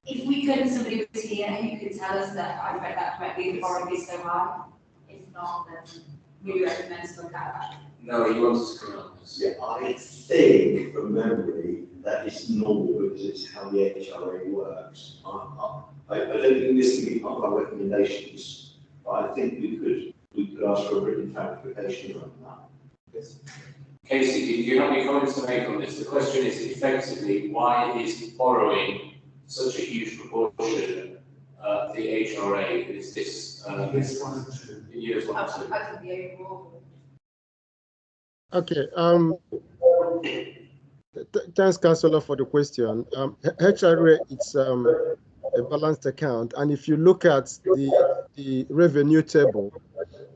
If we could, somebody was here who could tell us that I read that correctly, the borrowing is so high. If not, then we recommend to look at that. No, you want us to come on this? Yeah, I think from memory that is normal because it's how the HRA works. I don't think this can be part of our recommendations, but I think we could ask for a written clarification on that. Yes. Casey, do you have any comments to make on this? The question is effectively, why is borrowing such a huge proportion of the HRA? Is this years 1 and 2? Years 1 and 2. I could be able. Okay. Thanks, Councillor, for the question. HRA, it's a balanced account, and if you look at the revenue table,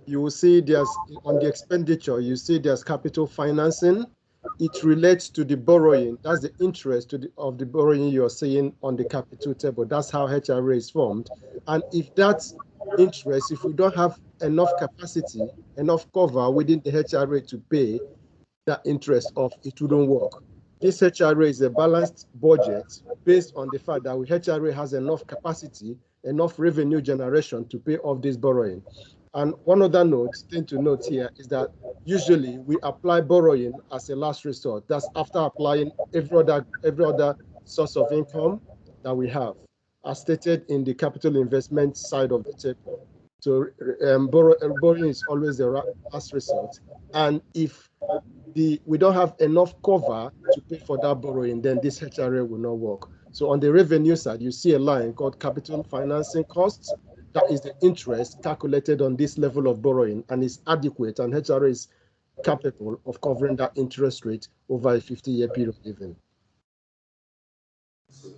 you will see there's on the expenditure, you see there's capital financing. It relates to the borrowing. That's the interest of the borrowing you're seeing on the capital table. That's how HRA is formed. And if that's interest, if we don't have enough capacity, enough cover within the HRA to pay that interest off, it wouldn't work. This HRA is a balanced budget based on the fact that HRA has enough capacity, enough revenue generation to pay off this borrowing. And one other thing to note here is that usually we apply borrowing as a last resort. That's after applying every other source of income that we have, as stated in the capital investment side of the table. So borrowing is always the last resort. And if we don't have enough cover to pay for that borrowing, then this HRA will not work. So on the revenue side, you see a line called capital financing costs. That is the interest calculated on this level of borrowing and is adequate, and HRA is capable of covering that interest rate over a 50-year period even. So,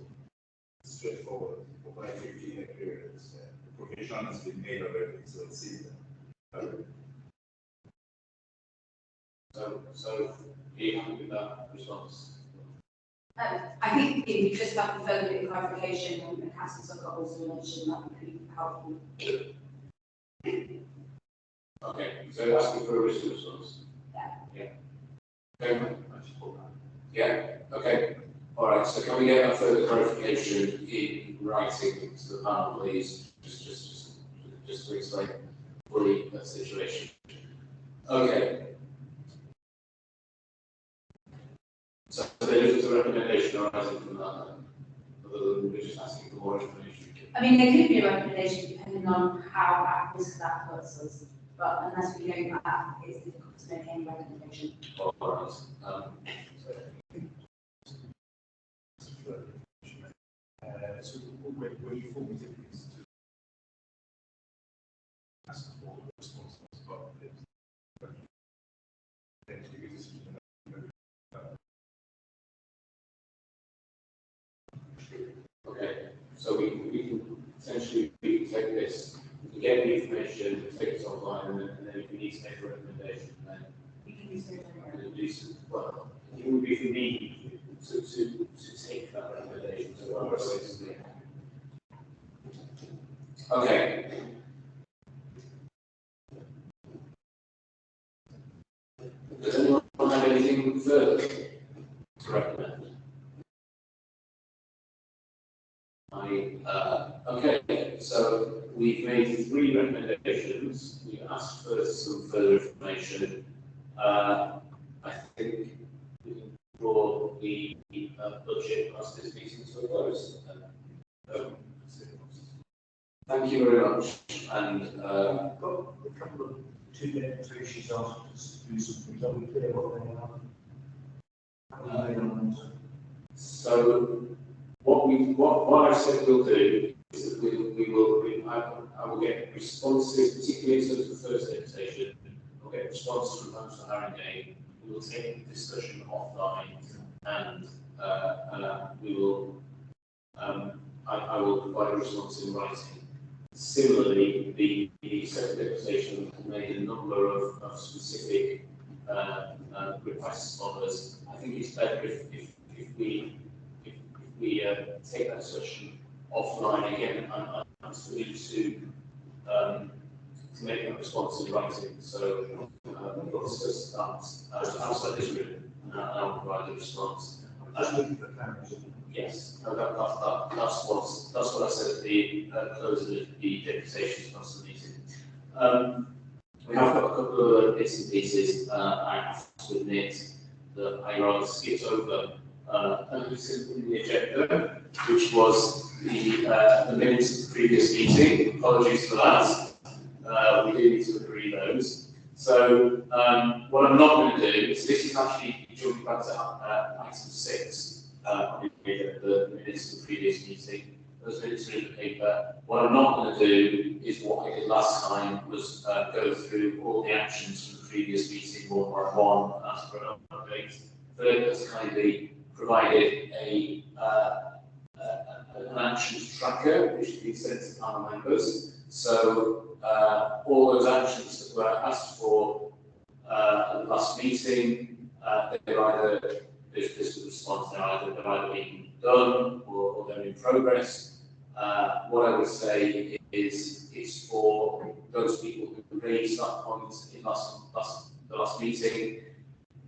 straightforward, over a 50-year period, the provision has been made already, so it's easy. So you happy with that response? I think if we just have a further bit of clarification, and the councillors have also mentioned that would be helpful. Okay, so asking for a written response? Yeah. Okay. Yeah, okay. All right, so can we get that further clarification in writing to the panel, please? Just to explain fully that situation. Okay. So there is a recommendation arising from that, other than we're just asking for more information. I mean, there could be a recommendation depending on how at risk that puts us, but unless we know that, it's difficult to make any recommendation. All right. So when you form this to ask for responses, okay, so we can essentially take this, we get the information, take this offline, and then if we need to make a recommendation, then we can do so. Well, it would be for me to take that Okay. Does anyone have anything further to recommend? Okay, so we've made 3 recommendations. We asked for some further information. I think we can draw the budget as this meeting to a close. Thank you very much. And a couple of 2 minutes she's asked us to do some things. Are we clear what they are? So what I said we'll do is that I will get responses, particularly in terms of the first invitation. I'll get responses from Homes for Haringey. We will take the discussion offline, and we will. I will provide a response in writing. Similarly, the second invitation made a number of specific requests from us. I think it's better if we take that discussion offline again and for me to make that response in writing. So we've got to discuss that outside this room, and I'll provide the response. Just looking for cameras. Yes, no, that's what I said at the close of the deputations across the meeting. We have got a couple of other bits and pieces. I have to admit that I rather skipped over in the agenda, which was the minutes of the previous meeting. Apologies for that. We do need to agree those. So what I'm not going to do is, this is actually jumping back to item 6. The minutes of the previous meeting. Those minutes are in the paper. What I'm not going to do is what I did last time, was go through all the actions from the previous meeting one by one, ask for an update. Third has kindly provided an actions tracker which has been sent to panel members. So all those actions that were asked for at the last meeting, they're either there's the response, they're either being done or they're in progress. What I would say is it's for those people who raised that point in the last meeting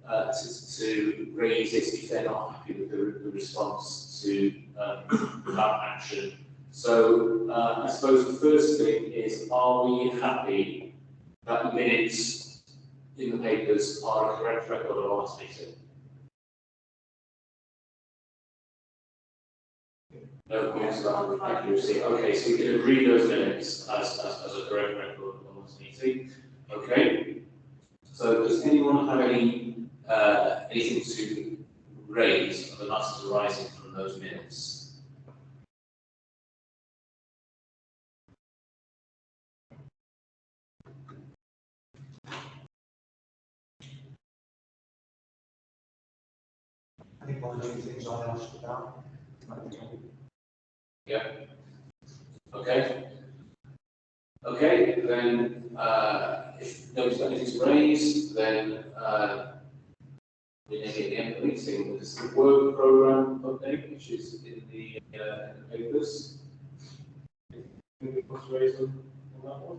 to raise it if they're not happy with the response to that action. So I suppose the first thing is, are we happy that the minutes in the papers are a correct record of our last meeting? No comments about accuracy. Okay, so we can agree those minutes as a correct record of last meeting. Okay. So does anyone have anything to raise on the matters arising from those minutes? I think one of the things I asked about. Yeah. Okay. Okay, then if nobody's got anything to raise, then we may get the end of the meeting. This is the work programme update, which is in the papers. Anything to raise on that one?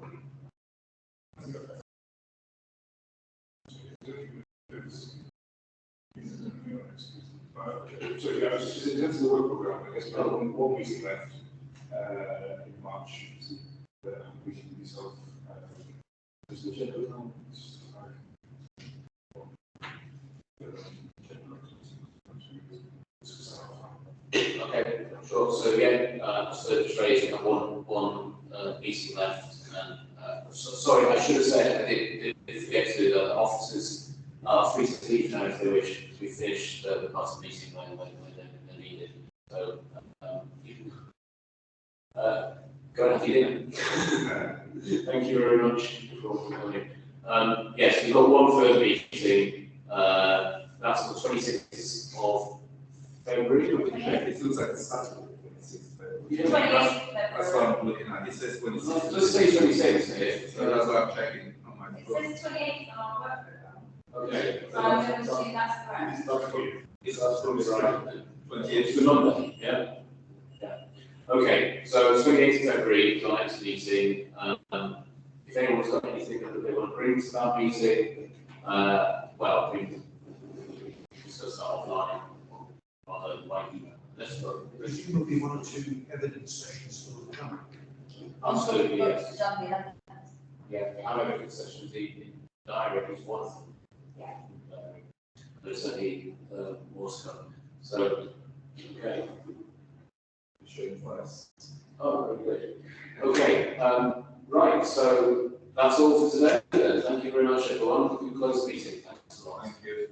So yeah, just in terms of the work programme, I guess we have one meeting left in March. We can do yourself. Okay, sure. So again, just raising one meeting left. And sorry, I should have said, I did forget to do that. The officers are free to leave now if they wish. We finished the part of the meeting when they're needed. So you can go and have your dinner. Thank you very much for coming. Yes, we've got one further meeting. That's on the 26th of February. It looks like it's Saturday, 26th February. Yeah, that's what I'm looking at. It says 26th. Let's say 26th. So that's what I'm checking on my phone. It says 28th on our work programme. Okay. So I'm going to assume that's correct. It's not true. It's absolutely right. 28th. It's the Monday, yeah. Yeah. Okay, so 28th of February is our next meeting. If anyone's got anything that they want to bring to that meeting, well, we can discuss that offline. Presumably one or two evidence sessions will come. Absolutely, yes. Yeah, our evidence sessions, the diary is one of them. Yeah. There's certainly more stuff. So, okay. Oh, very good. Okay, right, so that's all for today. Thank you very much, everyone. We can close the meeting. Thanks a lot. Thank you.